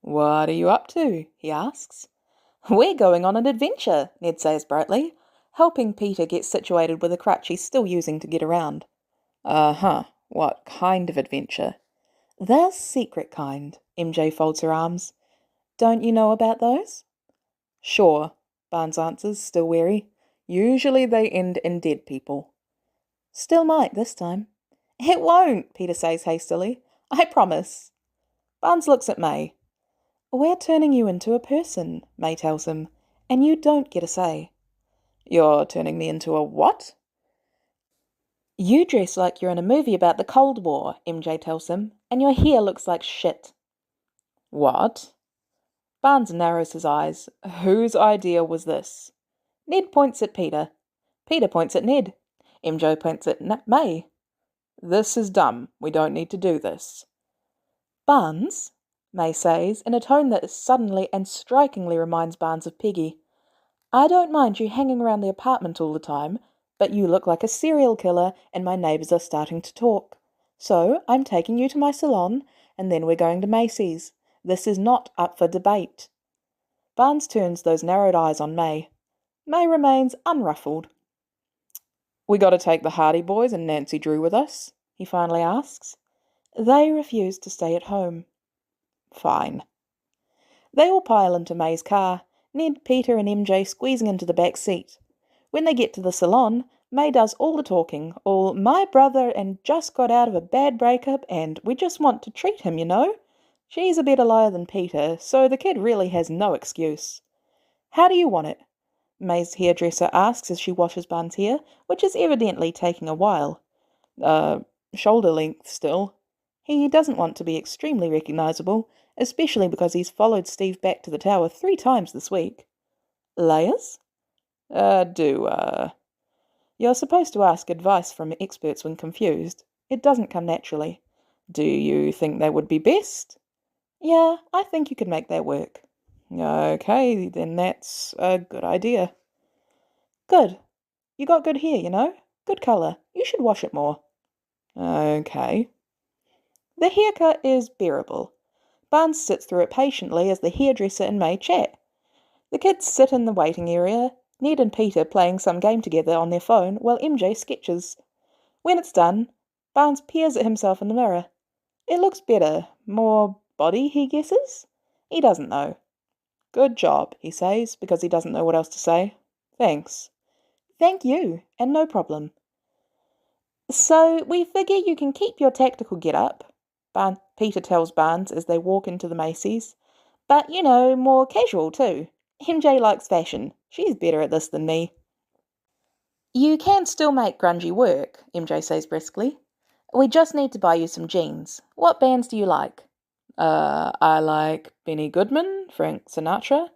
What are you up to? He asks. We're going on an adventure, Ned says brightly, helping Peter get situated with a crutch he's still using to get around. Uh-huh. What kind of adventure? The secret kind, MJ folds her arms. Don't you know about those? Sure, Barnes answers, still wary. Usually they end in dead people. Still might this time. It won't, Peter says hastily. I promise. Barnes looks at May. We're turning you into a person, May tells him, and you don't get a say. You're turning me into a what? You dress like you're in a movie about the Cold War, MJ tells him, and your hair looks like shit. What? Barnes narrows his eyes. Whose idea was this? Ned points at Peter. Peter points at Ned. MJ points at May. This is dumb. We don't need to do this. Barnes, May says, in a tone that suddenly and strikingly reminds Barnes of Peggy. I don't mind you hanging around the apartment all the time, but you look like a serial killer and my neighbours are starting to talk. So I'm taking you to my salon, and then we're going to Macy's. This is not up for debate. Barnes turns those narrowed eyes on May. May remains unruffled. We got to take the Hardy Boys and Nancy Drew with us, he finally asks. They refuse to stay at home. Fine. They all pile into May's car, Ned, Peter and MJ squeezing into the back seat. When they get to the salon, May does all the talking, all my brother and just got out of a bad breakup and we just want to treat him, you know. She's a better liar than Peter, so the kid really has no excuse. How do you want it? May's hairdresser asks as she washes Barnes' hair, which is evidently taking a while. Shoulder length still. He doesn't want to be extremely recognisable, especially because he's followed Steve back to the tower 3 times this week. Layers? You're supposed to ask advice from experts when confused. It doesn't come naturally. Do you think that would be best? Yeah, I think you could make that work. Okay, then that's a good idea. Good. You got good hair, you know? Good colour. You should wash it more. Okay. The haircut is bearable. Barnes sits through it patiently as the hairdresser and May chat. The kids sit in the waiting area, Ned and Peter playing some game together on their phone while MJ sketches. When it's done, Barnes peers at himself in the mirror. It looks better. More body, he guesses? He doesn't know. Good job, he says, because he doesn't know what else to say. Thanks. Thank you, and no problem. So, we figure you can keep your tactical get-up, Peter tells Barnes as they walk into the Macy's. But, you know, more casual too. MJ likes fashion. She's better at this than me. You can still make grungy work, MJ says briskly. We just need to buy you some jeans. What bands do you like? I like Benny Goodman, Frank Sinatra.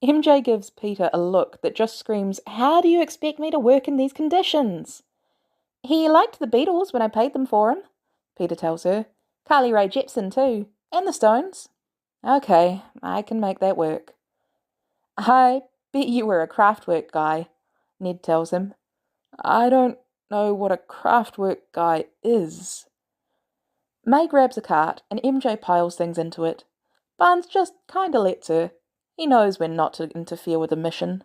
MJ gives Peter a look that just screams, How do you expect me to work in these conditions? He liked the Beatles when I paid them for him, Peter tells her. Carly Rae Jepsen too. And the Stones. Okay, I can make that work. I bet you were a craftwork guy, Ned tells him. I don't know what a craftwork guy is. May grabs a cart and MJ piles things into it. Barnes just kinda lets her. He knows when not to interfere with a mission.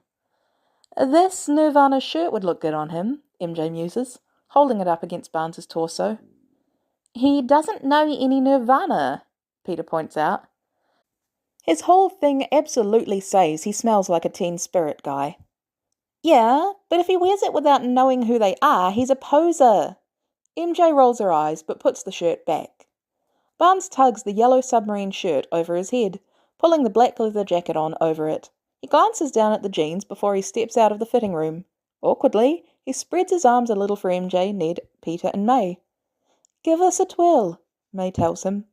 This Nirvana shirt would look good on him, MJ muses, holding it up against Barnes's torso. He doesn't know any Nirvana, Peter points out. His whole thing absolutely says he smells like a teen spirit guy. Yeah, but if he wears it without knowing who they are, he's a poser. MJ rolls her eyes but puts the shirt back. Barnes tugs the yellow submarine shirt over his head, pulling the black leather jacket on over it. He glances down at the jeans before he steps out of the fitting room. Awkwardly, he spreads his arms a little for MJ, Ned, Peter and May. Give us a twirl, May tells him.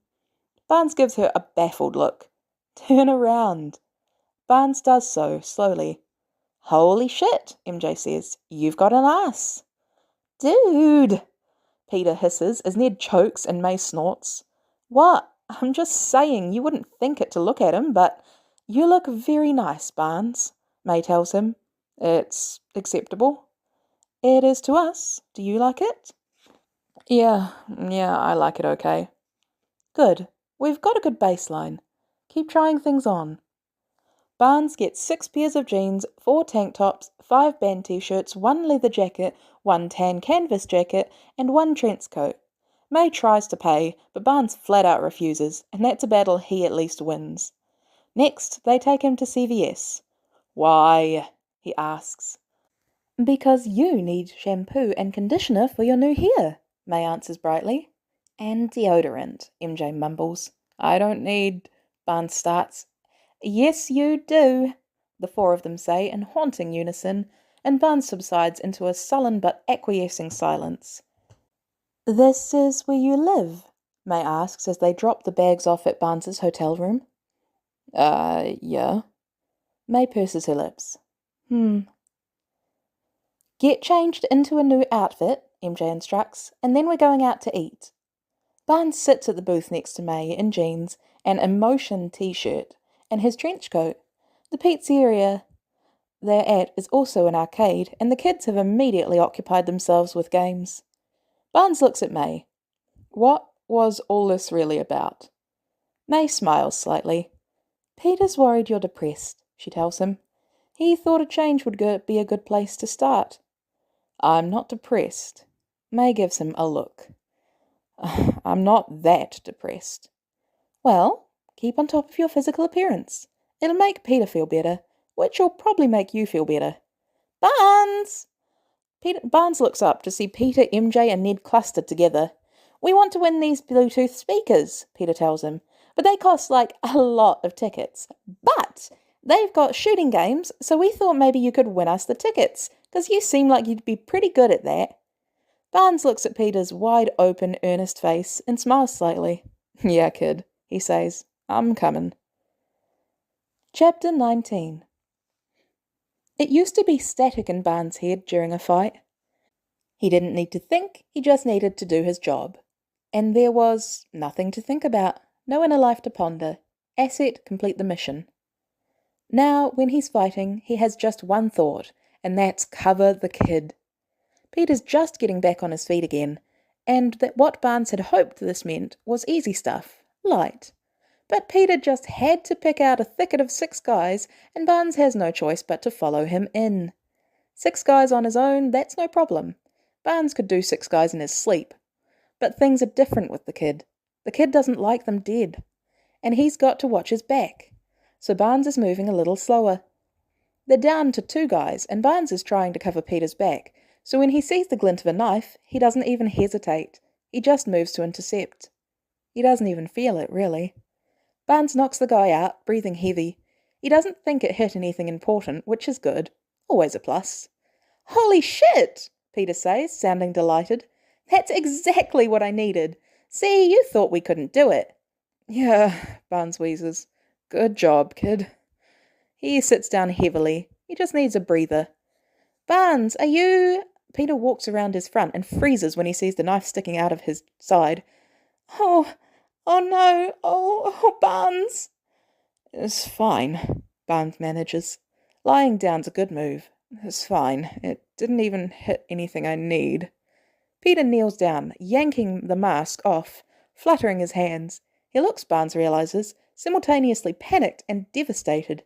Barnes gives her a baffled look. Turn around. Barnes does so, slowly. Holy shit, MJ says. You've got an ass. Dude, Peter hisses as Ned chokes and May snorts. What? I'm just saying you wouldn't think it to look at him, but you look very nice, Barnes, May tells him. It's acceptable. It is to us. Do you like it? Yeah, I like it okay. Good. We've got a good baseline. Keep trying things on. Barnes gets 6 pairs of jeans, 4 tank tops, 5 band t-shirts, 1 leather jacket, 1 tan canvas jacket, and 1 trench coat. May tries to pay, but Barnes flat out refuses, and that's a battle he at least wins. Next, they take him to CVS. Why? He asks. Because you need shampoo and conditioner for your new hair, May answers brightly. And deodorant, MJ mumbles. I don't need... Barnes starts. Yes, you do, the 4 of them say in haunting unison, and Barnes subsides into a sullen but acquiescing silence. This is where you live? May asks as they drop the bags off at Barnes's hotel room. Yeah. May purses her lips. Get changed into a new outfit, MJ instructs, and then we're going out to eat. Barnes sits at the booth next to May in jeans, an Emotion t-shirt, and his trench coat. The pizzeria they're at is also an arcade, and the kids have immediately occupied themselves with games. Barnes looks at May. What was all this really about? May smiles slightly. Peter's worried you're depressed, she tells him. He thought a change would be a good place to start. I'm not depressed. May gives him a look. I'm not that depressed. Well, keep on top of your physical appearance. It'll make Peter feel better, which will probably make you feel better. Barnes! Barnes looks up to see Peter, MJ and Ned clustered together. We want to win these Bluetooth speakers, Peter tells him, but they cost like a lot of tickets. But they've got shooting games, so we thought maybe you could win us the tickets, because you seem like you'd be pretty good at that. Barnes looks at Peter's wide-open, earnest face and smiles slightly. Yeah, kid, he says. I'm coming. Chapter 19. It used to be static in Barnes' head during a fight. He didn't need to think, he just needed to do his job. And there was nothing to think about, no inner life to ponder. Asset, complete the mission. Now, when he's fighting, he has just one thought, and that's cover the kid. Peter's just getting back on his feet again, and that what Barnes had hoped this meant was easy stuff, light. But Peter just had to pick out a thicket of 6 guys, and Barnes has no choice but to follow him in. 6 guys on his own, that's no problem. Barnes could do 6 guys in his sleep. But things are different with the kid. The kid doesn't like them dead. And he's got to watch his back. So Barnes is moving a little slower. They're down to 2 guys, and Barnes is trying to cover Peter's back, so when he sees the glint of a knife, he doesn't even hesitate. He just moves to intercept. He doesn't even feel it, really. Barnes knocks the guy out, breathing heavy. He doesn't think it hit anything important, which is good. Always a plus. "Holy shit!" Peter says, sounding delighted. "That's exactly what I needed. See, you thought we couldn't do it." "Yeah," Barnes wheezes. "Good job, kid." He sits down heavily. He just needs a breather. "Barnes, are you—" Peter walks around his front and freezes when he sees the knife sticking out of his side. Oh no, oh, Barnes." "It's fine," Barnes manages. "Lying down's a good move. It's fine. It didn't even hit anything I need." Peter kneels down, yanking the mask off, fluttering his hands. He looks, Barnes realizes, simultaneously panicked and devastated.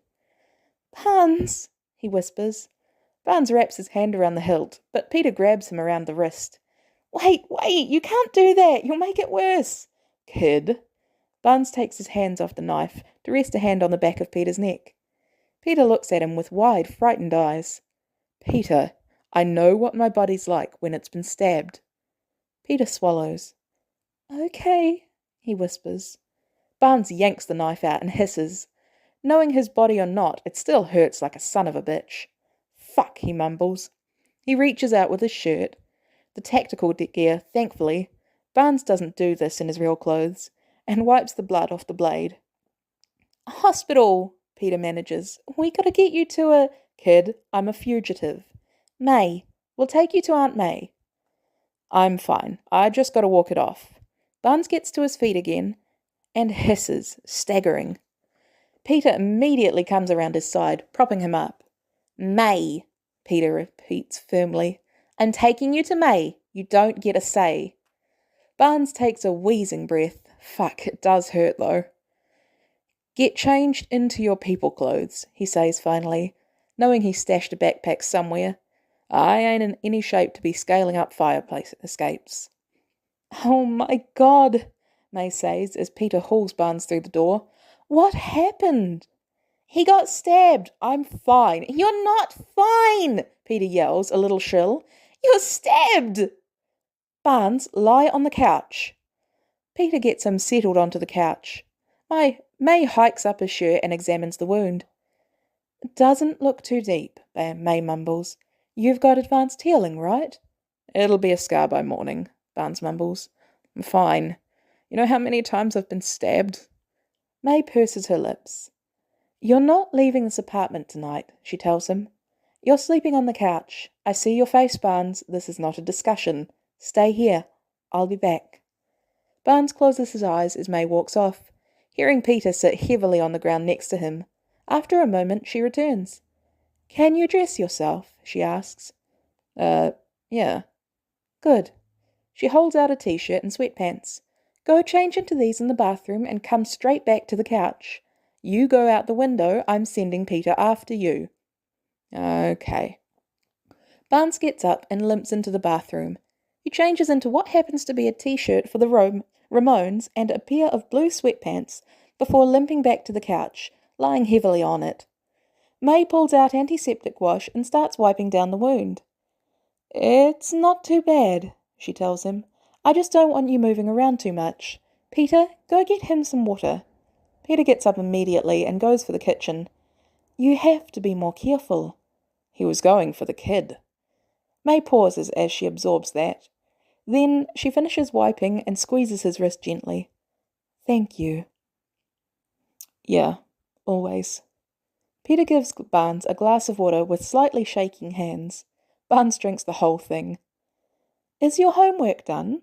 "Barnes," he whispers. Barnes wraps his hand around the hilt, but Peter grabs him around the wrist. Wait, you can't do that. You'll make it worse." "Kid." Barnes takes his hands off the knife to rest a hand on the back of Peter's neck. Peter looks at him with wide, frightened eyes. "Peter, I know what my body's like when it's been stabbed." Peter swallows. "Okay," he whispers. Barnes yanks the knife out and hisses. Knowing his body or not, it still hurts like a son of a bitch. "Fuck," he mumbles. He reaches out with his shirt. The tactical gear, thankfully. Barnes doesn't do this in his real clothes, and wipes the blood off the blade. "Hospital," Peter manages. "We gotta get you to a—" "Kid, I'm a fugitive." "May. We'll take you to Aunt May." "I'm fine. I just gotta walk it off." Barnes gets to his feet again and hisses, staggering. Peter immediately comes around his side, propping him up. "May," Peter repeats firmly. "I'm taking you to May. You don't get a say." Barnes takes a wheezing breath. Fuck, it does hurt though. "Get changed into your people clothes," he says finally, knowing he stashed a backpack somewhere. "I ain't in any shape to be scaling up fireplace escapes." "Oh my God," May says as Peter hauls Barnes through the door. "What happened?" "He got stabbed." "I'm fine." "You're not fine," Peter yells, a little shrill. "You're stabbed." "Barnes, lie on the couch." Peter gets him settled onto the couch. May hikes up his shirt and examines the wound. "It doesn't look too deep," May mumbles. "You've got advanced healing, right?" "It'll be a scar by morning," Barnes mumbles. "I'm fine. You know how many times I've been stabbed?" May purses her lips. "You're not leaving this apartment tonight," she tells him. "You're sleeping on the couch. I see your face, Barnes. This is not a discussion. Stay here. I'll be back." Barnes closes his eyes as May walks off, hearing Peter sit heavily on the ground next to him. After a moment, she returns. "Can you dress yourself?" she asks. Yeah." "Good." She holds out a t-shirt and sweatpants. "Go change into these in the bathroom and come straight back to the couch. You go out the window. I'm sending Peter after you." "Okay." Barnes gets up and limps into the bathroom. He changes into what happens to be a t-shirt for the Ramones and a pair of blue sweatpants before limping back to the couch, lying heavily on it. May pulls out antiseptic wash and starts wiping down the wound. "It's not too bad," she tells him. "I just don't want you moving around too much. Peter, go get him some water." Peter gets up immediately and goes for the kitchen. "You have to be more careful." He was going for the kid. May pauses as she absorbs that. Then she finishes wiping and squeezes his wrist gently. "Thank you." "Yeah, always." Peter gives Barnes a glass of water with slightly shaking hands. Barnes drinks the whole thing. "Is your homework done?"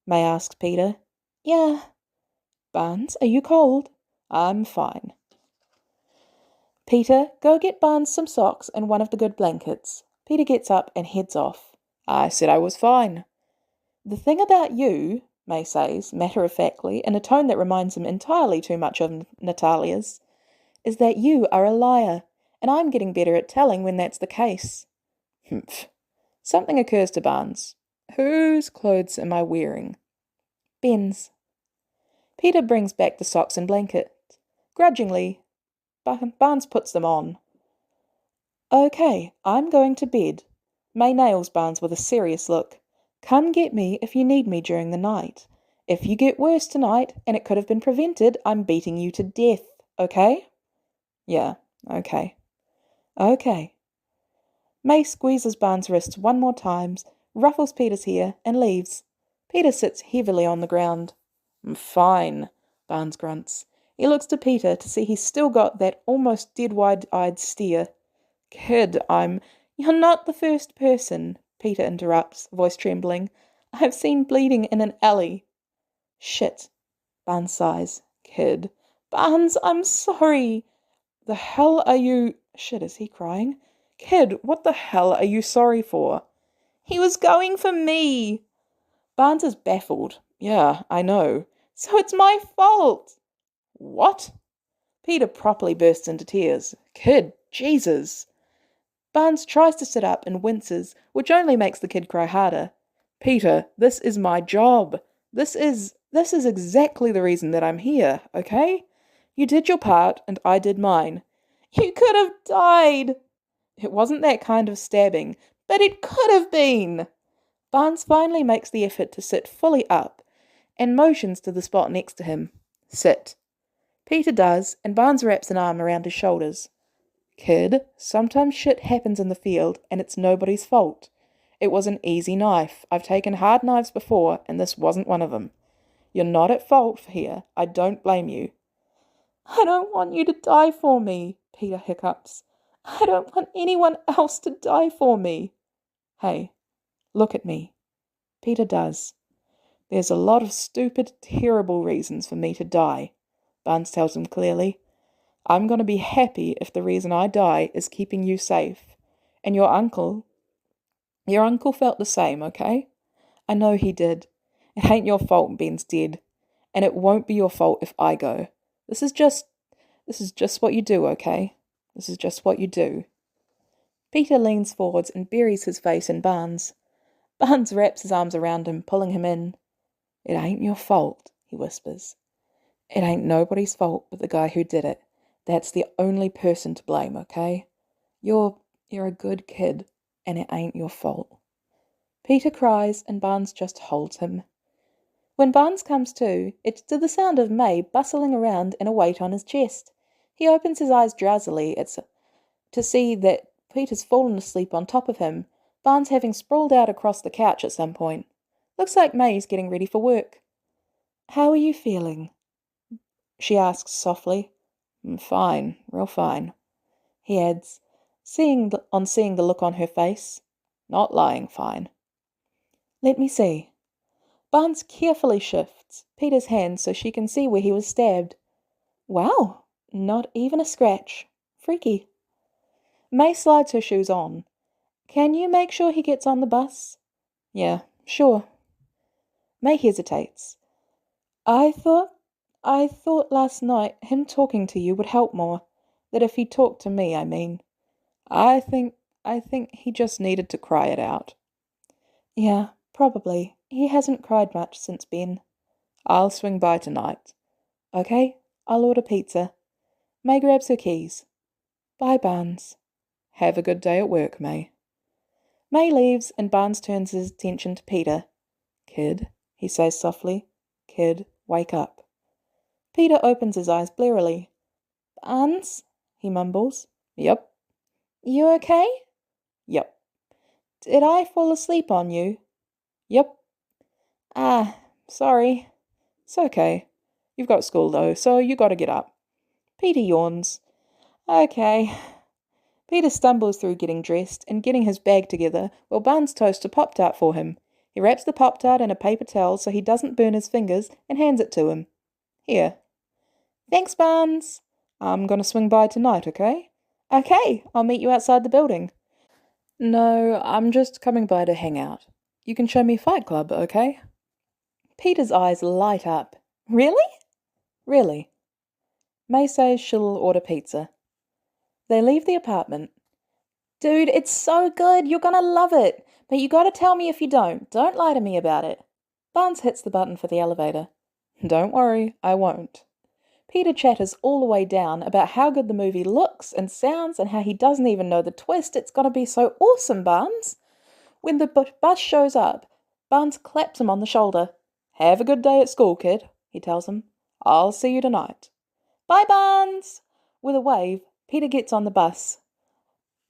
May asks Peter. "Yeah." "Barnes, are you cold?" "I'm fine." Peter, go get Barnes some socks and one of the good blankets. Peter gets up and heads off. I said I was fine. The thing about you, May says, matter-of-factly, in a tone that reminds him entirely too much of Natalia's, is that you are a liar, and I'm getting better at telling when that's the case. Humph. Something occurs to Barnes. Whose clothes am I wearing? Ben's. Peter brings back the socks and blanket. Grudgingly, Barnes puts them on. Okay, I'm going to bed. May nails Barnes with a serious look. Come get me if you need me during the night. If you get worse tonight, and it could have been prevented, I'm beating you to death, okay? Yeah, okay. Okay. May squeezes Barnes' wrists one more time, ruffles Peter's hair, and leaves. Peter sits heavily on the ground. Fine, Barnes grunts. He looks to Peter to see he's still got that almost dead wide-eyed stare. Kid, You're not the first person, Peter interrupts, voice trembling. I've seen bleeding in an alley. Shit, Barnes sighs. Kid. Barnes, I'm sorry. The hell are you... Shit, is he crying? Kid, what the hell are you sorry for? He was going for me. Barnes is baffled. Yeah, I know. So it's my fault. What? Peter properly bursts into tears. Kid, Jesus. Barnes tries to sit up and winces, which only makes the kid cry harder. Peter, this is my job. This is exactly the reason that I'm here, okay? You did your part, and I did mine. You could have died. It wasn't that kind of stabbing. But it could have been. Barnes finally makes the effort to sit fully up, and motions to the spot next to him. Sit. Peter does, and Barnes wraps an arm around his shoulders. Kid, sometimes shit happens in the field, and it's nobody's fault. It was an easy knife. I've taken hard knives before, and this wasn't one of them. You're not at fault here. I don't blame you. I don't want you to die for me, Peter hiccups. I don't want anyone else to die for me. Hey, look at me. Peter does. There's a lot of stupid, terrible reasons for me to die, Barnes tells him clearly. I'm going to be happy if the reason I die is keeping you safe. And your uncle felt the same, okay? I know he did. It ain't your fault Ben's dead. And it won't be your fault if I go. This is just what you do, okay? This is just what you do. Peter leans forwards and buries his face in Barnes. Barnes wraps his arms around him, pulling him in. It ain't your fault, he whispers. It ain't nobody's fault but the guy who did it. That's the only person to blame, okay? You're a good kid, and it ain't your fault. Peter cries, and Barnes just holds him. When Barnes comes to, it's to the sound of May bustling around and a weight on his chest. He opens his eyes drowsily to see that Peter's fallen asleep on top of him, Barnes having sprawled out across the couch at some point. Looks like May's getting ready for work. How are you feeling? She asks softly. Fine, real fine. He adds, seeing the look on her face. Not lying fine. Let me see. Barnes carefully shifts Peter's hand so she can see where he was stabbed. Wow, not even a scratch. Freaky. May slides her shoes on. Can you make sure he gets on the bus? Yeah, sure. May hesitates. I thought last night him talking to you would help more. That if he talked to me, I mean. I think he just needed to cry it out. Yeah, probably. He hasn't cried much since Ben. I'll swing by tonight. Okay, I'll order pizza. May grabs her keys. Bye, Barnes. Have a good day at work, May. May leaves, and Barnes turns his attention to Peter. Kid, he says softly. Kid, wake up. Peter opens his eyes blearily. Barnes, he mumbles. Yep. You okay? Yep. Did I fall asleep on you? Yep. Ah, sorry. It's okay. You've got school, though, so you got to get up. Peter yawns. Okay. Peter stumbles through getting dressed and getting his bag together while Barnes toasts a Pop-Tart for him. He wraps the Pop-Tart in a paper towel so he doesn't burn his fingers and hands it to him. Here. Thanks, Barnes. I'm going to swing by tonight, okay? Okay, I'll meet you outside the building. No, I'm just coming by to hang out. You can show me Fight Club, okay? Peter's eyes light up. Really? Really. May says she'll order pizza. They leave the apartment. Dude, it's so good. You're gonna love it. But you gotta tell me if you don't. Don't lie to me about it. Barnes hits the button for the elevator. Don't worry, I won't. Peter chatters all the way down about how good the movie looks and sounds and how he doesn't even know the twist. It's gonna be so awesome, Barnes. When the bus shows up, Barnes claps him on the shoulder. Have a good day at school, kid, he tells him. I'll see you tonight. Bye, Barnes! With a wave, Peter gets on the bus.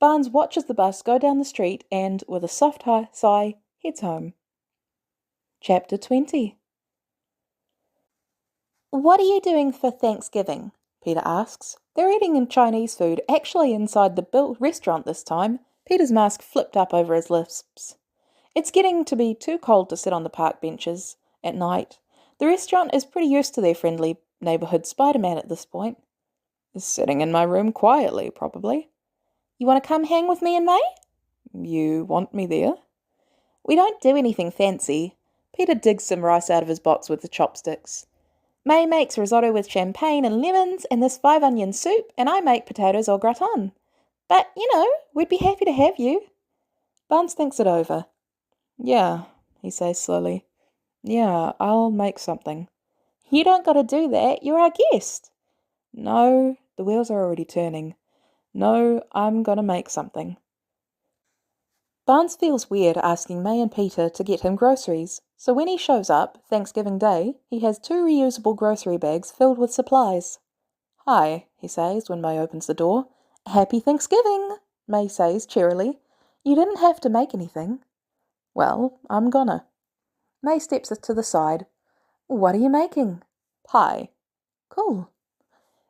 Barnes watches the bus go down the street and, with a soft sigh, heads home. Chapter 20. What are you doing for Thanksgiving? Peter asks. They're eating Chinese food, actually inside the restaurant this time. Peter's mask flipped up over his lips. It's getting to be too cold to sit on the park benches at night. The restaurant is pretty used to their friendly neighborhood Spider-Man at this point. Sitting in my room quietly, probably. You want to come hang with me and May? You want me there? We don't do anything fancy. Peter digs some rice out of his box with the chopsticks. May makes risotto with champagne and lemons and this 5-onion soup, and I make potatoes au gratin. But, we'd be happy to have you. Barnes thinks it over. Yeah, he says slowly. Yeah, I'll make something. You don't got to do that. You're our guest. No, the wheels are already turning. No, I'm gonna make something. Barnes feels weird asking May and Peter to get him groceries, so when he shows up, Thanksgiving Day, he has 2 reusable grocery bags filled with supplies. Hi, he says when May opens the door. Happy Thanksgiving, May says cheerily. You didn't have to make anything. Well, I'm gonna. May steps to the side. What are you making? Pie. Cool.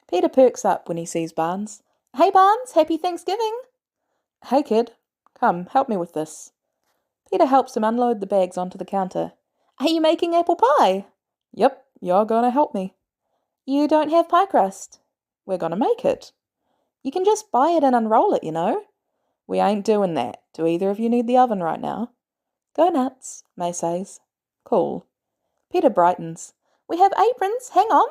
Peter perks up when he sees Barnes. Hey, Barnes, happy Thanksgiving. Hey, kid. Come, help me with this. Peter helps him unload the bags onto the counter. Are you making apple pie? Yep, you're gonna help me. You don't have pie crust. We're gonna make it. You can just buy it and unroll it, We ain't doing that. Do either of you need the oven right now? Go nuts, May says. Cool. Peter brightens. We have aprons, hang on.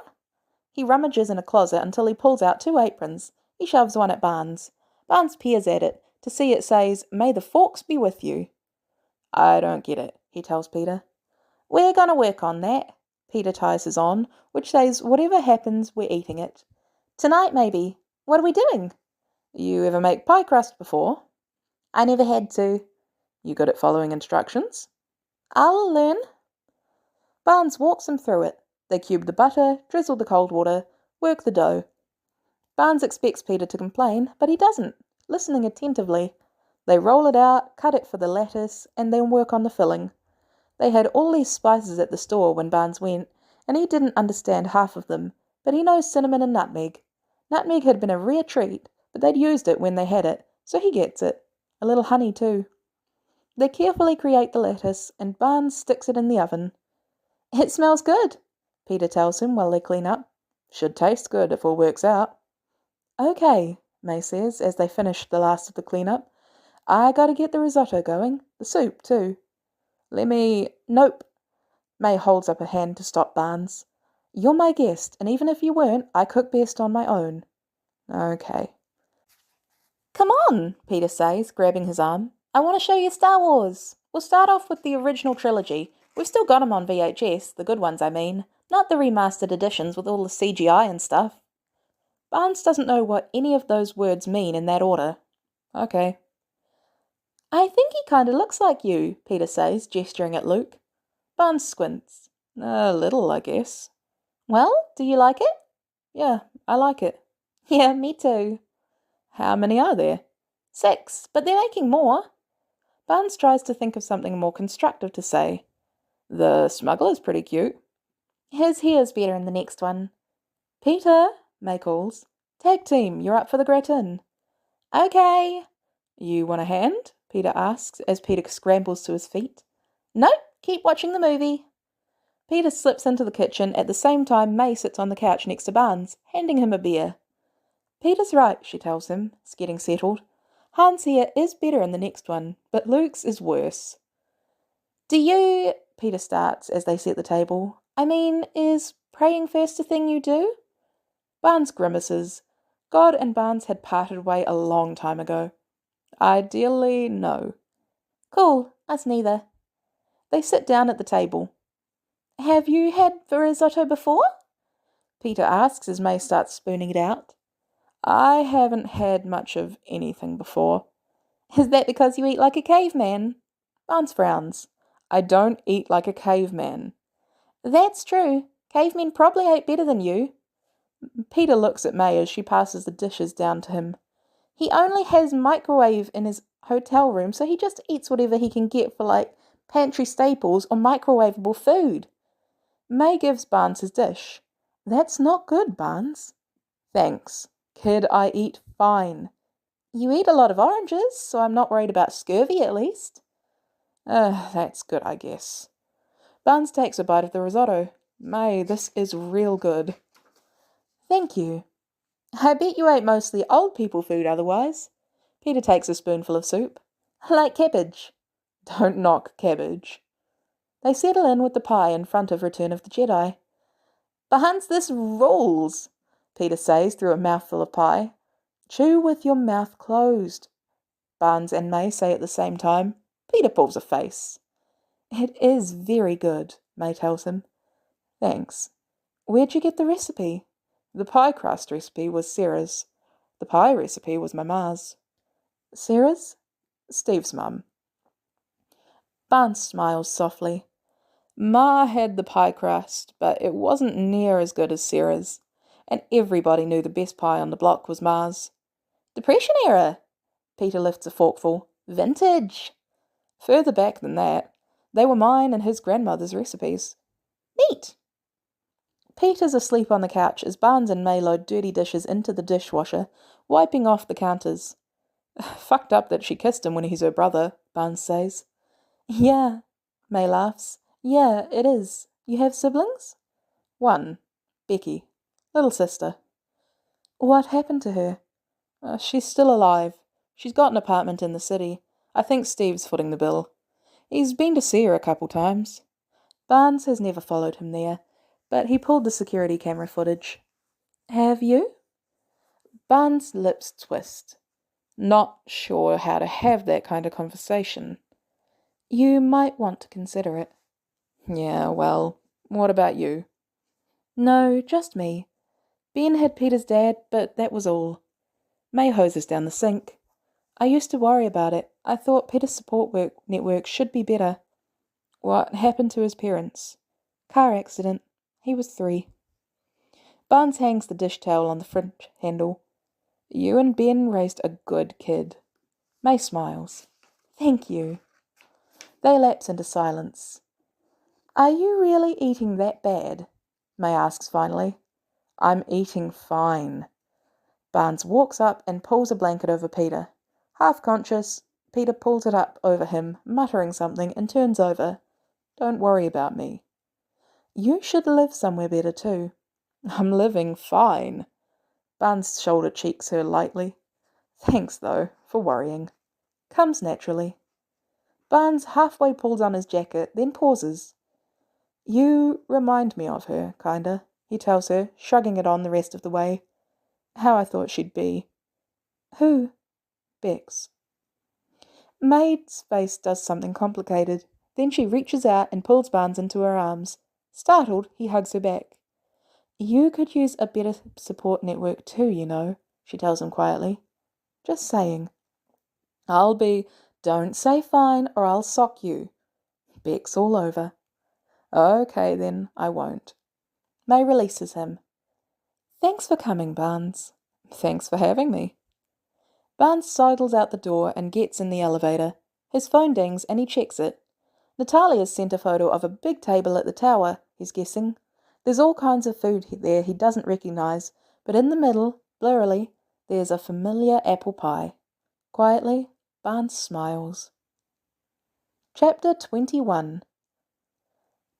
He rummages in a closet until he pulls out 2 aprons. He shoves one at Barnes. Barnes peers at it to see it says, May the forks be with you. I don't get it, he tells Peter. We're gonna work on that. Peter ties his on, which says, whatever happens, we're eating it. Tonight, maybe. What are we doing? You ever make pie crust before? I never had to. You good at following instructions? I'll learn. Barnes walks him through it. They cube the butter, drizzle the cold water, work the dough. Barnes expects Peter to complain, but he doesn't, listening attentively. They roll it out, cut it for the lattice, and then work on the filling. They had all these spices at the store when Barnes went, and he didn't understand half of them, but he knows cinnamon and nutmeg. Nutmeg had been a rare treat, but they'd used it when they had it, so he gets it. A little honey, too. They carefully create the lattice, and Barnes sticks it in the oven. It smells good, Peter tells him while they clean up. Should taste good if all works out. Okay, May says as they finish the last of the cleanup. I gotta get the risotto going. The soup, too. Nope. May holds up a hand to stop Barnes. You're my guest, and even if you weren't, I cook best on my own. Okay. Come on, Peter says, grabbing his arm. I want to show you Star Wars. We'll start off with the original trilogy. We've still got 'em on VHS, the good ones I mean, not the remastered editions with all the CGI and stuff. Barnes doesn't know what any of those words mean in that order. Okay. I think he kinda looks like you, Peter says, gesturing at Luke. Barnes squints. A little, I guess. Well, do you like it? Yeah, I like it. Yeah, me too. How many are there? 6, but they're making more. Barnes tries to think of something more constructive to say. The smuggler's pretty cute. His hair's better in the next one. Peter, May calls. Tag team, you're up for the gratin. Okay. You want a hand? Peter asks as Peter scrambles to his feet. Nope, keep watching the movie. Peter slips into the kitchen at the same time May sits on the couch next to Barnes, handing him a beer. Peter's right, she tells him, getting settled. Hans here is better in the next one, but Luke's is worse. Do you, Peter starts as they set the table, I mean, is praying first a thing you do? Barnes grimaces. God and Barnes had parted way a long time ago. Ideally, no. Cool, us neither. They sit down at the table. Have you had risotto before? Peter asks as May starts spooning it out. I haven't had much of anything before. Is that because you eat like a caveman? Barnes frowns. I don't eat like a caveman. That's true. Cavemen probably ate better than you. Peter looks at May as she passes the dishes down to him. He only has microwave in his hotel room, so he just eats whatever he can get for like pantry staples or microwavable food. May gives Barnes his dish. That's not good, Barnes. Thanks. Kid, I eat fine. You eat a lot of oranges, so I'm not worried about scurvy at least. That's good, I guess. Barnes takes a bite of the risotto. May, this is real good. Thank you. I bet you ate mostly old people food otherwise. Peter takes a spoonful of soup. Like cabbage. Don't knock cabbage. They settle in with the pie in front of Return of the Jedi. Barnes, this rules, Peter says through a mouthful of pie. Chew with your mouth closed, Barnes and May say at the same time. Peter pulls a face. It is very good, May tells him. Thanks. Where'd you get the recipe? The pie crust recipe was Sarah's. The pie recipe was my ma's. Sarah's? Steve's mum. Barnes smiles softly. Ma had the pie crust, but it wasn't near as good as Sarah's, and everybody knew the best pie on the block was Ma's. Depression era! Peter lifts a forkful. Vintage! Further back than that, they were mine and his grandmother's recipes. Neat! Peter's asleep on the couch as Barnes and May load dirty dishes into the dishwasher, wiping off the counters. Fucked up that she kissed him when he's her brother, Barnes says. Yeah, May laughs. Yeah, it is. You have siblings? One. Becky. Little sister. What happened to her? She's still alive. She's got an apartment in the city. I think Steve's footing the bill. He's been to see her a couple times. Barnes has never followed him there, but he pulled the security camera footage. Have you? Barnes' lips twist. Not sure how to have that kind of conversation. You might want to consider it. Yeah, well, what about you? No, just me. Ben had Peter's dad, but that was all. May hoses down the sink. I used to worry about it. I thought Peter's support network should be better. What happened to his parents? Car accident. He was 3. Barnes hangs the dish towel on the fridge handle. You and Ben raised a good kid. May smiles. Thank you. They lapse into silence. Are you really eating that bad? May asks finally. I'm eating fine. Barnes walks up and pulls a blanket over Peter. Half conscious, Peter pulls it up over him, muttering something, and turns over. Don't worry about me. You should live somewhere better too. I'm living fine. Barnes' shoulder cheeks her lightly. Thanks, though, for worrying. Comes naturally. Barnes halfway pulls on his jacket, then pauses. You remind me of her, kinda, he tells her, shrugging it on the rest of the way. How I thought she'd be. Who? Bex. May's face does something complicated. Then she reaches out and pulls Barnes into her arms. Startled, he hugs her back. You could use a better support network too, you know, she tells him quietly. Just saying. Don't say fine or I'll sock you. Bex all over. Okay then, I won't. May releases him. Thanks for coming, Barnes. Thanks for having me. Barnes sidles out the door and gets in the elevator. His phone dings and he checks it. Natalia's sent a photo of a big table at the tower, he's guessing. There's all kinds of food there he doesn't recognise, but in the middle, blurrily, there's a familiar apple pie. Quietly, Barnes smiles. Chapter 21.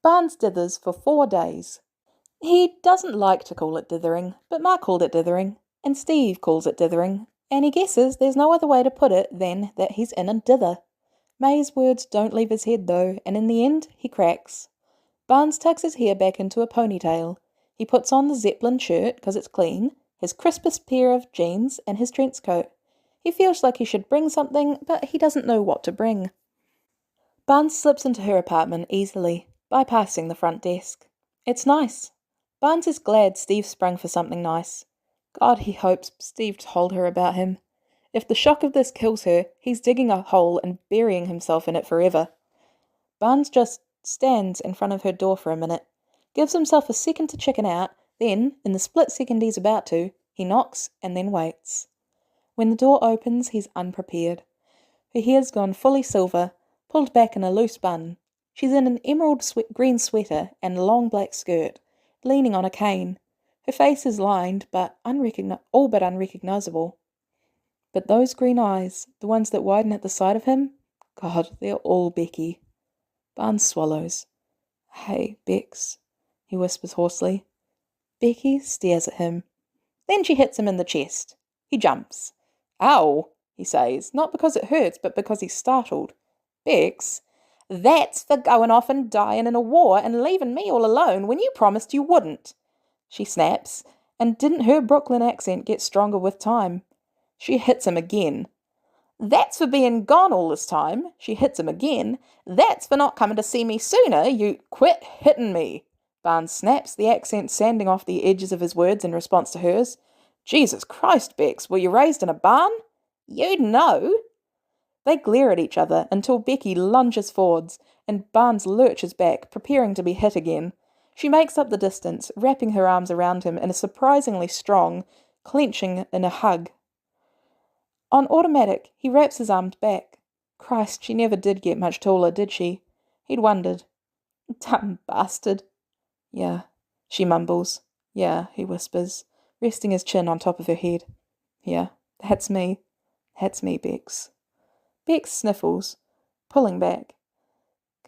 Barnes dithers for 4 days. He doesn't like to call it dithering, but Ma called it dithering. And Steve calls it dithering, and he guesses there's no other way to put it than that he's in a dither. May's words don't leave his head though, and in the end he cracks. Barnes tucks his hair back into a ponytail. He puts on the Zeppelin shirt, 'cause it's clean, his crispest pair of jeans, and his trench coat. He feels like he should bring something, but he doesn't know what to bring. Barnes slips into her apartment easily, bypassing the front desk. It's nice. Barnes is glad Steve sprung for something nice. God, he hopes Steve told her about him. If the shock of this kills her, he's digging a hole and burying himself in it forever. Barnes just stands in front of her door for a minute, gives himself a second to chicken out, then, in the split second he's about to, he knocks and then waits. When the door opens, he's unprepared. Her hair's gone fully silver, pulled back in a loose bun. She's in an emerald green sweater and a long black skirt, leaning on a cane. Her face is lined, but all but unrecognizable. But those green eyes, the ones that widen at the sight of him, God, they're all Becky. Barnes swallows. Hey, Bex, he whispers hoarsely. Becky stares at him. Then she hits him in the chest. He jumps. Ow, he says, not because it hurts, but because he's startled. Bex, that's for going off and dying in a war and leaving me all alone when you promised you wouldn't. She snaps, and didn't her Brooklyn accent get stronger with time? She hits him again. That's for being gone all this time. She hits him again. That's for not coming to see me sooner. You quit hitting me. Barnes snaps, the accent sanding off the edges of his words in response to hers. Jesus Christ, Bex, were you raised in a barn? You'd know. They glare at each other until Becky lunges forwards and Barnes lurches back, preparing to be hit again. She makes up the distance, wrapping her arms around him in a surprisingly strong, clenching in a hug. On automatic, he wraps his arms back. Christ, she never did get much taller, did she? He'd wondered. Dumb bastard. Yeah, she mumbles. Yeah, he whispers, resting his chin on top of her head. Yeah, that's me. That's me, Bex. Bex sniffles, pulling back.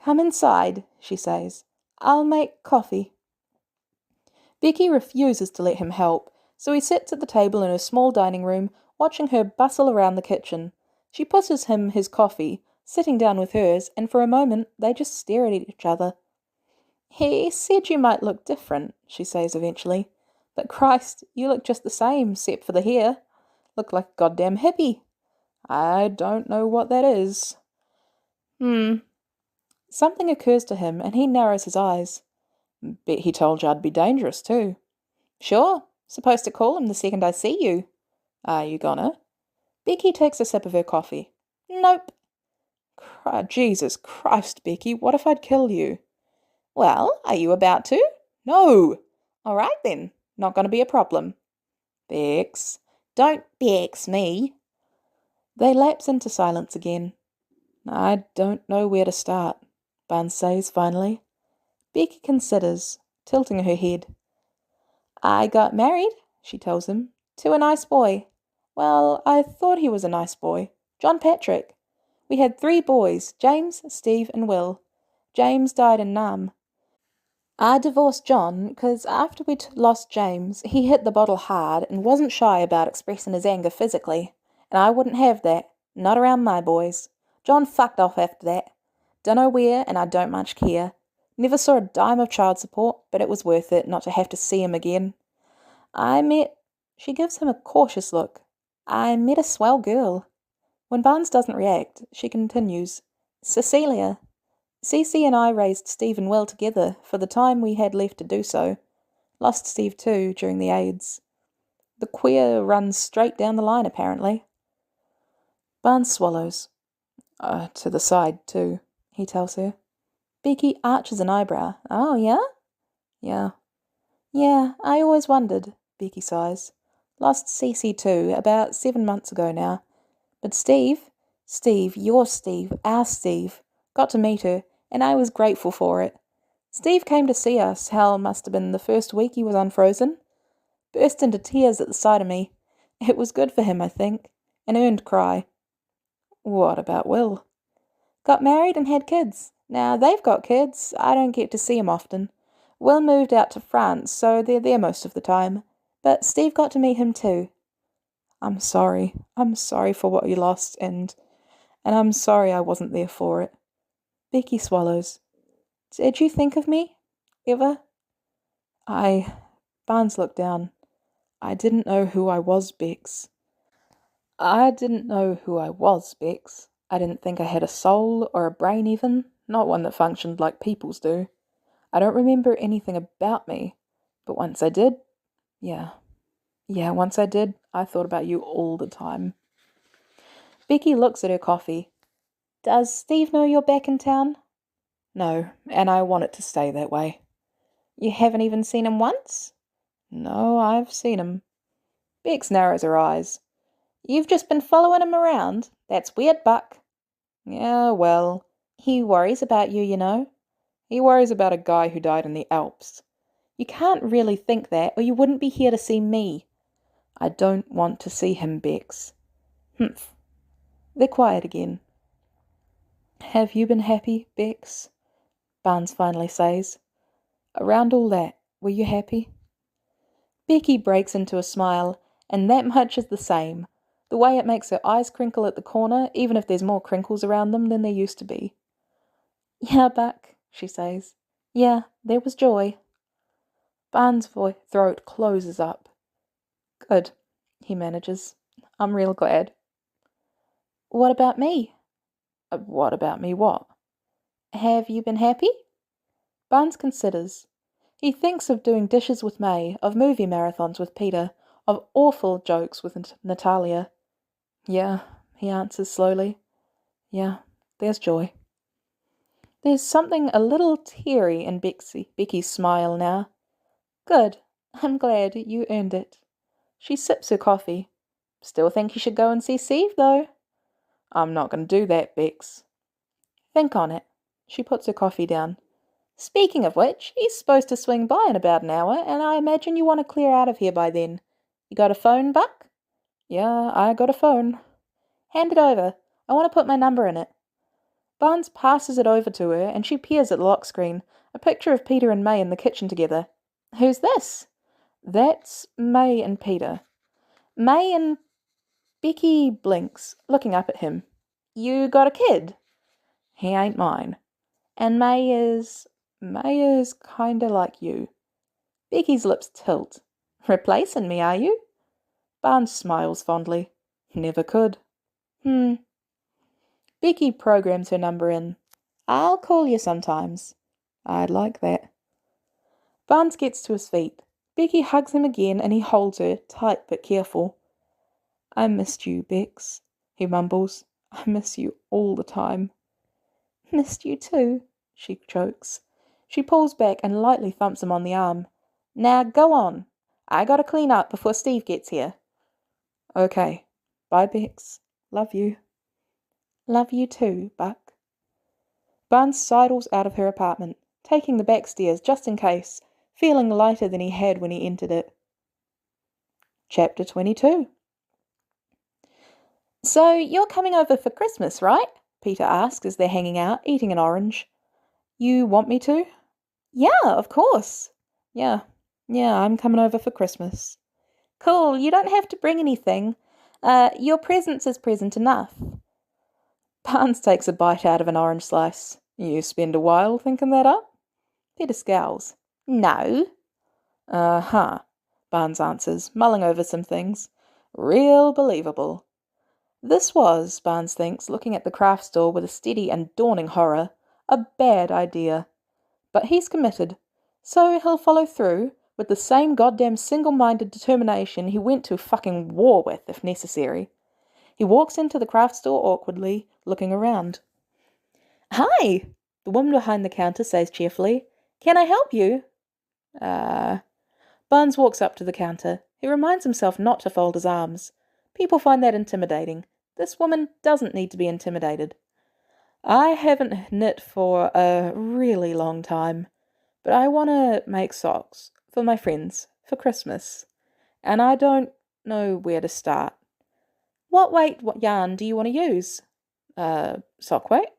Come inside, she says. I'll make coffee. Becky refuses to let him help, so he sits at the table in her small dining room, watching her bustle around the kitchen. She pushes him his coffee, sitting down with hers, and for a moment they just stare at each other. He said you might look different, she says eventually. But Christ, you look just the same, except for the hair. Look like a goddamn hippie. I don't know what that is. Something occurs to him, and he narrows his eyes. Bet he told you I'd be dangerous, too. Sure, supposed to call him the second I see you. Are you gonna? Becky takes a sip of her coffee. Nope. Jesus Christ, Becky, what if I'd kill you? Well, are you about to? No. All right, then. Not going to be a problem. Bex. Don't Bex me. They lapse into silence again. I don't know where to start, Barnes says finally. Becky considers, tilting her head. I got married, she tells him, to a nice boy. Well, I thought he was a nice boy. John Patrick. We had 3 boys, James, Steve, and Will. James died in Nam. I divorced John because after we'd lost James, he hit the bottle hard and wasn't shy about expressing his anger physically. And I wouldn't have that, not around my boys. John fucked off after that. Dunno where, and I don't much care. Never saw a dime of child support, but it was worth it not to have to see him again. She gives him a cautious look. I met a swell girl. When Barnes doesn't react, she continues. Cecilia. Cece and I raised Steve and Will together for the time we had left to do so. Lost Steve too during the AIDS. The queer runs straight down the line, apparently. Barnes swallows. To the side, too, he tells her. Becky arches an eyebrow. Oh, yeah? Yeah. Yeah, I always wondered, Becky sighs. Lost Cece too, about 7 months ago now. But Steve, your Steve, our Steve, got to meet her, and I was grateful for it. Steve came to see us, hell must have been the first week he was unfrozen. Burst into tears at the sight of me. It was good for him, I think. An earned cry. What about Will? Got married and had kids. Now they've got kids. I don't get to see 'em often. Will moved out to France, so they're there most of the time. But Steve got to meet him too. I'm sorry. I'm sorry for what you lost, and I'm sorry I wasn't there for it. Becky swallows. Did you think of me? Ever? Barnes looked down. I didn't know who I was, Bex. I didn't know who I was, Bex. I didn't think I had a soul or a brain even, not one that functioned like people's do. I don't remember anything about me, but once I did, yeah, once I did, I thought about you all the time. Becky looks at her coffee. Does Steve know you're back in town? No, and I want it to stay that way. You haven't even seen him once? No, I've seen him. Bex narrows her eyes. You've just been following him around? That's weird, Buck. Yeah, well, he worries about you, you know. He worries about a guy who died in the Alps. You can't really think that, or you wouldn't be here to see me. I don't want to see him, Bex. Humph. They're quiet again. Have you been happy, Bex? Barnes finally says. Around all that, were you happy? Becky breaks into a smile, and that much is the same. The way it makes her eyes crinkle at the corner, even if there's more crinkles around them than there used to be. Yeah, Buck, she says. Yeah, there was joy. Barnes' throat closes up. Good, he manages. I'm real glad. What about me? What about me what? Have you been happy? Barnes considers. He thinks of doing dishes with May, of movie marathons with Peter, of awful jokes with Natalia. Yeah, he answers slowly. Yeah, there's joy. There's something a little teary in Becky's smile now. Good. I'm glad you earned it. She sips her coffee. Still think you should go and see Steve, though. I'm not going to do that, Bex. Think on it. She puts her coffee down. Speaking of which, he's supposed to swing by in about an hour, and I imagine you want to clear out of here by then. You got a phone, Buck? Yeah, I got a phone. Hand it over. I want to put my number in it. Barnes passes it over to her, and she peers at the lock screen, a picture of Peter and May in the kitchen together. Who's this? That's May and Peter. May and Becky blinks, looking up at him. You got a kid? He ain't mine. And May is kinda like you. Becky's lips tilt. Replacing me, are you? Barnes smiles fondly. Never could. Becky programs her number in. I'll call you sometimes. I'd like that. Barnes gets to his feet. Becky hugs him again and he holds her, tight but careful. I missed you, Bex, he mumbles. I miss you all the time. Missed you too, she chokes. She pulls back and lightly thumps him on the arm. Now go on. I gotta clean up before Steve gets here. Okay. Bye, Bex. Love you. Love you too, Buck. Barnes sidles out of her apartment, taking the back stairs just in case, feeling lighter than he had when he entered it. Chapter 22. So you're coming over for Christmas, right? Peter asks as they're hanging out, eating an orange. You want me to? Yeah, of course. Yeah, I'm coming over for Christmas. Cool, you don't have to bring anything. Your presence is present enough. Barnes takes a bite out of an orange slice. You spend a while thinking that up? Peter scowls. No. Uh-huh, Barnes answers, mulling over some things. Real believable. This was, Barnes thinks, looking at the craft store with a steady and dawning horror, a bad idea. But he's committed, so he'll follow through with the same goddamn single-minded determination he went to fucking war with, if necessary. He walks into the craft store awkwardly, looking around. Hi, the woman behind the counter says cheerfully. Can I help you? Barnes walks up to the counter. He reminds himself not to fold his arms. People find that intimidating. This woman doesn't need to be intimidated. I haven't knit for a really long time, but I want to make socks for my friends for Christmas, and I don't know where to start. What yarn do you want to use? Sock weight?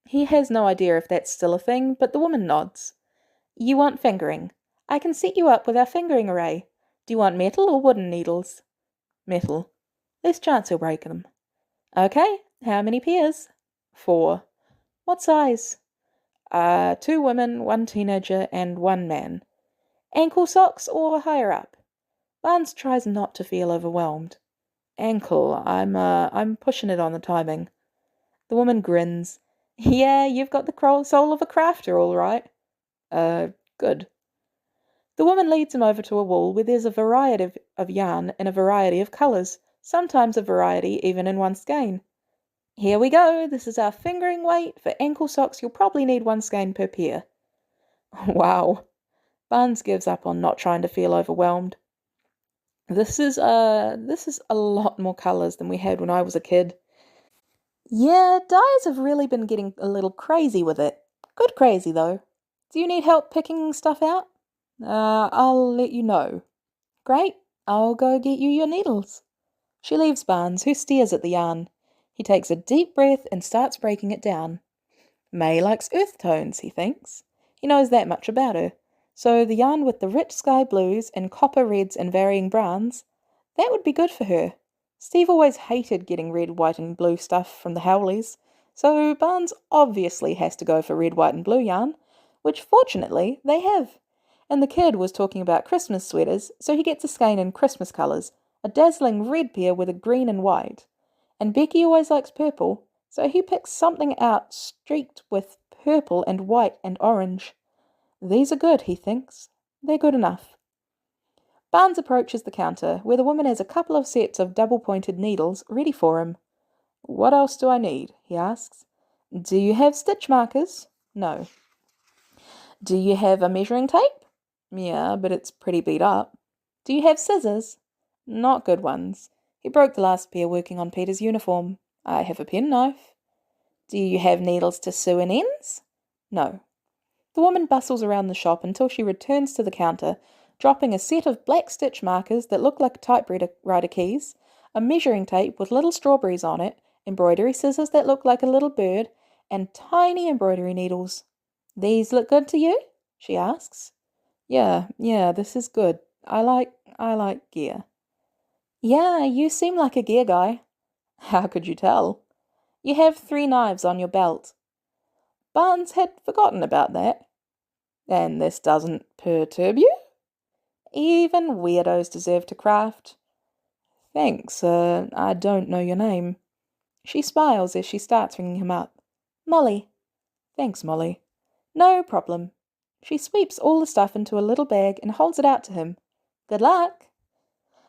He has no idea if that's still a thing, but the woman nods. You want fingering? I can set you up with our fingering array. Do you want metal or wooden needles? Metal. Less chance he'll break them. Okay, how many pairs? 4. What size? 2 women, 1 teenager, and 1 man. Ankle socks or higher up? Barnes tries not to feel overwhelmed. Ankle, I'm pushing it on the timing. The woman grins. Yeah, you've got the soul of a crafter, all right. Good. The woman leads him over to a wall where there's a variety of yarn in a variety of colours, sometimes a variety even in one skein. Here we go, this is our fingering weight. For ankle socks, you'll probably need 1 skein per pair. Wow. Barnes gives up on not trying to feel overwhelmed. This is a lot more colours than we had when I was a kid. Yeah, dyers have really been getting a little crazy with it. Good crazy, though. Do you need help picking stuff out? I'll let you know. Great, I'll go get you your needles. She leaves Barnes, who stares at the yarn. He takes a deep breath and starts breaking it down. May likes earth tones, he thinks. He knows that much about her. So the yarn with the rich sky blues and copper reds and varying browns, that would be good for her. Steve always hated getting red, white and blue stuff from the Howleys, so Barnes obviously has to go for red, white and blue yarn, which fortunately they have. And the kid was talking about Christmas sweaters, so he gets a skein in Christmas colours, a dazzling red pair with a green and white. And Becky always likes purple, so he picks something out streaked with purple and white and orange. These are good, he thinks. They're good enough. Barnes approaches the counter, where the woman has a couple of sets of double-pointed needles ready for him. What else do I need? He asks. Do you have stitch markers? No. Do you have a measuring tape? Yeah, but it's pretty beat up. Do you have scissors? Not good ones. He broke the last pair working on Peter's uniform. I have a penknife. Do you have needles to sew in ends? No. The woman bustles around the shop until she returns to the counter, dropping a set of black stitch markers that look like typewriter keys, a measuring tape with little strawberries on it, embroidery scissors that look like a little bird, and tiny embroidery needles. These look good to you? She asks. Yeah, this is good. I like gear. Yeah, you seem like a gear guy. How could you tell? You have 3 knives on your belt. Barnes had forgotten about that. And this doesn't perturb you? Even weirdos deserve to craft. Thanks, I don't know your name. She smiles as she starts ringing him up. Molly. Thanks, Molly. No problem. She sweeps all the stuff into a little bag and holds it out to him. Good luck.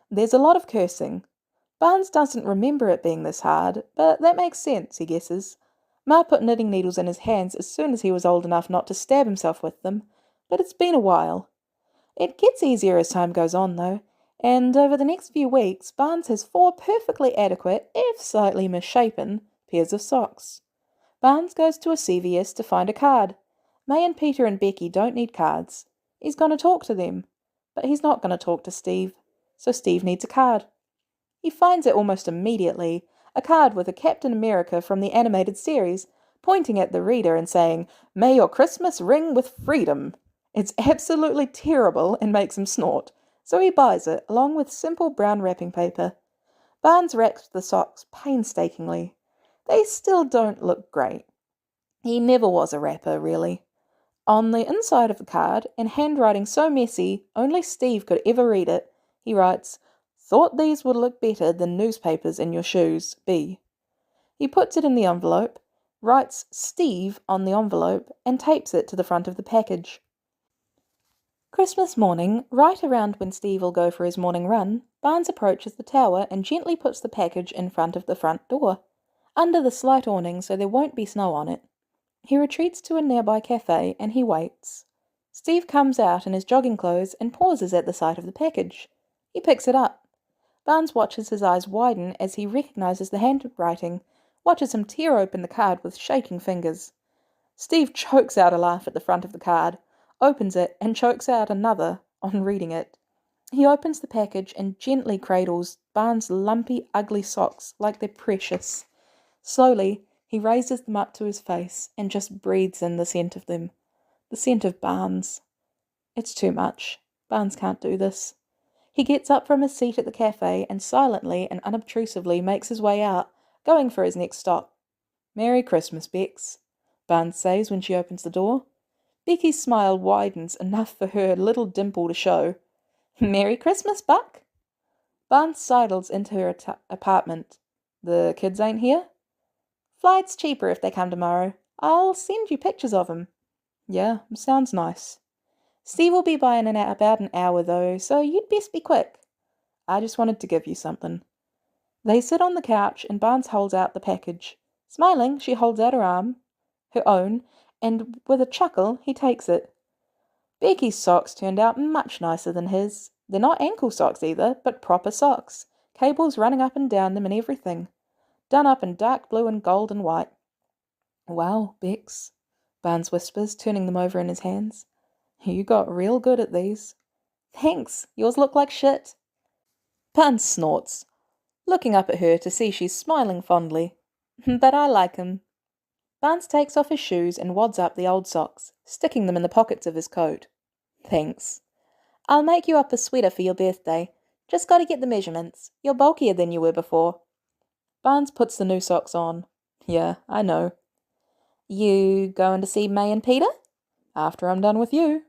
There's a lot of cursing. Barnes doesn't remember it being this hard, but that makes sense, he guesses. Ma put knitting needles in his hands as soon as he was old enough not to stab himself with them, but it's been a while. It gets easier as time goes on, though, and over the next few weeks, Barnes has 4 perfectly adequate, if slightly misshapen, pairs of socks. Barnes goes to a CVS to find a card. May and Peter and Becky don't need cards. He's going to talk to them, but he's not going to talk to Steve, so Steve needs a card. He finds it almost immediately, a card with a Captain America from the animated series, pointing at the reader and saying, May your Christmas ring with freedom. It's absolutely terrible and makes him snort, so he buys it, along with simple brown wrapping paper. Barnes wraps the socks painstakingly. They still don't look great. He never was a rapper, really. On the inside of the card, in handwriting so messy only Steve could ever read it, he writes, Thought these would look better than newspapers in your shoes, B. He puts it in the envelope, writes Steve on the envelope, and tapes it to the front of the package. Christmas morning, right around when Steve will go for his morning run, Barnes approaches the tower and gently puts the package in front of the front door, under the slight awning so there won't be snow on it. He retreats to a nearby cafe and he waits. Steve comes out in his jogging clothes and pauses at the sight of the package. He picks it up. Barnes watches his eyes widen as he recognizes the handwriting, watches him tear open the card with shaking fingers. Steve chokes out a laugh at the front of the card, opens it, and chokes out another on reading it. He opens the package and gently cradles Barnes' lumpy, ugly socks like they're precious. Slowly, he raises them up to his face and just breathes in the scent of them. The scent of Barnes. It's too much. Barnes can't do this. He gets up from his seat at the cafe and silently and unobtrusively makes his way out, going for his next stop. "Merry Christmas, Bex," Barnes says when she opens the door. Becky's smile widens enough for her little dimple to show. "Merry Christmas, Buck." Barnes sidles into her apartment. "The kids ain't here?" "Flight's cheaper if they come tomorrow. I'll send you pictures of 'em." "Yeah, sounds nice." "Steve will be by in about an hour, though, so you'd best be quick." "I just wanted to give you something." They sit on the couch and Barnes holds out the package. Smiling, she holds out her own, and with a chuckle, he takes it. Becky's socks turned out much nicer than his. They're not ankle socks either, but proper socks. Cables running up and down them and everything. Done up in dark blue and gold and white. "Wow, Bex," Barnes whispers, turning them over in his hands. "You got real good at these." "Thanks. Yours look like shit." Barnes snorts, looking up at her to see she's smiling fondly. "But I like 'em." Barnes takes off his shoes and wads up the old socks, sticking them in the pockets of his coat. "Thanks." "I'll make you up a sweater for your birthday. Just gotta get the measurements. You're bulkier than you were before." Barnes puts the new socks on. "Yeah, I know." "You going to see May and Peter?" "After I'm done with you."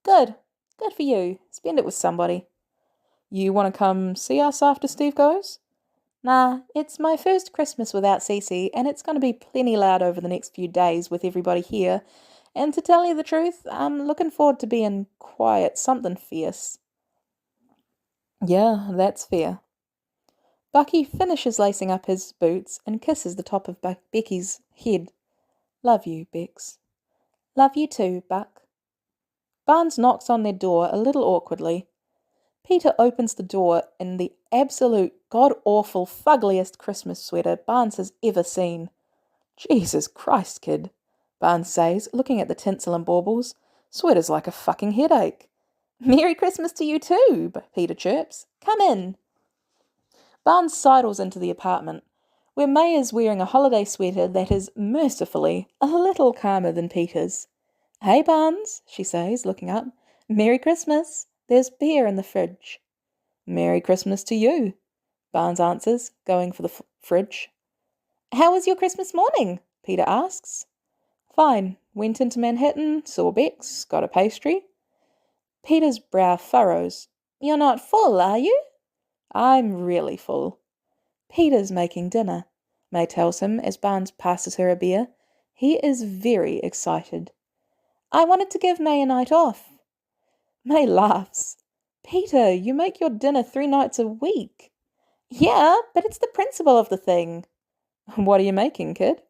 "Good. Good for you. Spend it with somebody." "You want to come see us after Steve goes?" "Nah, it's my first Christmas without Cece, and it's going to be plenty loud over the next few days with everybody here. And to tell you the truth, I'm looking forward to being quiet, something fierce." "Yeah, that's fair." Bucky finishes lacing up his boots and kisses the top of Becky's head. "Love you, Bex." "Love you too, Buck." Barnes knocks on their door a little awkwardly. Peter opens the door in the absolute god-awful fuggliest Christmas sweater Barnes has ever seen. "Jesus Christ, kid," Barnes says, looking at the tinsel and baubles. "Sweater's like a fucking headache." "Merry Christmas to you too," Peter chirps. "Come in." Barnes sidles into the apartment, where May is wearing a holiday sweater that is, mercifully, a little calmer than Peter's. "Hey, Barnes," she says, looking up. "Merry Christmas. There's beer in the fridge." "Merry Christmas to you," Barnes answers, going for the fridge. "How was your Christmas morning?" Peter asks. "Fine. Went into Manhattan, saw Bex, got a pastry." Peter's brow furrows. "You're not full, are you?" "I'm really full." "Peter's making dinner," May tells him as Barnes passes her a beer. He is very excited. "I wanted to give May a night off." May laughs. "Peter, you make your dinner 3 nights a week." "Yeah, but it's the principle of the thing." "What are you making, kid?"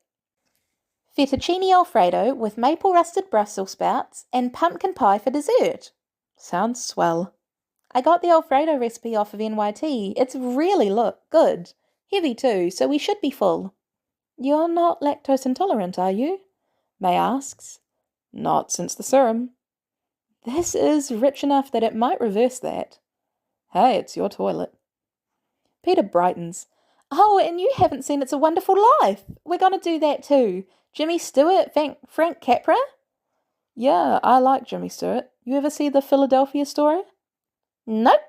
"Fettuccine Alfredo with maple rusted Brussels sprouts and pumpkin pie for dessert." "Sounds swell." "I got the Alfredo recipe off of NYT. It's really good. Heavy too, so we should be full." "You're not lactose intolerant, are you?" May asks. "Not since the serum." "This is rich enough that it might reverse that." "Hey, it's your toilet." Peter brightens. "Oh, and you haven't seen It's a Wonderful Life. We're going to do that too. Jimmy Stewart, Frank Capra." "Yeah, I like Jimmy Stewart. You ever see the Philadelphia Story?" "Nope."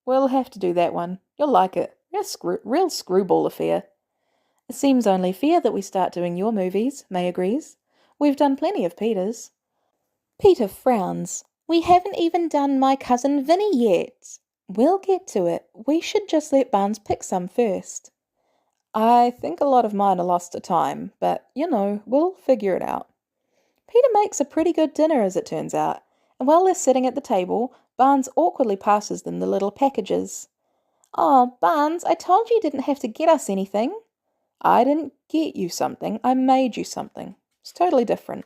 "We'll have to do that one. You'll like it. Real screwball affair." "It seems only fair that we start doing your movies," May agrees. "We've done plenty of Peter's." Peter frowns. "We haven't even done My Cousin Vinny yet." "We'll get to it. We should just let Barnes pick some first." "I think a lot of mine are lost to time, but, we'll figure it out." Peter makes a pretty good dinner, as it turns out, and while they're sitting at the table, Barnes awkwardly passes them the little packages. "Oh, Barnes, I told you didn't have to get us anything." "I didn't get you something, I made you something. It's totally different."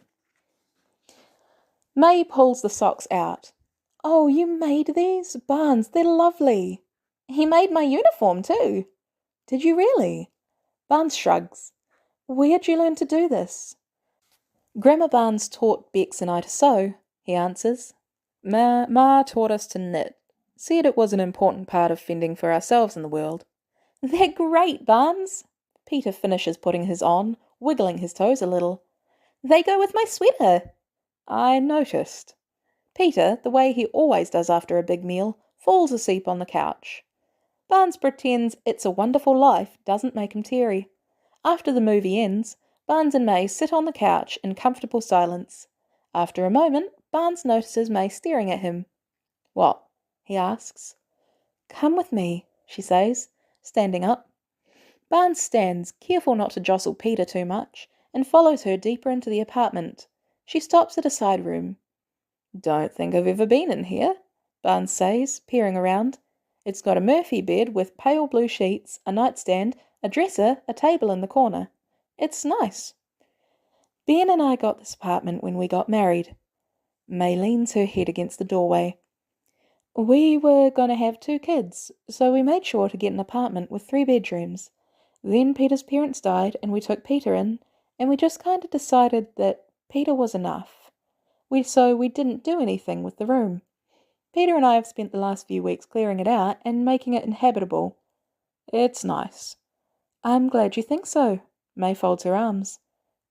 May pulls the socks out. "Oh, you made these? Barnes, they're lovely." "He made my uniform too." "Did you really?" Barnes shrugs. "Where'd you learn to do this?" "Grandma Barnes taught Bex and I to sew," he answers. Ma taught us to knit. Said it was an important part of fending for ourselves in the world." "They're great, Barnes." Peter finishes putting his on, wiggling his toes a little. "They go with my sweater." "I noticed." Peter, the way he always does after a big meal, falls asleep on the couch. Barnes pretends It's a Wonderful Life doesn't make him teary. After the movie ends, Barnes and May sit on the couch in comfortable silence. After a moment, Barnes notices May staring at him. "What?" he asks. "Come with me," she says, standing up. Barnes stands, careful not to jostle Peter too much, and follows her deeper into the apartment. She stops at a side room. "Don't think I've ever been in here," Barnes says, peering around. "It's got a Murphy bed with pale blue sheets, a nightstand, a dresser, a table in the corner. It's nice." "Ben and I got this apartment when we got married." May leans her head against the doorway. "We were going to have 2 kids, so we made sure to get an apartment with 3 bedrooms. Then Peter's parents died and we took Peter in, and we just kind of decided that Peter was enough. So we didn't do anything with the room. Peter and I have spent the last few weeks clearing it out and making it inhabitable. It's nice." "I'm glad you think so." May folds her arms.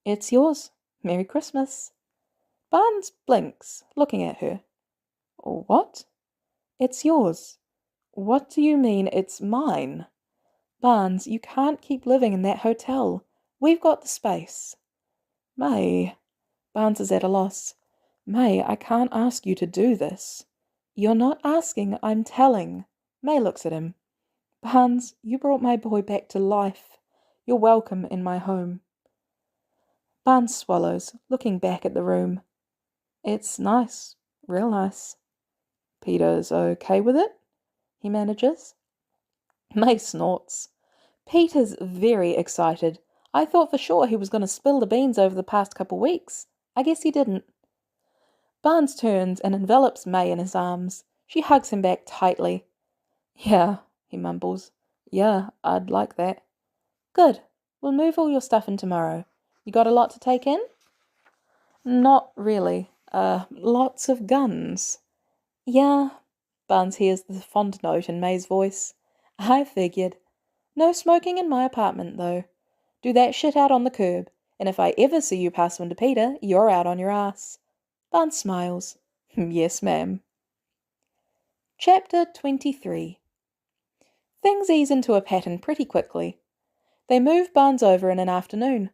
"It's yours. Merry Christmas." Barnes blinks, looking at her. "What?" "It's yours." "What do you mean it's mine?" "Barnes, you can't keep living in that hotel. We've got the space." "May." Barnes is at a loss. "May, I can't ask you to do this." "You're not asking, I'm telling." May looks at him. "Barnes, you brought my boy back to life. You're welcome in my home." Barnes swallows, looking back at the room. "It's nice. Real nice." "Peter's okay with it?" he manages. May snorts. "Peter's very excited. I thought for sure he was going to spill the beans over the past couple weeks. I guess he didn't." Barnes turns and envelops May in his arms. She hugs him back tightly. "Yeah," he mumbles. "Yeah, I'd like that." "Good. We'll move all your stuff in tomorrow. You got a lot to take in?" "Not really. Lots of guns." "Yeah." Barnes hears the fond note in May's voice. "I figured. No smoking in my apartment, though. Do that shit out on the curb, and if I ever see you pass one to Peter, you're out on your ass." Barnes smiles. "Yes, ma'am." Chapter 23. Things ease into a pattern pretty quickly. They move Barnes over in an afternoon.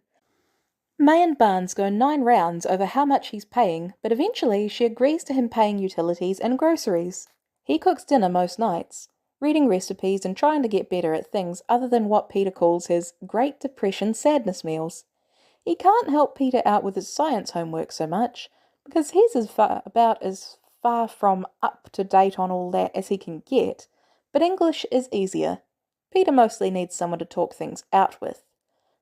May and Barnes go 9 rounds over how much he's paying, but eventually she agrees to him paying utilities and groceries. He cooks dinner most nights, reading recipes and trying to get better at things other than what Peter calls his Great Depression sadness meals. He can't help Peter out with his science homework so much, because he's about as far from up to date on all that as he can get, but English is easier. Peter mostly needs someone to talk things out with.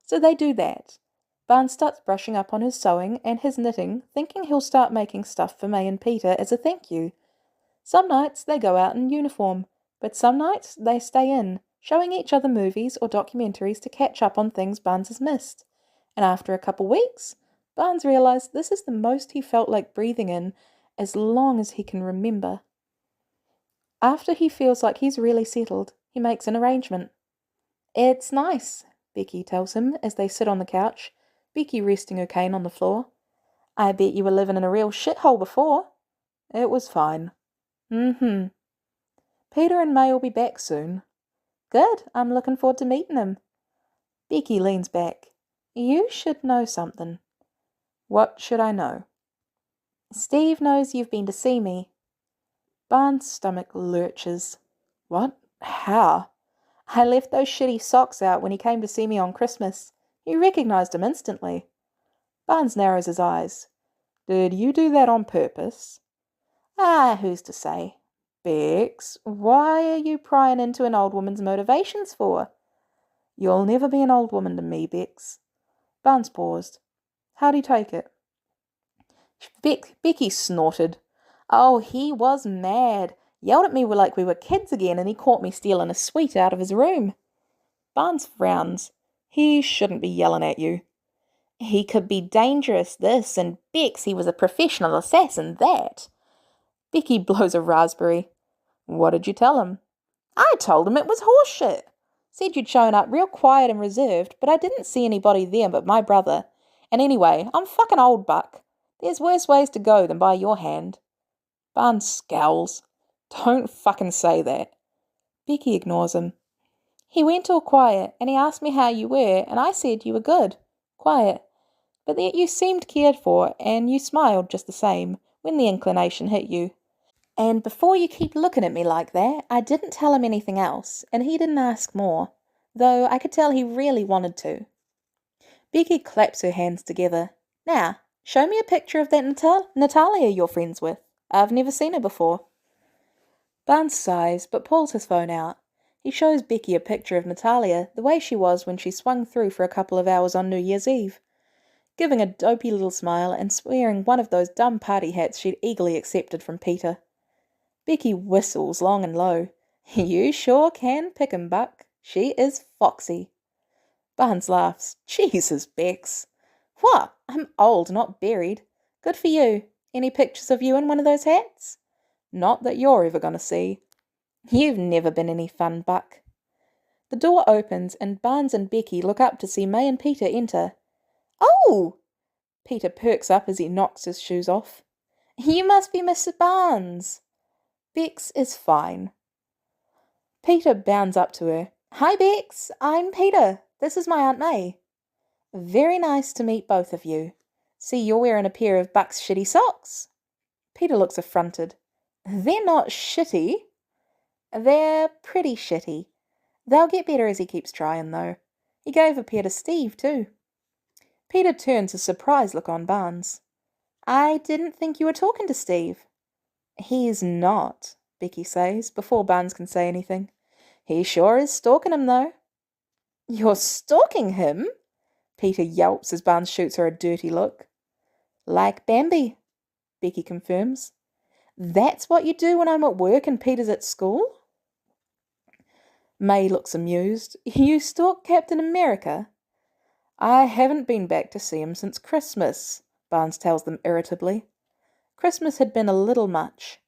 So they do that. Barnes starts brushing up on his sewing and his knitting, thinking he'll start making stuff for May and Peter as a thank you. Some nights they go out in uniform, but some nights they stay in, showing each other movies or documentaries to catch up on things Barnes has missed. And after a couple weeks, Barnes realized this is the most he felt like breathing in as long as he can remember. After he feels like he's really settled, he makes an arrangement. "It's nice," Becky tells him as they sit on the couch, Becky resting her cane on the floor. "I bet you were living in a real shithole before." "It was fine." "Mm-hmm." "Peter and May will be back soon." "Good, I'm looking forward to meeting him." Becky leans back. "You should know something." "What should I know?" "Steve knows you've been to see me." Barnes' stomach lurches. "What? How?" "I left those shitty socks out when he came to see me on Christmas. He recognized them instantly." Barnes narrows his eyes. "Did you do that on purpose?" "Ah, who's to say?" "Bex, why are you prying into an old woman's motivations for?" "You'll never be an old woman to me, Bex." Barnes paused. "How'd he take it?" Becky snorted. "Oh, he was mad. Yelled at me like we were kids again, and he caught me stealing a sweet out of his room." Barnes frowns. "He shouldn't be yelling at you." "He could be dangerous, this, and Bex, he was a professional assassin, that." Becky blows a raspberry. "What did you tell him?" "I told him it was horseshit. Said you'd shown up real quiet and reserved, but I didn't see anybody there but my brother. And anyway, I'm fucking old, Buck. There's worse ways to go than by your hand." Barnes scowls. Don't fucking say that. Becky ignores him. He went all quiet, and he asked me how you were, and I said you were good. Quiet. But yet you seemed cared for, and you smiled just the same, when the inclination hit you. And before you keep looking at me like that, I didn't tell him anything else, and he didn't ask more, though I could tell he really wanted to. Becky claps her hands together. Now, show me a picture of that Natalia you're friends with. I've never seen her before. Barnes sighs, but pulls his phone out. He shows Becky a picture of Natalia, the way she was when she swung through for a couple of hours on New Year's Eve, giving a dopey little smile and wearing one of those dumb party hats she'd eagerly accepted from Peter. Becky whistles long and low. You sure can pick 'em, Buck. She is foxy. Barnes laughs. Jesus, Bex. What? I'm old, not buried. Good for you. Any pictures of you in one of those hats? Not that you're ever going to see. You've never been any fun, Buck. The door opens and Barnes and Becky look up to see May and Peter enter. Oh! Peter perks up as he knocks his shoes off. You must be Mr. Barnes. Bex is fine. Peter bounds up to her. Hi, Bex. I'm Peter. This is my Aunt May. Very nice to meet both of you. See, you're wearing a pair of Buck's shitty socks. Peter looks affronted. They're not shitty. They're pretty shitty. They'll get better as he keeps trying, though. He gave a pair to Steve, too. Peter turns a surprised look on Barnes. I didn't think you were talking to Steve. He's not, Becky says, before Barnes can say anything. He sure is stalking him, though. You're stalking him? Peter yelps as Barnes shoots her a dirty look. Like Bambi, Becky confirms. That's what you do when I'm at work and Peter's at school? May looks amused. You stalk Captain America? I haven't been back to see him since Christmas, Barnes tells them irritably. Christmas had been a little much.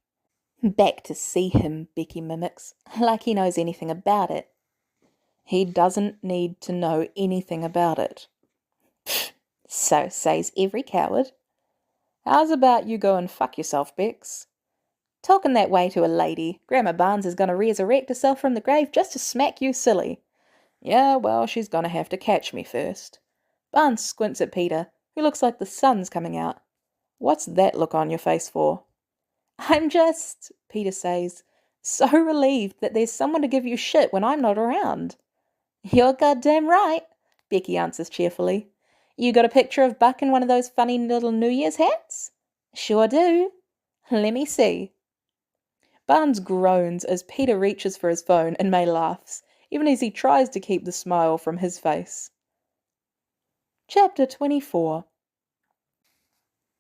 Back to see him, Becky mimics, like he knows anything about it. He doesn't need to know anything about it. So says every coward. How's about you go and fuck yourself, Bex? Talking that way to a lady, Grandma Barnes is going to resurrect herself from the grave just to smack you silly. Yeah, well, she's going to have to catch me first. Barnes squints at Peter, who looks like the sun's coming out. What's that look on your face for? I'm just, Peter says, so relieved that there's someone to give you shit when I'm not around. You're goddamn right, Becky answers cheerfully. You got a picture of Buck in one of those funny little New Year's hats? Sure do. Let me see. Barnes groans as Peter reaches for his phone and May laughs, even as he tries to keep the smile from his face. Chapter 24.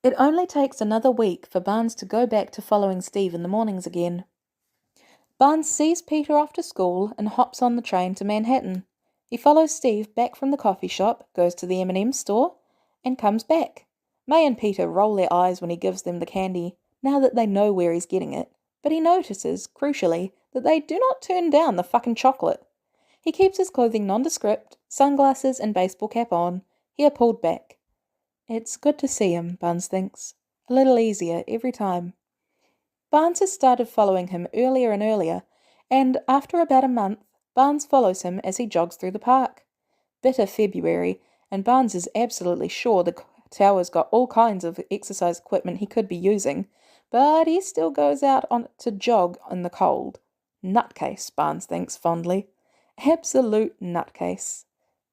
It only takes another week for Barnes to go back to following Steve in the mornings again. Barnes sees Peter off to school and hops on the train to Manhattan. He follows Steve back from the coffee shop, goes to the M&M store, and comes back. May and Peter roll their eyes when he gives them the candy, now that they know where he's getting it, but he notices, crucially, that they do not turn down the fucking chocolate. He keeps his clothing nondescript, sunglasses and baseball cap on, hair pulled back. It's good to see him, Barnes thinks. A little easier every time. Barnes has started following him earlier and earlier, and after about a month, Barnes follows him as he jogs through the park. Bitter February, and Barnes is absolutely sure the tower's got all kinds of exercise equipment he could be using, but he still goes out on to jog in the cold. Nutcase, Barnes thinks fondly. Absolute nutcase.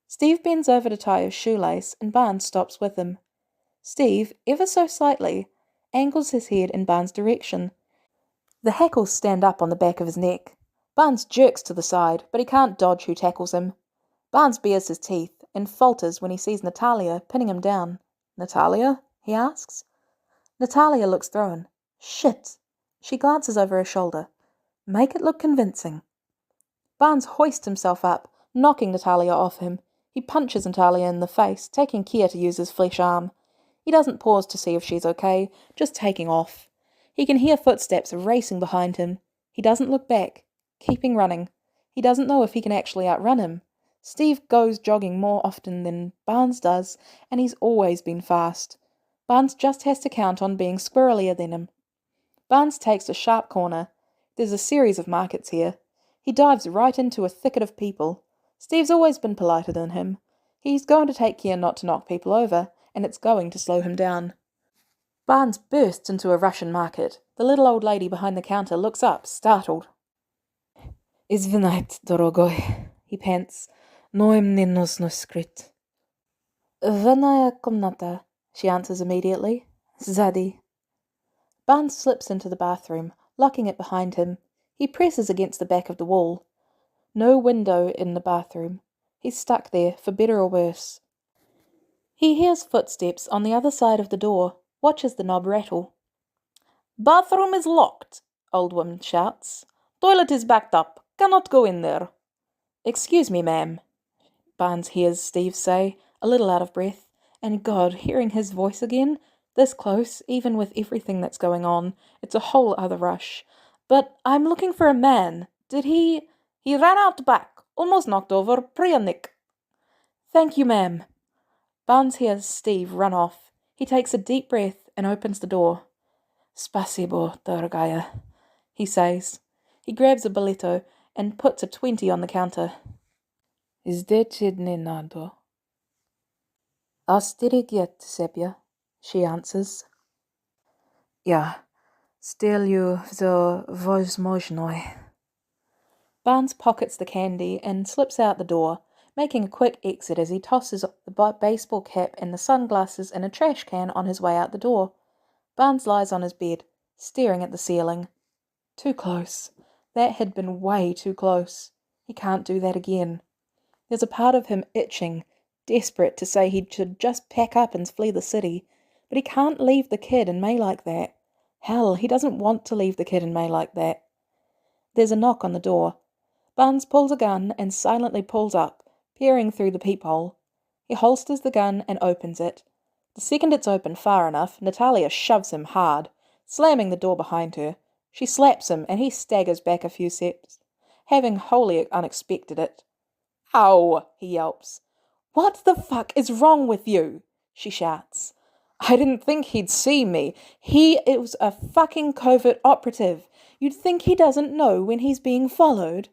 Steve bends over to tie his shoelace, and Barnes stops with him. Steve, ever so slightly, angles his head in Barnes' direction. The hackles stand up on the back of his neck. Barnes jerks to the side, but he can't dodge who tackles him. Barnes bares his teeth and falters when he sees Natalia pinning him down. Natalia? He asks. Natalia looks thrown. Shit! She glances over her shoulder. Make it look convincing. Barnes hoists himself up, knocking Natalia off him. He punches Natalia in the face, taking care to use his flesh arm. He doesn't pause to see if she's okay, just taking off. He can hear footsteps racing behind him. He doesn't look back, keeping running. He doesn't know if he can actually outrun him. Steve goes jogging more often than Barnes does, and he's always been fast. Barnes just has to count on being squirrelier than him. Barnes takes a sharp corner. There's a series of markets here. He dives right into a thicket of people. Steve's always been politer than him. He's going to take care not to knock people over, and it's going to slow him down. Barnes bursts into a Russian market. The little old lady behind the counter looks up, startled. "Извинайте, дорогой," he pants. "Но мне нужно скрыть." "Ванная комната," she answers immediately. "Сзади." Barnes slips into the bathroom, locking it behind him. He presses against the back of the wall. No window in the bathroom. He's stuck there, for better or worse. He hears footsteps on the other side of the door, watches the knob rattle. "Bathroom is locked," old woman shouts. "Toilet is backed up. Cannot go in there." "Excuse me, ma'am," Barnes hears Steve say, a little out of breath. And God, hearing his voice again, this close, even with everything that's going on, it's a whole other rush. "But I'm looking for a man. Did he—" "He ran out back, almost knocked over Priyanik." "Thank you, ma'am." Barnes hears Steve run off. He takes a deep breath and opens the door. "Spasibo, дорогая," he says. He grabs a boleto and puts a 20 on the counter. "Здесь не надо." "Остерегите себя," she answers. "Я сделаю всё возможное." Barnes pockets the candy and slips out the door, making a quick exit as he tosses the baseball cap and the sunglasses in a trash can on his way out the door. Barnes lies on his bed, staring at the ceiling. Too close. That had been way too close. He can't do that again. There's a part of him itching, desperate to say he should just pack up and flee the city, but he can't leave the kid and May like that. Hell, he doesn't want to leave the kid and May like that. There's a knock on the door. Barnes pulls a gun and silently pulls up, peering through the peephole. He holsters the gun and opens it. The second it's open far enough, Natalia shoves him hard, slamming the door behind her. She slaps him and he staggers back a few steps, having wholly unexpected it. "Ow!" he yelps. "What the fuck is wrong with you?" she shouts. "I didn't think he'd see me. He is a fucking covert operative. You'd think he doesn't know when he's being followed?"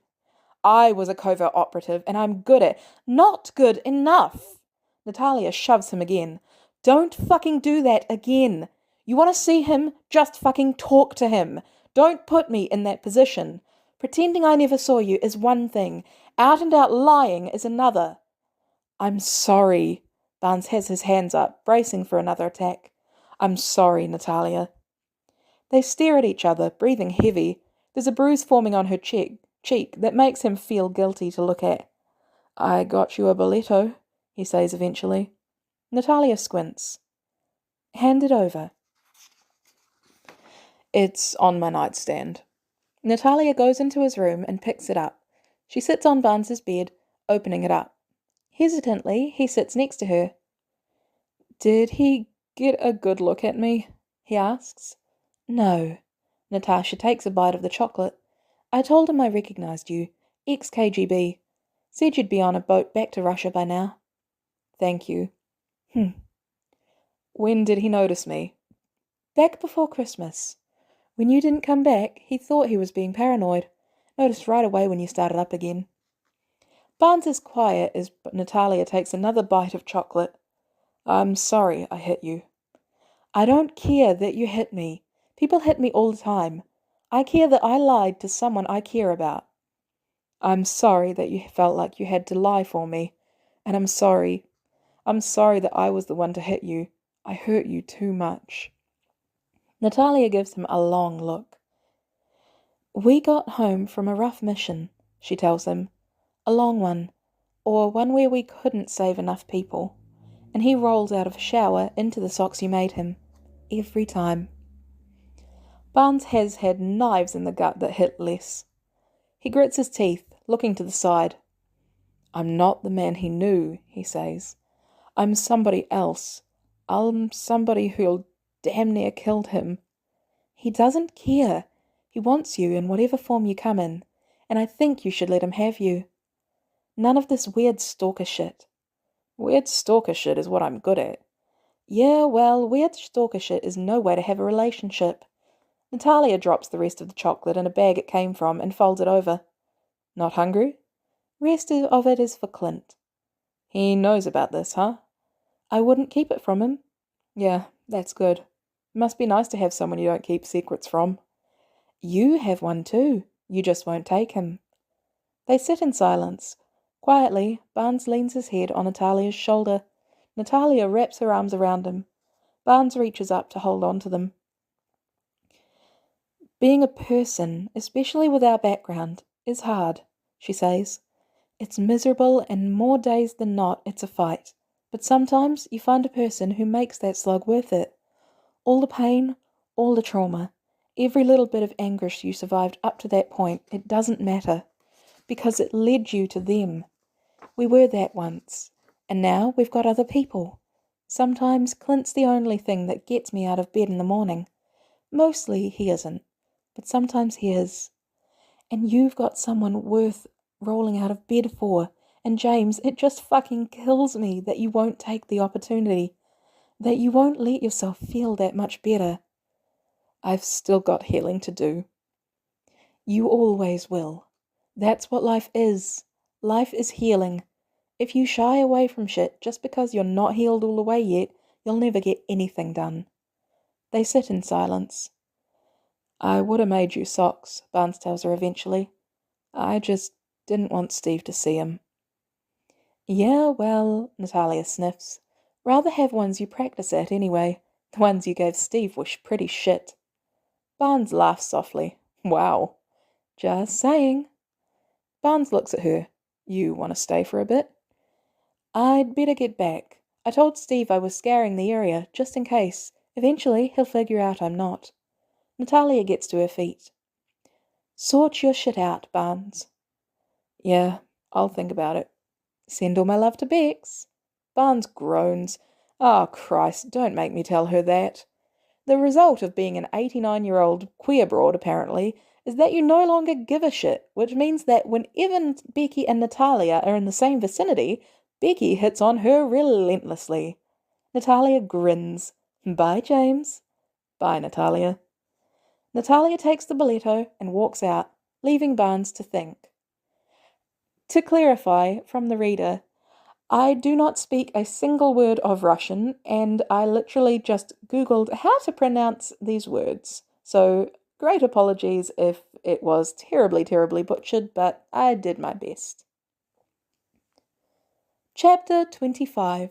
"I was a covert operative and I'm good at—" "Not good enough!" Natalia shoves him again. "Don't fucking do that again. You want to see him? Just fucking talk to him. Don't put me in that position. Pretending I never saw you is one thing. Out and out lying is another." "I'm sorry." Barnes has his hands up, bracing for another attack. "I'm sorry, Natalia." They stare at each other, breathing heavy. There's a bruise forming on her cheek that makes him feel guilty to look at. "I got you a boleto," he says eventually. Natalia squints. "Hand it over." "It's on my nightstand." Natalia goes into his room and picks it up. She sits on Barnes's bed, opening it up. Hesitantly, he sits next to her. "Did he get a good look at me?" he asks. "No." Natasha takes a bite of the chocolate. "I told him I recognized you. Ex-KGB. Said you'd be on a boat back to Russia by now." "Thank you." "When did he notice me?" "Back before Christmas. When you didn't come back, he thought he was being paranoid. Noticed right away when you started up again." Barnes is quiet as Natalia takes another bite of chocolate. "I'm sorry I hit you." "I don't care that you hit me. People hit me all the time. I care that I lied to someone I care about." "I'm sorry that you felt like you had to lie for me. And I'm sorry that I was the one to hit you. I hurt you too much." Natalia gives him a long look. "We got home from a rough mission," she tells him. "A long one, or one where we couldn't save enough people. And he rolls out of a shower into the socks you made him. Every time." Barnes has had knives in the gut that hit less. He grits his teeth, looking to the side. "I'm not the man he knew," he says. "I'm somebody else. I'm somebody who'll damn near killed him." "He doesn't care. He wants you in whatever form you come in, and I think you should let him have you. None of this weird stalker shit." "Weird stalker shit is what I'm good at." "Yeah, well, weird stalker shit is no way to have a relationship." Natalia drops the rest of the chocolate in a bag it came from and folds it over. Not hungry? Rest of it is for Clint. He knows about this, huh? I wouldn't keep it from him. Yeah, that's good. Must be nice to have someone you don't keep secrets from. You have one too. You just won't take him. They sit in silence. Quietly, Barnes leans his head on Natalia's shoulder. Natalia wraps her arms around him. Barnes reaches up to hold on to them. Being a person, especially with our background, is hard, she says. It's miserable, and more days than not it's a fight. But sometimes you find a person who makes that slog worth it. All the pain, all the trauma, every little bit of anguish you survived up to that point, it doesn't matter. Because it led you to them. We were that once. And now we've got other people. Sometimes Clint's the only thing that gets me out of bed in the morning. Mostly he isn't. But sometimes he is. And you've got someone worth rolling out of bed for. And James, it just fucking kills me that you won't take the opportunity. That you won't let yourself feel that much better. I've still got healing to do. You always will. That's what life is. Life is healing. If you shy away from shit just because you're not healed all the way yet, you'll never get anything done. They sit in silence. I would have made you socks, Barnes tells her eventually. I just didn't want Steve to see him. Yeah, well, Natalia sniffs. Rather have ones you practice at anyway. The ones you gave Steve were pretty shit. Barnes laughs softly. Wow. Just saying. Barnes looks at her. You want to stay for a bit? I'd better get back. I told Steve I was scouring the area, just in case. Eventually, he'll figure out I'm not. Natalia gets to her feet. Sort your shit out, Barnes. Yeah, I'll think about it. Send all my love to Bex. Barnes groans. Oh, Christ, don't make me tell her that. The result of being an 89-year-old queer broad, apparently, is that you no longer give a shit, which means that whenever Becky and Natalia are in the same vicinity, Becky hits on her relentlessly. Natalia grins. Bye, James. Bye, Natalia. Natalia takes the boleto and walks out, leaving Barnes to think. To clarify from the reader, I do not speak a single word of Russian, and I literally just Googled how to pronounce these words. So, great apologies if it was terribly, terribly butchered, but I did my best. Chapter 25.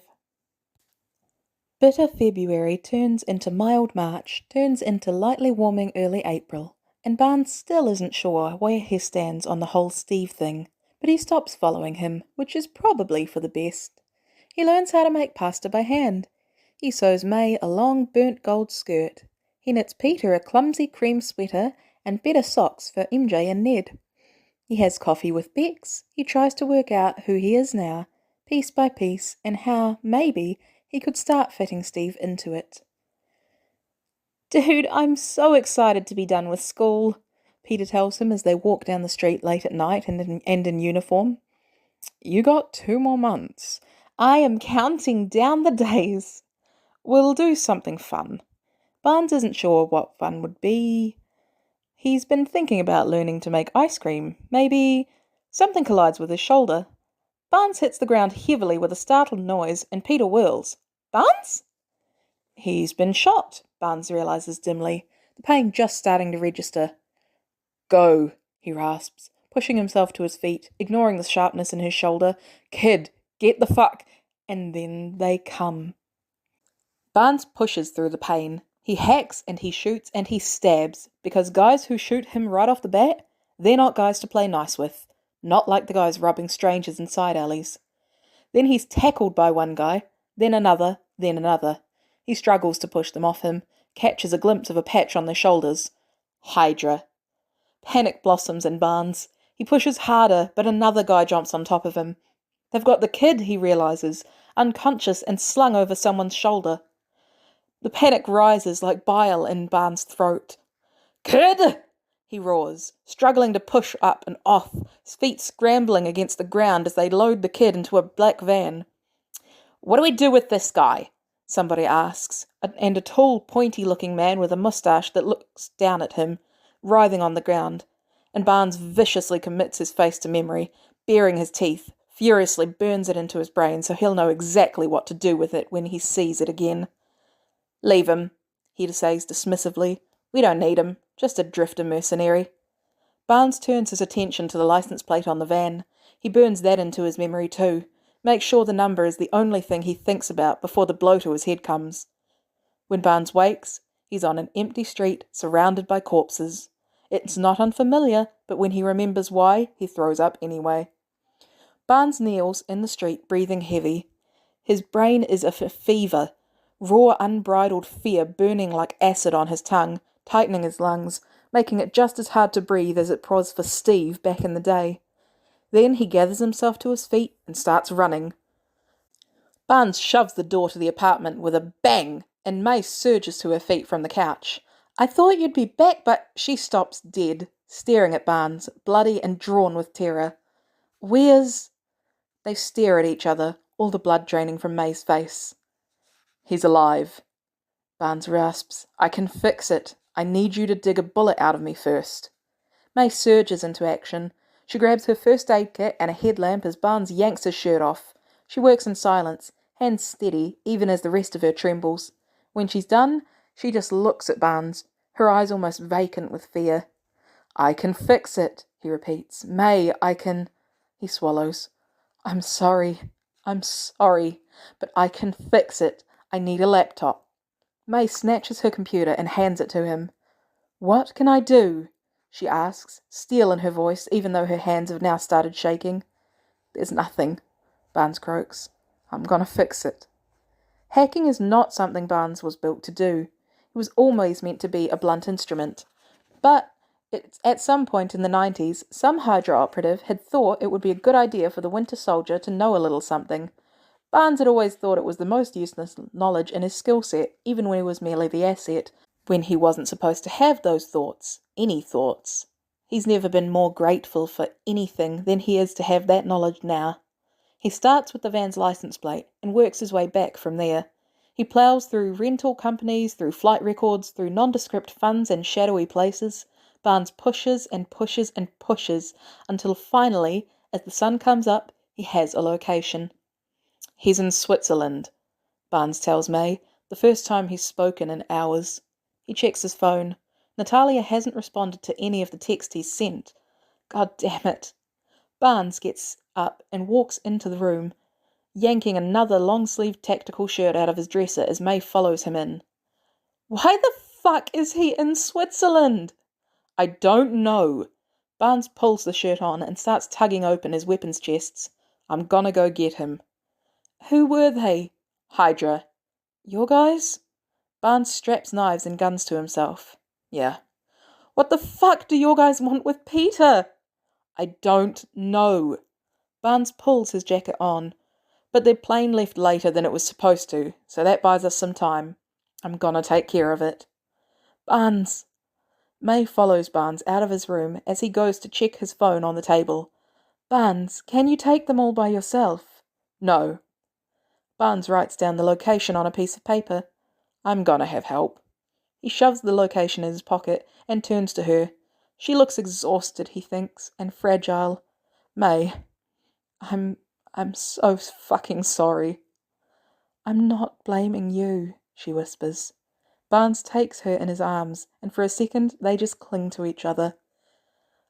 Bitter February turns into mild March, turns into lightly warming early April, and Barnes still isn't sure where he stands on the whole Steve thing, but he stops following him, which is probably for the best. He learns how to make pasta by hand. He sews May a long burnt gold skirt. He knits Peter a clumsy cream sweater and better socks for MJ and Ned. He has coffee with Bex. He tries to work out who he is now, piece by piece, and how, maybe, he could start fitting Steve into it. Dude, I'm so excited to be done with school, Peter tells him as they walk down the street late at night and in uniform. You got 2 more months. I am counting down the days. We'll do something fun. Barnes isn't sure what fun would be. He's been thinking about learning to make ice cream. Maybe something collides with his shoulder. Barnes hits the ground heavily with a startled noise, and Peter whirls. Barnes? He's been shot, Barnes realizes dimly, the pain just starting to register. Go, he rasps, pushing himself to his feet, ignoring the sharpness in his shoulder. Kid, get the fuck. And then they come. Barnes pushes through the pain. He hacks and he shoots and he stabs, because guys who shoot him right off the bat, they're not guys to play nice with. Not like the guys robbing strangers in side alleys. Then he's tackled by one guy, then another, then another. He struggles to push them off him, catches a glimpse of a patch on their shoulders. Hydra. Panic blossoms in Barnes. He pushes harder, but another guy jumps on top of him. They've got the kid, he realizes, unconscious and slung over someone's shoulder. The panic rises like bile in Barnes' throat. Kid! He roars, struggling to push up and off, his feet scrambling against the ground as they load the kid into a black van. What do we do with this guy? somebody asks, and a tall, pointy-looking man with a moustache that looks down at him, writhing on the ground, and Barnes viciously commits his face to memory, baring his teeth, furiously burns it into his brain so he'll know exactly what to do with it when he sees it again. "Leave him," he says dismissively. "We don't need him, just a drifter mercenary." Barnes turns his attention to the license plate on the van. He burns that into his memory too, makes sure the number is the only thing he thinks about before the blow to his head comes. When Barnes wakes, he's on an empty street surrounded by corpses. It's not unfamiliar, but when he remembers why, he throws up anyway. Barnes kneels in the street, breathing heavy. His brain is a fever, raw, unbridled fear burning like acid on his tongue, tightening his lungs, making it just as hard to breathe as it was for Steve back in the day. Then he gathers himself to his feet and starts running. Barnes shoves the door to the apartment with a bang, and May surges to her feet from the couch. "I thought you'd be back, but..." She stops dead, staring at Barnes, bloody and drawn with terror. "Where's..." They stare at each other, all the blood draining from May's face. "He's alive," Barnes rasps. "I can fix it. I need you to dig a bullet out of me first." May surges into action. She grabs her first aid kit and a headlamp as Barnes yanks his shirt off. She works in silence, hands steady, even as the rest of her trembles. When she's done, she just looks at Barnes, her eyes almost vacant with fear. "I can fix it," he repeats. "May, I can..." He swallows. I'm sorry, but I can fix it. I need a laptop." May snatches her computer and hands it to him. "What can I do?" she asks, steel in her voice, even though her hands have now started shaking. "There's nothing," Barnes croaks. "I'm gonna fix it." Hacking is not something Barnes was built to do. It was always meant to be a blunt instrument. But at some point in the 90s, some Hydra operative had thought it would be a good idea for the Winter Soldier to know a little something. Barnes had always thought it was the most useless knowledge in his skill set, even when he was merely the asset, when he wasn't supposed to have those thoughts, any thoughts. He's never been more grateful for anything than he is to have that knowledge now. He starts with the van's license plate and works his way back from there. He plows through rental companies, through flight records, through nondescript funds and shadowy places. Barnes pushes and pushes and pushes until finally, as the sun comes up, he has a location. "He's in Switzerland," Barnes tells May, the first time he's spoken in hours. He checks his phone. Natalia hasn't responded to any of the text he's sent. God damn it. Barnes gets up and walks into the room, yanking another long-sleeved tactical shirt out of his dresser as May follows him in. "Why the fuck is he in Switzerland?" "I don't know." Barnes pulls the shirt on and starts tugging open his weapons chests. "I'm gonna go get him." "Who were they?" "Hydra." "Your guys?" Barnes straps knives and guns to himself. "Yeah." "What the fuck do your guys want with Peter?" "I don't know." Barnes pulls his jacket on. "But their plane left later than it was supposed to, so that buys us some time. I'm gonna take care of it." "Barnes." May follows Barnes out of his room as he goes to check his phone on the table. "Barnes, can you take them all by yourself?" "No." Barnes writes down the location on a piece of paper. "I'm gonna have help." He shoves the location in his pocket and turns to her. She looks exhausted, he thinks, and fragile. "May, I'm so fucking sorry." "I'm not blaming you," she whispers. Barnes takes her in his arms, and for a second they just cling to each other.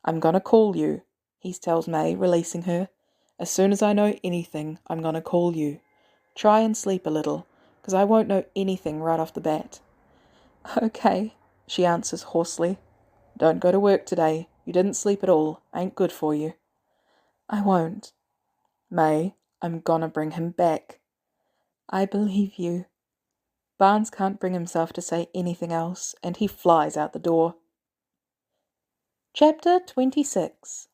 "I'm gonna call you," he tells May, releasing her. "As soon as I know anything, I'm gonna call you. Try and sleep a little, 'cause I won't know anything right off the bat." "Okay," she answers hoarsely. "Don't go to work today. You didn't sleep at all. Ain't good for you." "I won't." "May, I'm gonna bring him back." "I believe you." Barnes can't bring himself to say anything else, and he flies out the door. Chapter 26.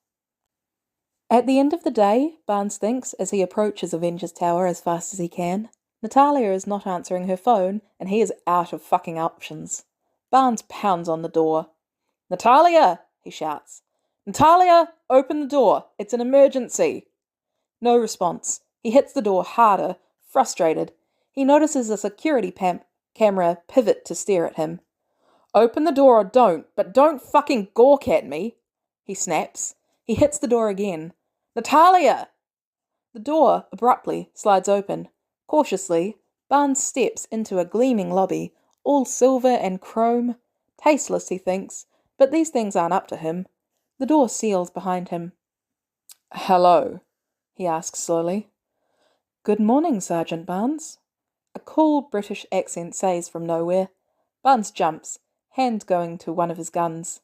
At the end of the day, Barnes thinks as he approaches Avengers Tower as fast as he can, Natalia is not answering her phone, and he is out of fucking options. Barnes pounds on the door. "Natalia!" he shouts. "Natalia, open the door! It's an emergency!" No response. He hits the door harder, frustrated. He notices a security camera pivot to stare at him. "Open the door or don't, but don't fucking gawk at me," he snaps. He hits the door again. "Natalia!" The door, abruptly, slides open. Cautiously, Barnes steps into a gleaming lobby, all silver and chrome. Tasteless, he thinks, but these things aren't up to him. The door seals behind him. "Hello," he asks slowly. "Good morning, Sergeant Barnes," a cool British accent says from nowhere. Barnes jumps, hand going to one of his guns.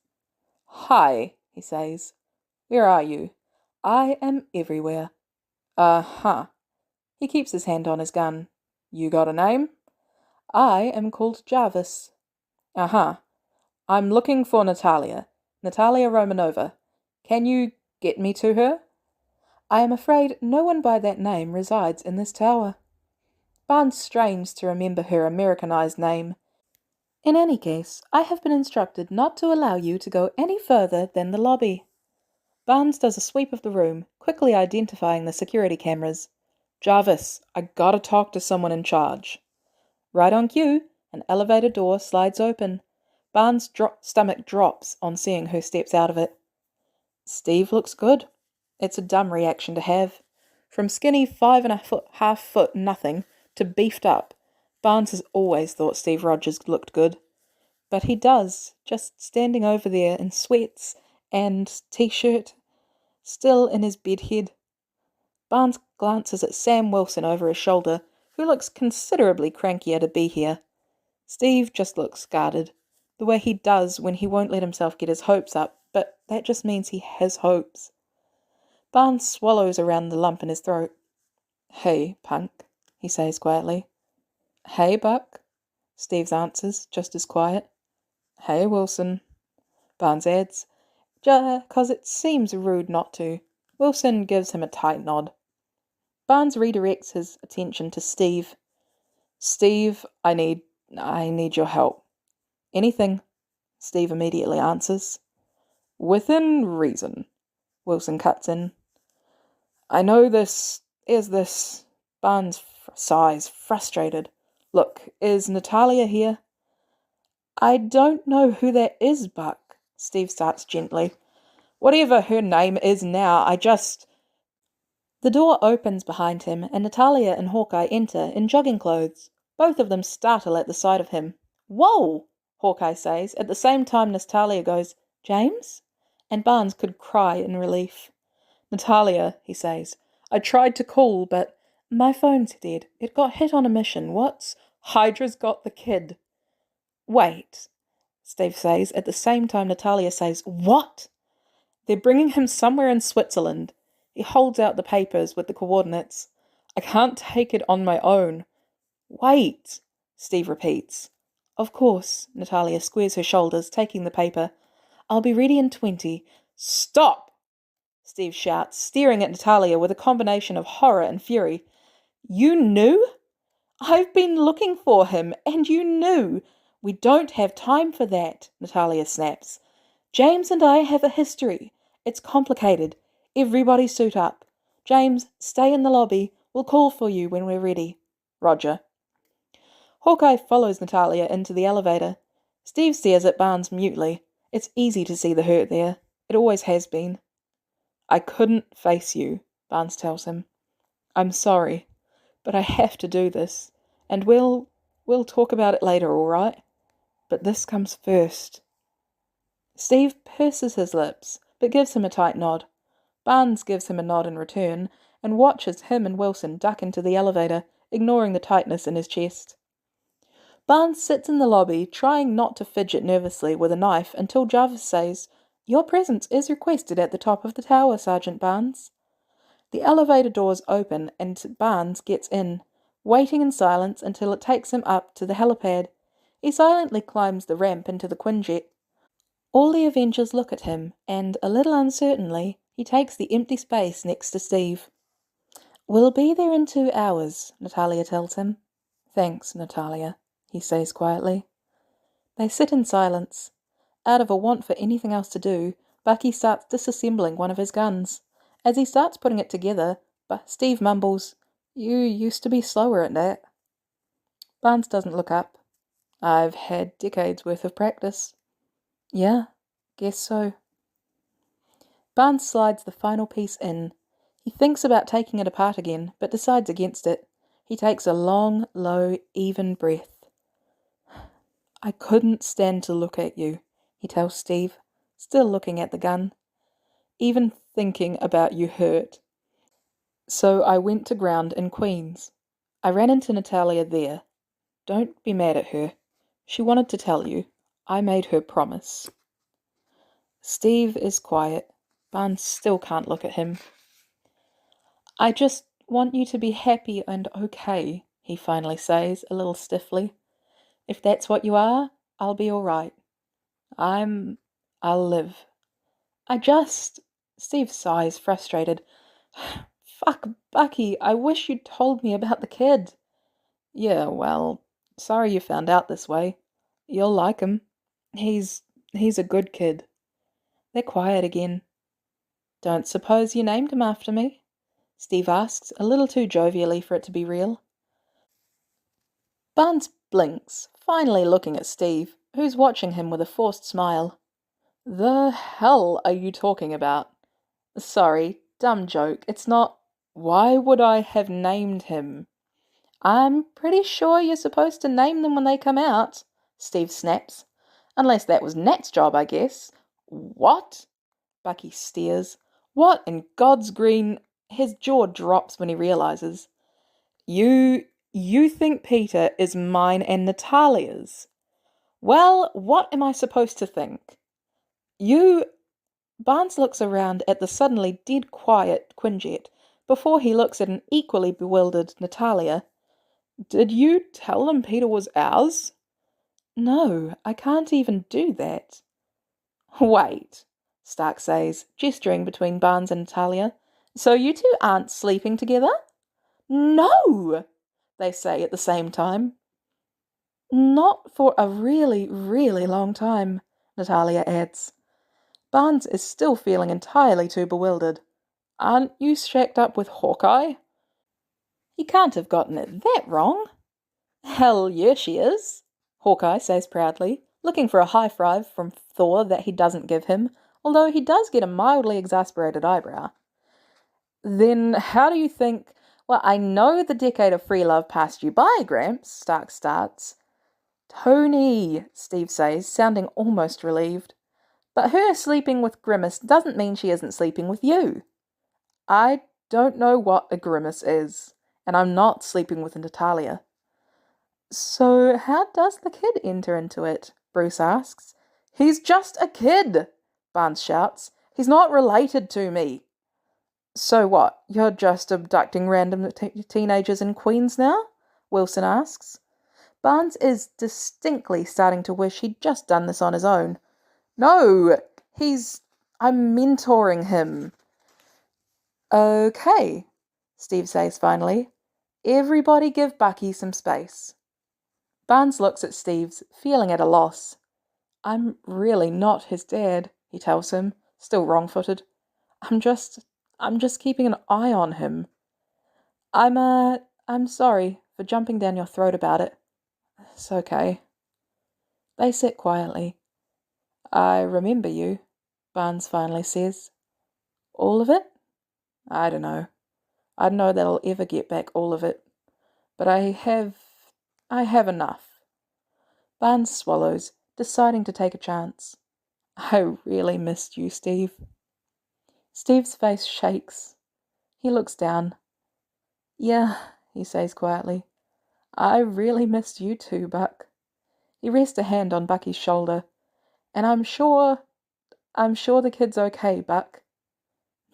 "Hi," he says. "Where are you?" "I am everywhere." "Uh-huh." He keeps his hand on his gun. "You got a name?" "I am called Jarvis." "Uh-huh. I'm looking for Natalia Romanova. Can you get me to her?" "I am afraid no one by that name resides in this tower." Barnes strains to remember her Americanized name. "In any case, I have been instructed not to allow you to go any further than the lobby." Barnes does a sweep of the room, quickly identifying the security cameras. "Jarvis, I gotta talk to someone in charge." Right on cue, an elevator door slides open. Barnes' stomach drops on seeing who steps out of it. Steve looks good. It's a dumb reaction to have. From skinny 5.5 foot nothing to beefed up, Barnes has always thought Steve Rogers looked good. But he does, just standing over there in sweats and t-shirt, still in his bedhead. Barnes glances at Sam Wilson over his shoulder, who looks considerably crankier to be here. Steve just looks guarded, the way he does when he won't let himself get his hopes up, but that just means he has hopes. Barnes swallows around the lump in his throat. "Hey, punk," he says quietly. "Hey, Buck," Steve answers, just as quiet. "Hey, Wilson," Barnes adds, "'cause it seems rude not to." Wilson gives him a tight nod. Barnes redirects his attention to Steve. "Steve, I need your help." "Anything," Steve immediately answers. "Within reason," Wilson cuts in. "I know this is this." Barnes sighs, frustrated. "Look, is Natalia here?" "I don't know who that is, Buck," Steve starts gently. "Whatever her name is now, I just—" The door opens behind him, and Natalia and Hawkeye enter in jogging clothes. Both of them startle at the sight of him. "Whoa!" Hawkeye says. At the same time, Natalia goes, "James?" And Barnes could cry in relief. "Natalia," he says, "I tried to call, but my phone's dead. It got hit on a mission. What's— Hydra's got the kid." "Wait," Steve says. At the same time, Natalia says, "What?" "They're bringing him somewhere in Switzerland." He holds out the papers with the coordinates. "I can't take it on my own." "Wait," Steve repeats. "Of course," Natalia squares her shoulders, taking the paper. "I'll be ready in 20. "Stop!" Steve shouts, staring at Natalia with a combination of horror and fury. "You knew? I've been looking for him, and you knew." "We don't have time for that," Natalia snaps. "James and I have a history. It's complicated. Everybody suit up. James, stay in the lobby. We'll call for you when we're ready." "Roger." Hawkeye follows Natalia into the elevator. Steve stares at Barnes mutely. It's easy to see the hurt there. It always has been. "I couldn't face you," Barnes tells him. "I'm sorry, but I have to do this. And we'll talk about it later, all right? But this comes first." Steve purses his lips, but gives him a tight nod. Barnes gives him a nod in return, and watches him and Wilson duck into the elevator, ignoring the tightness in his chest. Barnes sits in the lobby, trying not to fidget nervously with a knife until Jarvis says, "Your presence is requested at the top of the tower, Sergeant Barnes." The elevator doors open and Barnes gets in, waiting in silence until it takes him up to the helipad. He silently climbs the ramp into the Quinjet. All the Avengers look at him, and, a little uncertainly, he takes the empty space next to Steve. "We'll be there in 2 hours, Natalia tells him. "Thanks, Natalia," he says quietly. They sit in silence. Out of a want for anything else to do, Bucky starts disassembling one of his guns. As he starts putting it together, Steve mumbles, "You used to be slower at that." Barnes doesn't look up. I've had decades worth of practice. Yeah, guess so. Barnes slides the final piece in. He thinks about taking it apart again, but decides against it. He takes a long, low, even breath. I couldn't stand to look at you, he tells Steve, still looking at the gun. Even thinking about you hurt. So I went to ground in Queens. I ran into Natalia there. Don't be mad at her. She wanted to tell you. I made her promise. Steve is quiet. Barnes still can't look at him. I just want you to be happy and okay, he finally says, a little stiffly. If that's what you are, I'll be all right. I'll live. Steve sighs, frustrated. Fuck, Bucky, I wish you'd told me about the kid. Yeah, well, sorry you found out this way. You'll like him. He's a good kid. They're quiet again. Don't suppose you named him after me? Steve asks, a little too jovially for it to be real. Barnes blinks, finally looking at Steve, who's watching him with a forced smile. The hell are you talking about? Sorry, dumb joke. It's not. Why would I have named him? I'm pretty sure you're supposed to name them when they come out, Steve snaps. Unless that was Nat's job, I guess. What? Bucky stares. What in God's green? His jaw drops when he realizes. You think Peter is mine and Natalia's? Well, what am I supposed to think? Barnes looks around at the suddenly dead quiet Quinjet before he looks at an equally bewildered Natalia. Did you tell them Peter was ours? No, I can't even do that. Wait, Stark says, gesturing between Barnes and Natalia. So you two aren't sleeping together? No, they say at the same time. Not for a really, really long time, Natalia adds. Barnes is still feeling entirely too bewildered. Aren't you shacked up with Hawkeye? He can't have gotten it that wrong. Hell yeah, she is, Hawkeye says proudly, looking for a high five from Thor that he doesn't give him, although he does get a mildly exasperated eyebrow. Then how do you think... Well, I know the decade of free love passed you by, Gramps, Stark starts. Tony, Steve says, sounding almost relieved. But her sleeping with Grimace doesn't mean she isn't sleeping with you. I don't know what a Grimace is, and I'm not sleeping with Natalia. So how does the kid enter into it? Bruce asks. He's just a kid, Barnes shouts. He's not related to me. So what, you're just abducting random teenagers in Queens now? Wilson asks. Barnes is distinctly starting to wish he'd just done this on his own. No, I'm mentoring him. Okay, Steve says finally. Everybody give Bucky some space. Barnes looks at Steve's, feeling at a loss. I'm really not his dad, he tells him, still wrong-footed. I'm just keeping an eye on him. I'm sorry for jumping down your throat about it. It's okay. They sit quietly. I remember you, Barnes finally says. All of it? I don't know. I don't know that I'll ever get back all of it. But I have enough. Barnes swallows, deciding to take a chance. I really missed you, Steve. Steve's face shakes. He looks down. Yeah, he says quietly. I really missed you too, Buck. He rests a hand on Bucky's shoulder. And I'm sure the kid's okay, Buck.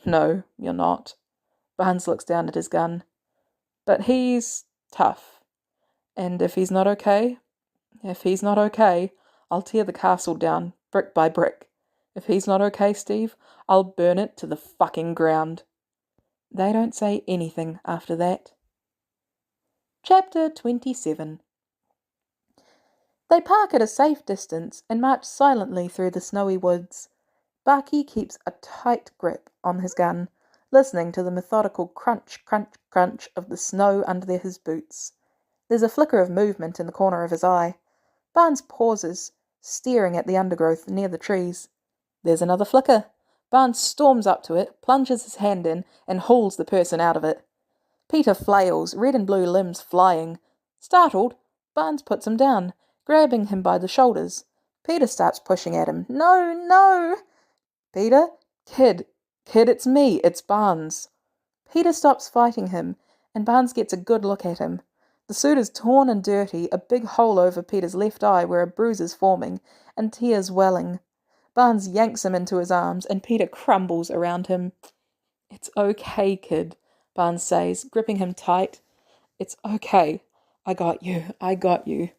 No, you're not. Barnes looks down at his gun. But he's tough. And if he's not okay, I'll tear the castle down, brick by brick. If he's not okay, Steve, I'll burn it to the fucking ground. They don't say anything after that. Chapter 27. They park at a safe distance and march silently through the snowy woods. Bucky keeps a tight grip on his gun, listening to the methodical crunch, crunch, crunch of the snow under his boots. There's a flicker of movement in the corner of his eye. Barnes pauses, staring at the undergrowth near the trees. There's another flicker. Barnes storms up to it, plunges his hand in, and hauls the person out of it. Peter flails, red and blue limbs flying. Startled, Barnes puts him down, grabbing him by the shoulders. Peter starts pushing at him. No, no! Peter? Kid, it's me, it's Barnes. Peter stops fighting him, and Barnes gets a good look at him. The suit is torn and dirty, a big hole over Peter's left eye where a bruise is forming, and tears welling. Barnes yanks him into his arms, and Peter crumbles around him. It's okay, kid, Barnes says, gripping him tight. It's okay. I got you.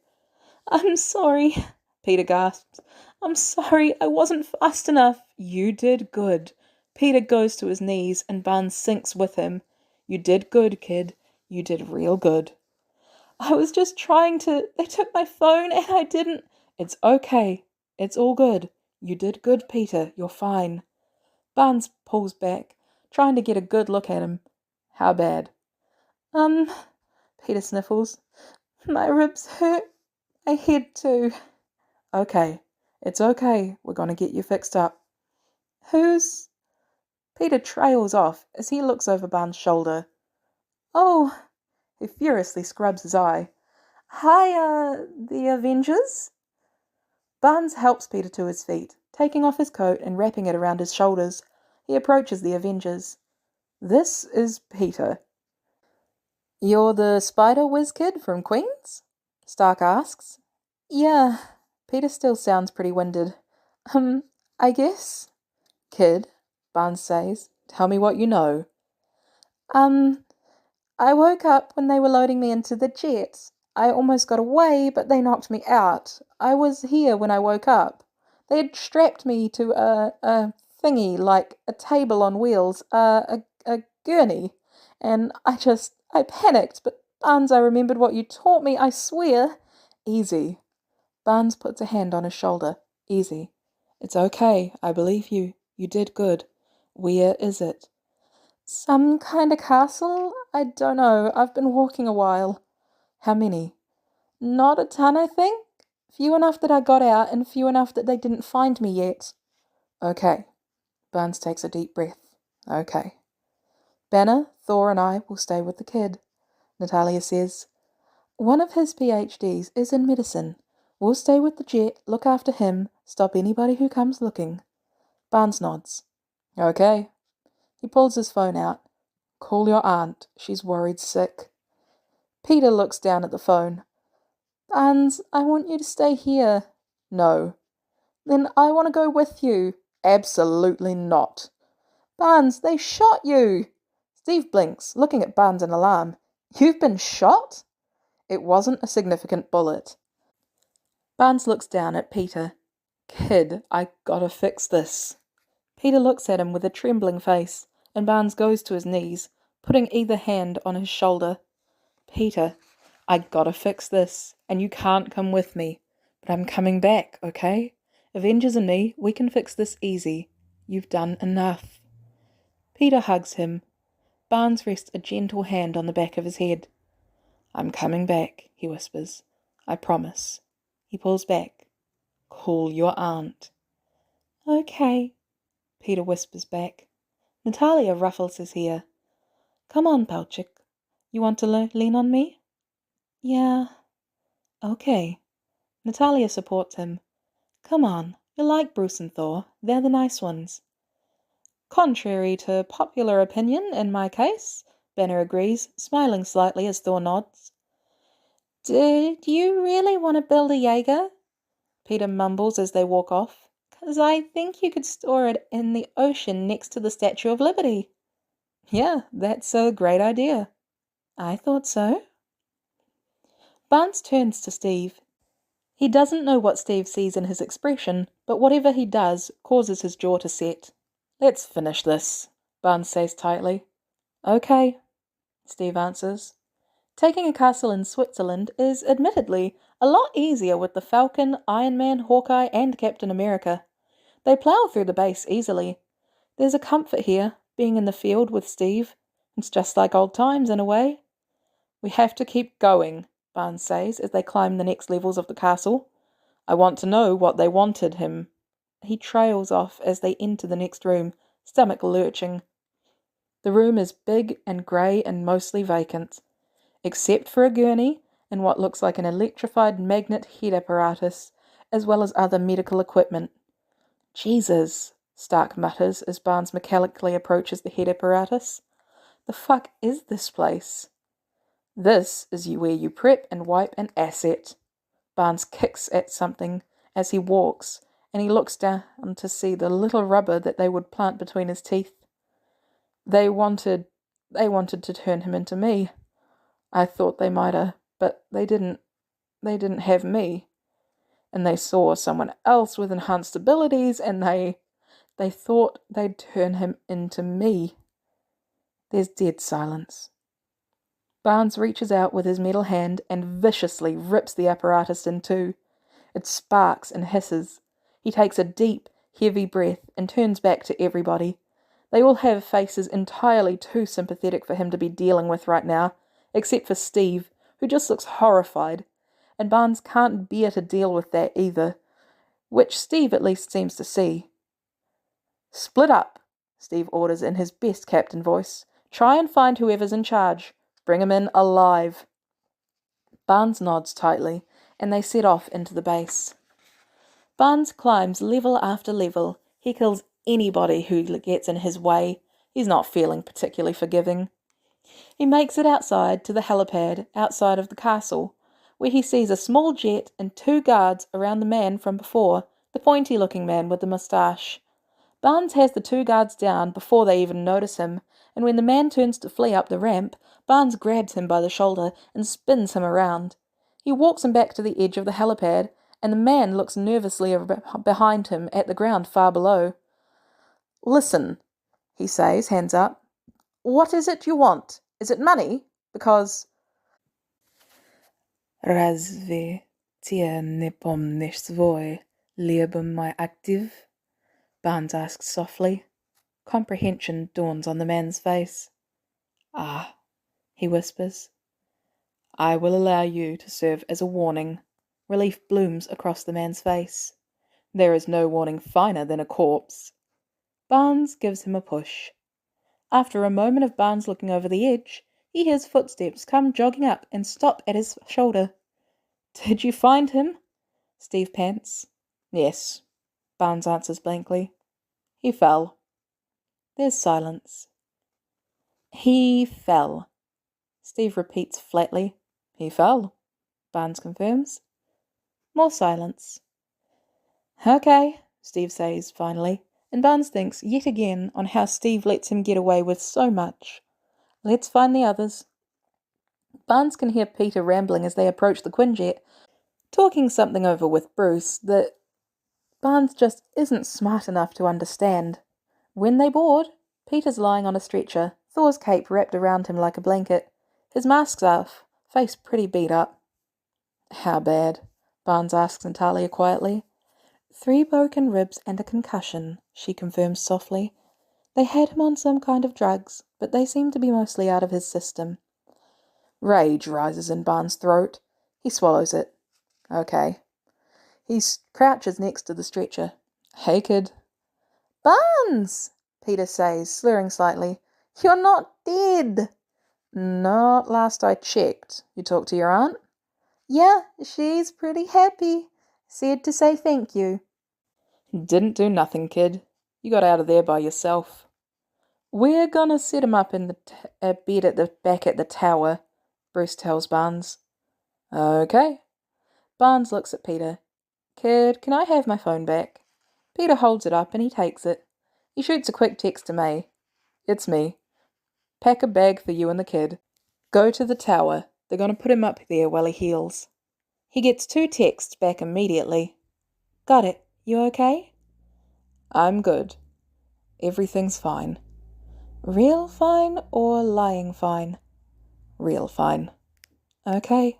I'm sorry, Peter gasps. I'm sorry, I wasn't fast enough. You did good. Peter goes to his knees, and Barnes sinks with him. You did good, kid. You did real good. I was just trying to... They took my phone, and I didn't... It's okay. It's all good. You did good, Peter. You're fine. Barnes pulls back, trying to get a good look at him. How bad? Peter sniffles. My ribs hurt. My head too. Okay. It's okay. We're going to get you fixed up. Who's... Peter trails off as he looks over Barnes' shoulder. Oh! He furiously scrubs his eye. Hi, the Avengers? Barnes helps Peter to his feet, taking off his coat and wrapping it around his shoulders. He approaches the Avengers. This is Peter. You're the Spider-Whiz kid from Queens? Stark asks. Yeah. Peter still sounds pretty winded. I guess. Kid, Barnes says, tell me what you know. I woke up when they were loading me into the jet. I almost got away, but they knocked me out. I was here when I woke up. They had strapped me to a thingy, like a table on wheels, a gurney. And I panicked, but Barnes, I remembered what you taught me, I swear. Easy. Barnes puts a hand on his shoulder. Easy. It's okay, I believe you. You did good. Where is it? Some kind of castle? I don't know. I've been walking a while. How many? Not a ton, I think. Few enough that I got out, and few enough that they didn't find me yet. Okay. Barnes takes a deep breath. Okay. Banner, Thor, and I will stay with the kid, Natalia says. One of his PhDs is in medicine. We'll stay with the jet, look after him, stop anybody who comes looking. Barnes nods. Okay. He pulls his phone out. Call your aunt. She's worried sick. Peter looks down at the phone. Barnes, I want you to stay here. No. Then I want to go with you. Absolutely not. Barnes, they shot you. Steve blinks, looking at Barnes in alarm. You've been shot? It wasn't a significant bullet. Barnes looks down at Peter. Kid, I gotta fix this. Peter looks at him with a trembling face, and Barnes goes to his knees, putting either hand on his shoulder. Peter, I gotta fix this, and you can't come with me. But I'm coming back, okay? Avengers and me, we can fix this easy. You've done enough. Peter hugs him. Barnes rests a gentle hand on the back of his head. I'm coming back, he whispers. I promise. He pulls back. Call your aunt. Okay, Peter whispers back. Natalia ruffles his hair. Come on, Palchik. You want to lean on me? Yeah. Okay. Natalia supports him. Come on, you like Bruce and Thor. They're the nice ones. Contrary to popular opinion in my case, Banner agrees, smiling slightly as Thor nods. Did you really want to build a Jaeger? Peter mumbles as they walk off. 'Cause I think you could store it in the ocean next to the Statue of Liberty. Yeah, that's a great idea. I thought so. Barnes turns to Steve. He doesn't know what Steve sees in his expression, but whatever he does causes his jaw to set. Let's finish this, Barnes says tightly. Okay, Steve answers. Taking a castle in Switzerland is, admittedly, a lot easier with the Falcon, Iron Man, Hawkeye, and Captain America. They plough through the base easily. There's a comfort here, being in the field with Steve. It's just like old times in a way. We have to keep going, Barnes says as they climb the next levels of the castle. I want to know what they wanted him. He trails off as they enter the next room, stomach lurching. The room is big and grey and mostly vacant, except for a gurney and what looks like an electrified magnet head apparatus, as well as other medical equipment. Jesus, Stark mutters as Barnes mechanically approaches the head apparatus. The fuck is this place? This is where you prep and wipe an asset. Barnes kicks at something as he walks, and he looks down to see the little rubber that they would plant between his teeth. They wanted to turn him into me. I thought they mighta, but they didn't. They didn't have me. And they saw someone else with enhanced abilities, and they thought they'd turn him into me. There's dead silence. Barnes reaches out with his metal hand and viciously rips the apparatus in two. It sparks and hisses. He takes a deep, heavy breath and turns back to everybody. They all have faces entirely too sympathetic for him to be dealing with right now, except for Steve, who just looks horrified. And Barnes can't bear to deal with that either, which Steve at least seems to see. Split up, Steve orders in his best captain voice. Try and find whoever's in charge. Bring him in alive. Barnes nods tightly, and they set off into the base. Barnes climbs level after level. He kills anybody who gets in his way. He's not feeling particularly forgiving. He makes it outside to the helipad outside of the castle, where he sees a small jet and 2 guards around the man from before, the pointy-looking man with the moustache. Barnes has the 2 guards down before they even notice him, and when the man turns to flee up the ramp, Barnes grabs him by the shoulder and spins him around. He walks him back to the edge of the helipad, and the man looks nervously behind him at the ground far below. Listen, he says, hands up. What is it you want? Is it money? Because... Razve tia ne pomnish svoj, liebem my active? Barnes asks softly. Comprehension dawns on the man's face. Ah, he whispers. I will allow you to serve as a warning. Relief blooms across the man's face. There is no warning finer than a corpse. Barnes gives him a push. After a moment of Barnes looking over the edge, he hears footsteps come jogging up and stop at his shoulder. Did you find him? Steve pants. Yes, Barnes answers blankly. He fell. There's silence. He fell. Steve repeats flatly. He fell, Barnes confirms. More silence. Okay, Steve says finally, and Barnes thinks yet again on how Steve lets him get away with so much. Let's find the others. Barnes can hear Peter rambling as they approach the Quinjet, talking something over with Bruce that Barnes just isn't smart enough to understand. When they board, Peter's lying on a stretcher, Thor's cape wrapped around him like a blanket. His mask's off, face pretty beat up. How bad? Barnes asks Natalia quietly. 3 broken ribs and a concussion, she confirms softly. They had him on some kind of drugs, but they seem to be mostly out of his system. Rage rises in Barnes' throat. He swallows it. Okay. He crouches next to the stretcher. Hey, kid. Barnes, Peter says, slurring slightly. You're not dead. Not last I checked. You talked to your aunt? Yeah, she's pretty happy. Said to say thank you. Didn't do nothing, kid. You got out of there by yourself. We're gonna set him up in the bed at the back at the tower, Bruce tells Barnes. Okay. Barnes looks at Peter. Kid, can I have my phone back? Peter holds it up and he takes it. He shoots a quick text to May. It's me. Pack a bag for you and the kid. Go to the tower. They're going to put him up there while he heals. He gets 2 texts back immediately. Got it. You okay? I'm good. Everything's fine. Real fine or lying fine? Real fine. Okay.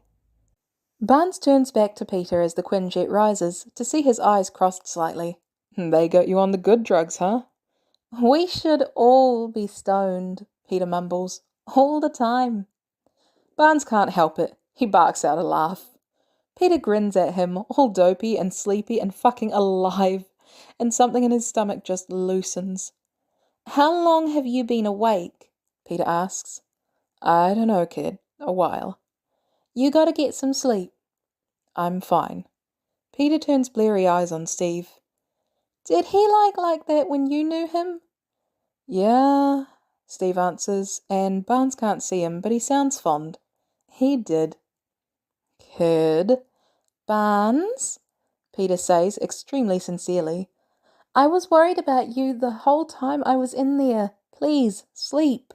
Barnes turns back to Peter as the Quinjet rises to see his eyes crossed slightly. They got you on the good drugs, huh? We should all be stoned, Peter mumbles. All the time. Barnes can't help it. He barks out a laugh. Peter grins at him, all dopey and sleepy and fucking alive, and something in his stomach just loosens. "How long have you been awake?" Peter asks. "I don't know, kid. A while." "You gotta get some sleep." "I'm fine." Peter turns bleary eyes on Steve. "Did he like that when you knew him?" "Yeah," Steve answers, and Barnes can't see him, but he sounds fond. "He did." "Kid." "Barnes," Peter says extremely sincerely, "I was worried about you the whole time I was in there. Please, sleep."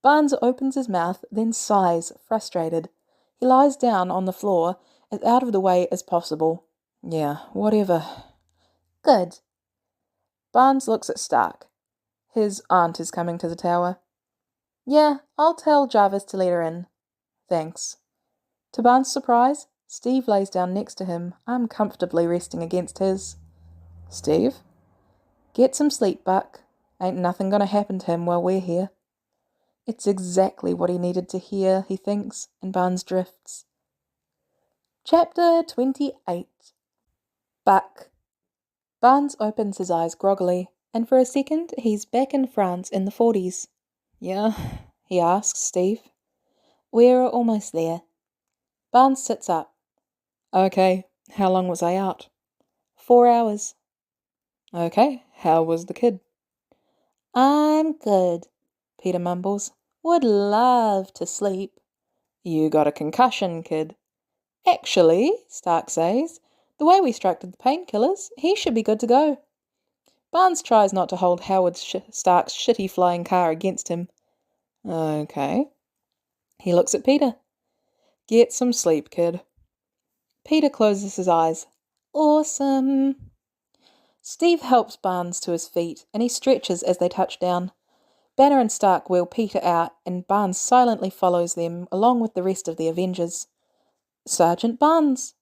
Barnes opens his mouth, then sighs, frustrated. He lies down on the floor, as out of the way as possible. "Yeah, whatever." "Good." Barnes looks at Stark. His aunt is coming to the tower. "Yeah, I'll tell Jarvis to let her in." "Thanks." To Barnes' surprise, Steve lays down next to him, arm comfortably resting against his. "Steve?" "Get some sleep, Buck. Ain't nothing gonna happen to him while we're here." It's exactly what he needed to hear, he thinks, and Barnes drifts. Chapter 28. Buck. Barnes opens his eyes groggily, and for a second he's back in France in the 40s. "Yeah?" he asks Steve. "We're almost there." Barnes sits up. "Okay, how long was I out?" 4 hours. "Okay, how was the kid?" "I'm good," Peter mumbles. "Would love to sleep." "You got a concussion, kid." "Actually," Stark says, "the way we structured the painkillers, he should be good to go." Barnes tries not to hold Howard Stark's shitty flying car against him. "Okay." He looks at Peter. "Get some sleep, kid." Peter closes his eyes. "Awesome." Steve helps Barnes to his feet, and he stretches as they touch down. Banner and Stark wheel Peter out, and Barnes silently follows them, along with the rest of the Avengers. "Sergeant Barnes,"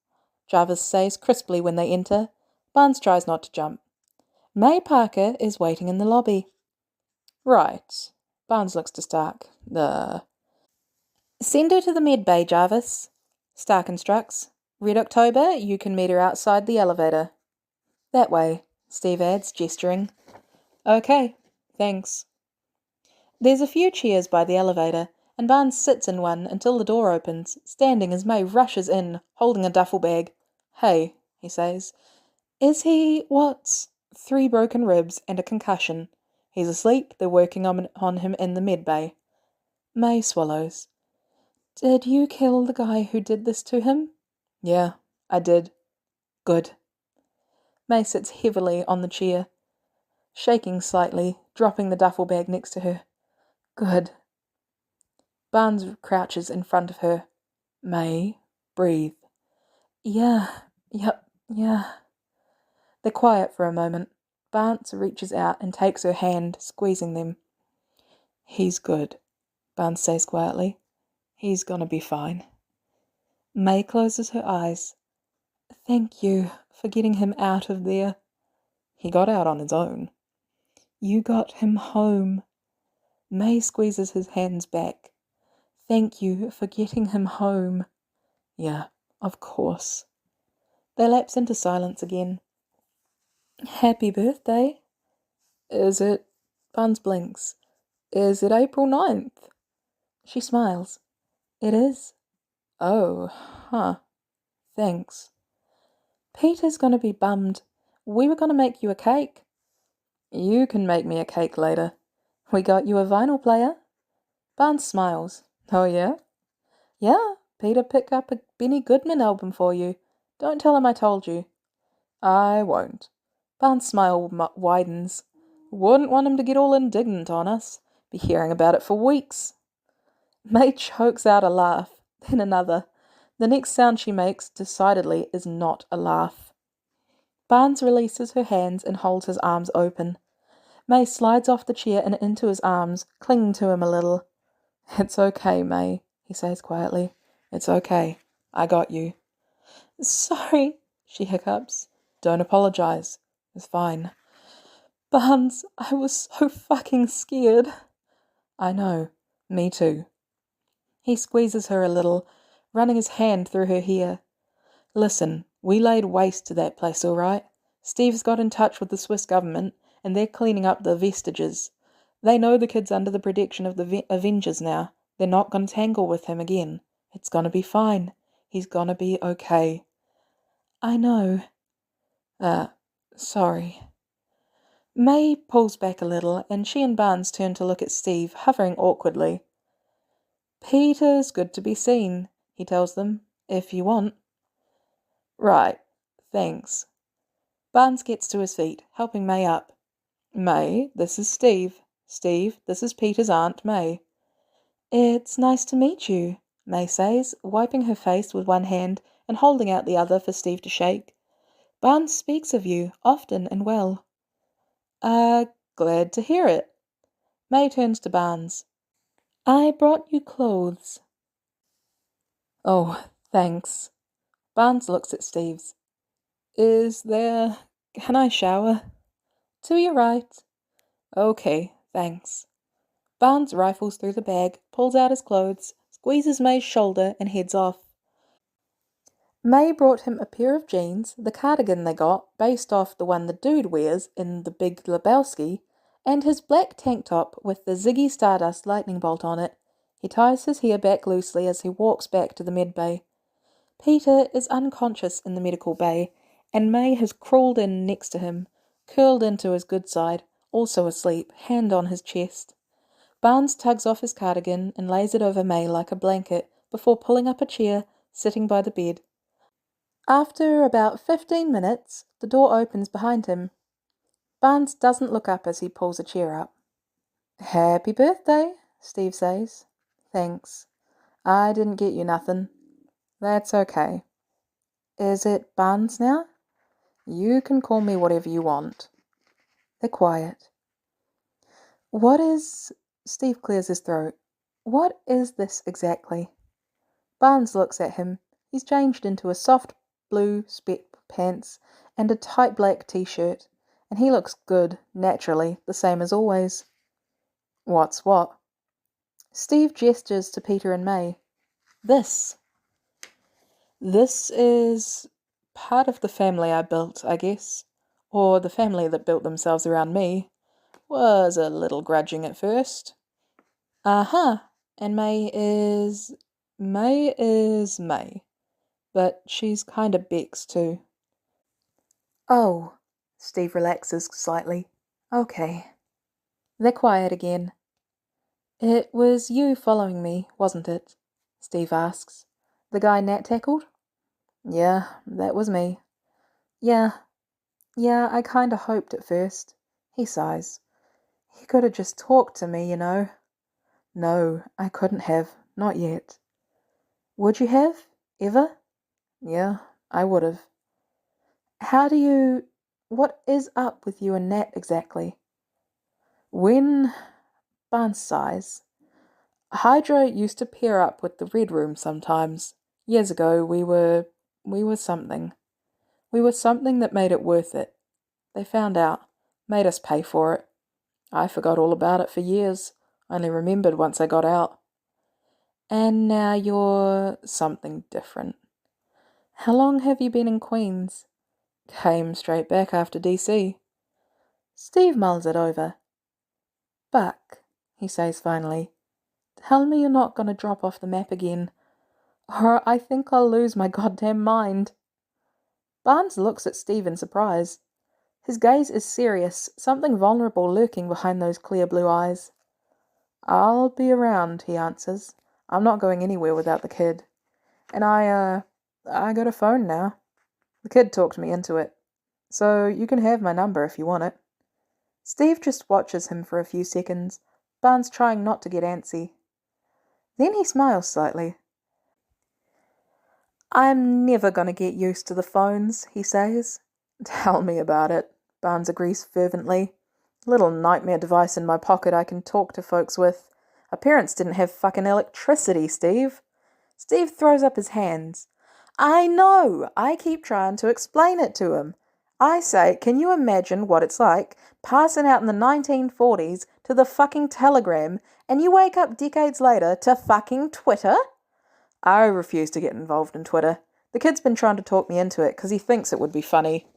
Jarvis says crisply when they enter. Barnes tries not to jump. "May Parker is waiting in the lobby." "Right." Barnes looks to Stark. "Send her to the med bay, Jarvis," Stark instructs. "Red October, you can meet her outside the elevator." "That way," Steve adds, gesturing. "Okay, thanks." There's a few chairs by the elevator, and Barnes sits in one until the door opens, standing as May rushes in, holding a duffel bag. "Hey," he says. "Is he what's?" "3 broken ribs and a concussion. He's asleep, they're working on him in the med bay." May swallows. "Did you kill the guy who did this to him?" "Yeah, I did." "Good." May sits heavily on the chair, shaking slightly, dropping the duffel bag next to her. "Good." Barnes crouches in front of her. "May, breathe." "Yeah, yep, yeah." They're quiet for a moment. Barnes reaches out and takes her hand, squeezing them. "He's good," Barnes says quietly. "He's gonna be fine." May closes her eyes. "Thank you for getting him out of there." "He got out on his own." "You got him home." May squeezes his hands back. "Thank you for getting him home." "Yeah, of course." They lapse into silence again. "Happy birthday." "Is it?" Barnes blinks. "Is it April 9th? She smiles. "It is." "Oh, huh. Thanks." "Peter's gonna be bummed. We were gonna make you a cake." "You can make me a cake later." "We got you a vinyl player." Barnes smiles. "Oh, yeah?" "Yeah, Peter picked up a Benny Goodman album for you. Don't tell him I told you." "I won't." Barnes' smile widens. "Wouldn't want him to get all indignant on us. Be hearing about it for weeks." May chokes out a laugh, then another. The next sound she makes, decidedly, is not a laugh. Barnes releases her hands and holds his arms open. May slides off the chair and into his arms, clinging to him a little. "It's okay, May," he says quietly. "It's okay. I got you." "Sorry," she hiccups. "Don't apologize. It's fine." "Barnes, I was so fucking scared." "I know. Me too." He squeezes her a little, running his hand through her hair. Listen, we laid waste to that place, all right? Steve's got in touch with the Swiss government, and they're cleaning up the vestiges. They know the kid's under the protection of the Avengers now. They're not going to tangle with him again. It's going to be fine. He's going to be okay. I know. Sorry. May pulls back a little, and she and Barnes turn to look at Steve, hovering awkwardly. Peter's good to be seen, he tells them, if you want. Right, thanks. Barnes gets to his feet, helping May up. May, this is Steve. Steve, this is Peter's Aunt May. It's nice to meet you, May says, wiping her face with one hand and holding out the other for Steve to shake. Barnes speaks of you, often and well. Glad to hear it. May turns to Barnes. I brought you clothes. Oh, thanks. Barnes looks at Steve's. Can I shower? To your right. Okay, thanks. Barnes rifles through the bag, pulls out his clothes, squeezes May's shoulder, and heads off. May brought him a pair of jeans, the cardigan they got, based off the one the dude wears in The Big Lebowski, and his black tank top with the Ziggy Stardust lightning bolt on it. He ties his hair back loosely as he walks back to the med bay. Peter is unconscious in the medical bay, and May has crawled in next to him, curled into his good side, also asleep, hand on his chest. Barnes tugs off his cardigan and lays it over May like a blanket before pulling up a chair, sitting by the bed. After about 15 minutes, the door opens behind him. Barnes doesn't look up as he pulls a chair up. Happy birthday, Steve says. Thanks. I didn't get you nothing. That's okay. Is it Barnes now? You can call me whatever you want. They're quiet. Steve clears his throat. What is this exactly? Barnes looks at him. He's changed into a soft blue spec pants and a tight black t-shirt, and he looks good, naturally, the same as always. What's what? Steve gestures to Peter and May. This is part of the family I built, I guess. Or the family that built themselves around me. Was a little grudging at first. And May is May. But she's kind of Bex too. Oh, Steve relaxes slightly. Okay. They're quiet again. It was you following me, wasn't it? Steve asks. The guy Nat tackled? Yeah, that was me. Yeah, I kinda hoped at first. He sighs. He could have just talked to me, you know. No, I couldn't have. Not yet. Would you have? Ever? Yeah, I would have. What is up with you and Nat exactly? When Barnes sighs. Hydra used to pair up with the Red Room sometimes. Years ago, we were something. We were something that made it worth it. They found out, made us pay for it. I forgot all about it for years, only remembered once I got out. And now you're something different. How long have you been in Queens? Came straight back after DC. Steve mulls it over. Buck, he says finally, tell me you're not going to drop off the map again, or I think I'll lose my goddamn mind. Barnes looks at Steve in surprise. His gaze is serious, something vulnerable lurking behind those clear blue eyes. I'll be around, he answers. I'm not going anywhere without the kid. And I got a phone now. The kid talked me into it. So you can have my number if you want it. Steve just watches him for a few seconds, Barnes trying not to get antsy. Then he smiles slightly. I'm never going to get used to the phones, he says. Tell me about it, Barnes agrees fervently. Little nightmare device in my pocket I can talk to folks with. Our parents didn't have fucking electricity, Steve. Steve throws up his hands. I know, I keep trying to explain it to him. I say, can you imagine what it's like passing out in the 1940s to the fucking telegram and you wake up decades later to fucking Twitter? I refuse to get involved in Twitter. The kid's been trying to talk me into it because he thinks it would be funny.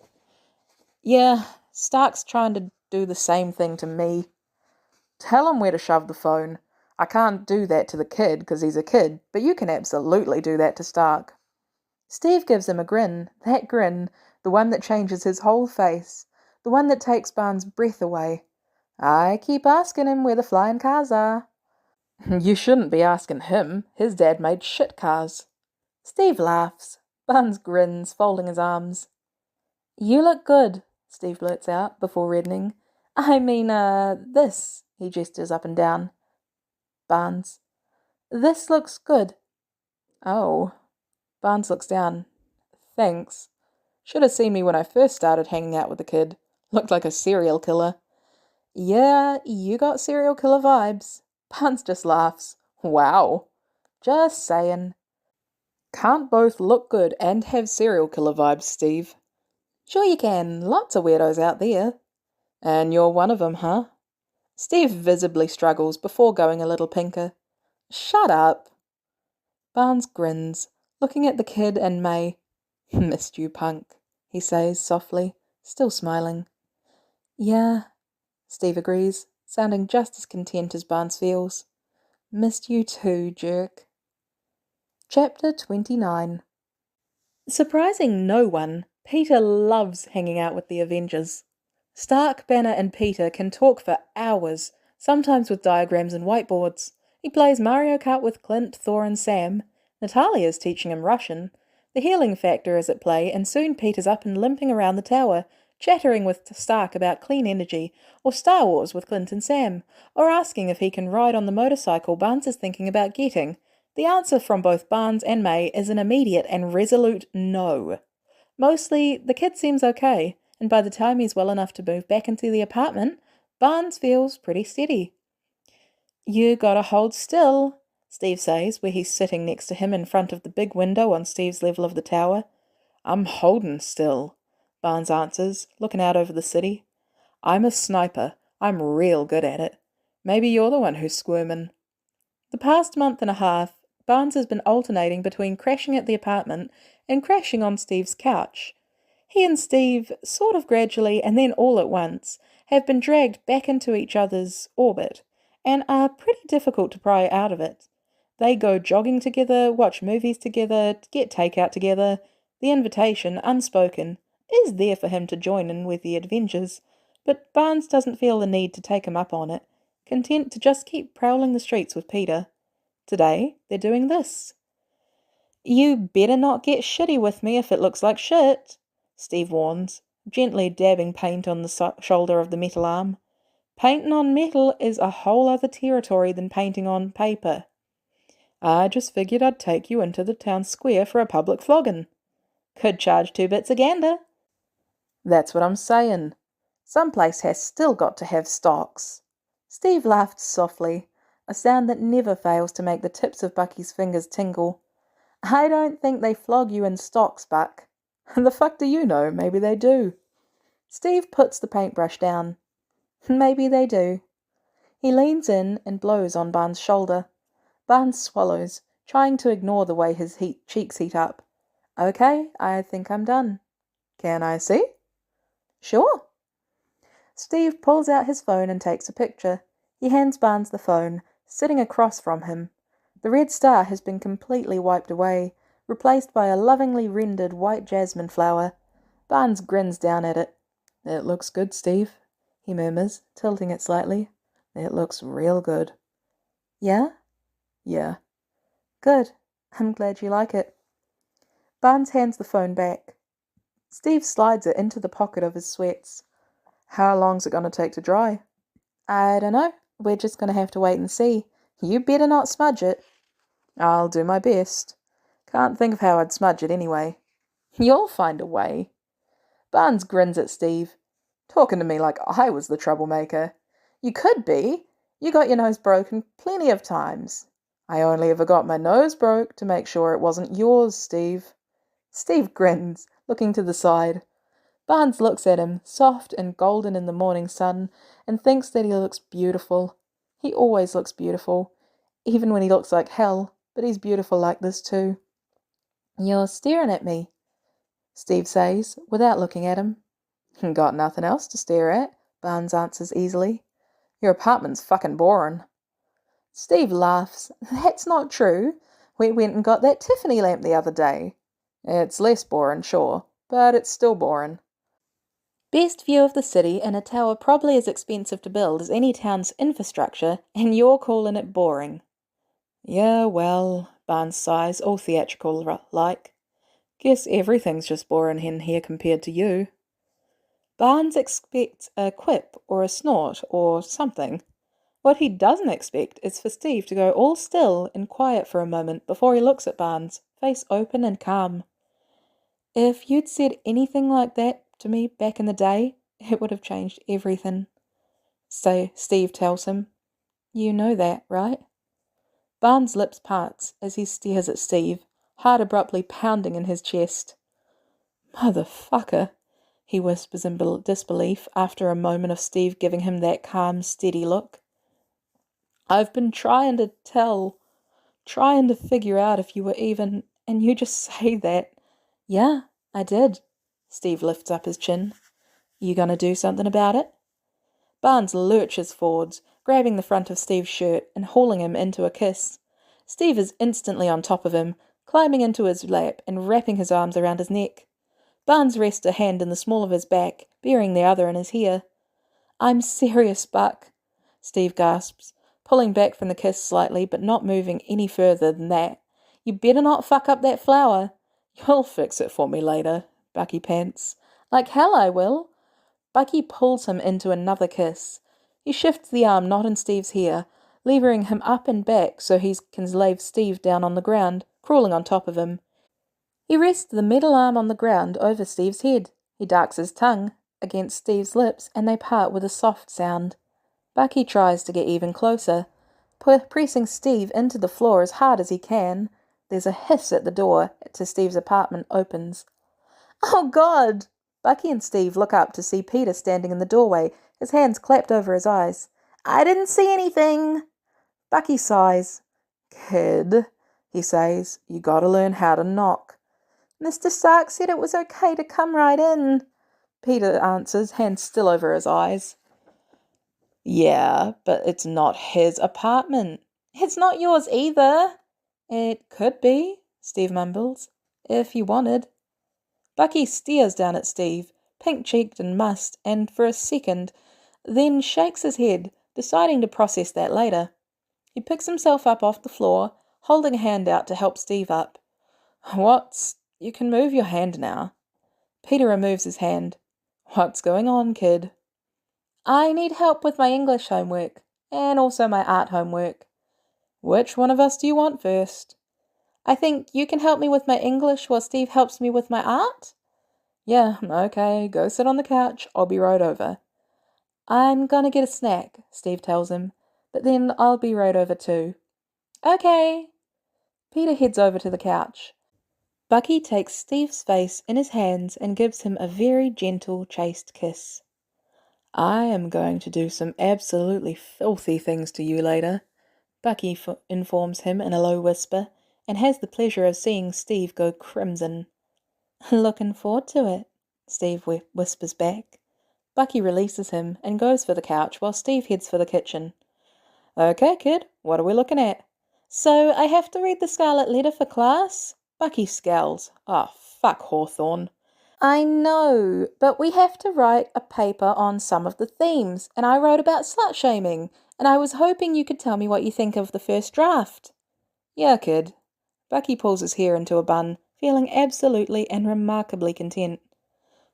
Yeah, Stark's trying to do the same thing to me. Tell him where to shove the phone. I can't do that to the kid because he's a kid, but you can absolutely do that to Stark. Steve gives him a grin, that grin, the one that changes his whole face, the one that takes Barnes' breath away. I keep asking him where the flying cars are. You shouldn't be asking him. His dad made shit cars. Steve laughs. Barnes grins, folding his arms. You look good, Steve blurts out, before reddening. I mean, this, he gestures up and down. Barnes. This looks good. Oh. Barnes looks down. Thanks. Should have seen me when I first started hanging out with the kid. Looked like a serial killer. Yeah, you got serial killer vibes. Barnes just laughs. Wow. Just saying. Can't both look good and have serial killer vibes, Steve. Sure you can. Lots of weirdos out there. And you're one of 'em, huh? Steve visibly struggles before going a little pinker. Shut up. Barnes grins, looking at the kid and May. Missed you, punk, he says softly, still smiling. Yeah, Steve agrees, sounding just as content as Barnes feels. Missed you too, jerk. Chapter 29. Surprising no one, Peter loves hanging out with the Avengers. Stark, Banner and Peter can talk for hours, sometimes with diagrams and whiteboards. He plays Mario Kart with Clint, Thor and Sam. Natalia's teaching him Russian. The healing factor is at play, and soon Peter's up and limping around the tower, chattering with Stark about clean energy, or Star Wars with Clint and Sam, or asking if he can ride on the motorcycle Barnes is thinking about getting. The answer from both Barnes and May is an immediate and resolute no. Mostly, the kid seems okay, and by the time he's well enough to move back into the apartment, Barnes feels pretty steady. You gotta hold still, Steve says, where he's sitting next to him in front of the big window on Steve's level of the tower. I'm holding still, Barnes answers, looking out over the city. I'm a sniper. I'm real good at it. Maybe you're the one who's squirming. The past month and a half, Barnes has been alternating between crashing at the apartment and crashing on Steve's couch. He and Steve, sort of gradually and then all at once, have been dragged back into each other's orbit, and are pretty difficult to pry out of it. They go jogging together, watch movies together, get takeout together. The invitation, unspoken, is there for him to join in with the Avengers, but Barnes doesn't feel the need to take him up on it, content to just keep prowling the streets with Peter. Today, they're doing this. You better not get shitty with me if it looks like shit, Steve warns, gently dabbing paint on the shoulder of the metal arm. Painting on metal is a whole other territory than painting on paper. I just figured I'd take you into the town square for a public flogging. Could charge 2 bits a gander. That's what I'm saying. Some place has still got to have stocks. Steve laughed softly, a sound that never fails to make the tips of Bucky's fingers tingle. I don't think they flog you in stocks, Buck. The fuck do you know? Maybe they do. Steve puts the paintbrush down. Maybe they do. He leans in and blows on Barnes' shoulder. Barnes swallows, trying to ignore the way his cheeks heat up. Okay, I think I'm done. Can I see? Sure. Steve pulls out his phone and takes a picture. He hands Barnes the phone, sitting across from him. The red star has been completely wiped away, replaced by a lovingly rendered white jasmine flower. Barnes grins down at it. It looks good, Steve, he murmurs, tilting it slightly. It looks real good. Yeah? Yeah. Good. I'm glad you like it. Barnes hands the phone back. Steve slides it into the pocket of his sweats. How long's it going to take to dry? I don't know. We're just going to have to wait and see. You better not smudge it. I'll do my best. Can't think of how I'd smudge it anyway. You'll find a way. Barnes grins at Steve. Talking to me like I was the troublemaker. You could be. You got your nose broken plenty of times. I only ever got my nose broke to make sure it wasn't yours, Steve. Steve grins, looking to the side. Barnes looks at him, soft and golden in the morning sun, and thinks that he looks beautiful. He always looks beautiful, even when he looks like hell. but he's beautiful like this too. You're staring at me, Steve says, without looking at him. Got nothing else to stare at, Barnes answers easily. Your apartment's fucking boring. Steve laughs. That's not true. We went and got that Tiffany lamp the other day. It's less boring, sure, but it's still boring. Best view of the city in a tower probably as expensive to build as any town's infrastructure, and you're calling it boring. Yeah, well, Barnes sighs, all theatrical-like. Guess everything's just boring in here compared to you. Barnes expects a quip or a snort or something. What he doesn't expect is for Steve to go all still and quiet for a moment before he looks at Barnes, face open and calm. If you'd said anything like that to me back in the day, it would have changed everything. So Steve tells him, You know that, right? Barnes' lips parts as he stares at Steve, heart abruptly pounding in his chest. Motherfucker, he whispers in disbelief after a moment of Steve giving him that calm, steady look. I've been trying to figure out if you were even, and you just say that. Yeah, I did. Steve lifts up his chin. You gonna do something about it? Barnes lurches forwards, grabbing the front of Steve's shirt and hauling him into a kiss. Steve is instantly on top of him, climbing into his lap and wrapping his arms around his neck. Barnes rests a hand in the small of his back, burying the other in his hair. I'm serious, Buck, Steve gasps, pulling back from the kiss slightly but not moving any further than that. You better not fuck up that flower. You'll fix it for me later, Bucky pants. Like hell I will. Bucky pulls him into another kiss. He shifts the arm not in Steve's hair, levering him up and back so he can lay Steve down on the ground, crawling on top of him. He rests the metal arm on the ground over Steve's head. He darks his tongue against Steve's lips and they part with a soft sound. Bucky tries to get even closer, pressing Steve into the floor as hard as he can. There's a hiss at the door to Steve's apartment opens. Oh, God! Bucky and Steve look up to see Peter standing in the doorway, his hands clapped over his eyes. I didn't see anything! Bucky sighs. Kid, he says, you gotta learn how to knock. Mr. Stark said it was okay to come right in, Peter answers, hands still over his eyes. Yeah, but it's not his apartment. It's not yours either. It could be, Steve mumbles, if you wanted. Bucky stares down at Steve, pink-cheeked and mussed, and for a second, then shakes his head, deciding to process that later. He picks himself up off the floor, holding a hand out to help Steve up. You can move your hand now. Peter removes his hand. What's going on, kid? I need help with my English homework, and also my art homework. Which one of us do you want first? I think you can help me with my English while Steve helps me with my art? Yeah, okay, go sit on the couch, I'll be right over. I'm gonna get a snack, Steve tells him, but then I'll be right over too. Okay. Peter heads over to the couch. Bucky takes Steve's face in his hands and gives him a very gentle, chaste kiss. I am going to do some absolutely filthy things to you later, Bucky informs him in a low whisper, and has the pleasure of seeing Steve go crimson. Looking forward to it, Steve whispers back. Bucky releases him and goes for the couch while Steve heads for the kitchen. Okay, kid, what are we looking at? So I have to read the Scarlet Letter for class? Bucky scowls. Oh, fuck Hawthorne. I know, but we have to write a paper on some of the themes, and I wrote about slut-shaming, and I was hoping you could tell me what you think of the first draft. Yeah, kid. Bucky pulls his hair into a bun, feeling absolutely and remarkably content.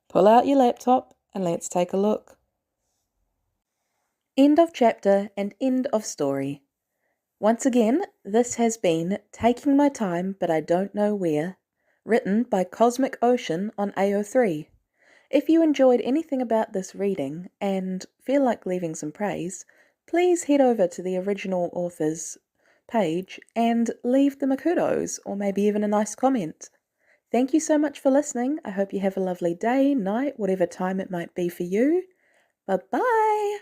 Pull out your laptop and let's take a look. End of chapter and end of story. Once again, this has been Taking My Time But I Don't Know Where, written by cosmicocean on AO3. If you enjoyed anything about this reading and feel like leaving some praise, please head over to the original author's page and leave them a kudos or maybe even a nice comment. Thank you so much for listening. I hope you have a lovely day, night, whatever time it might be for you. Bye-bye!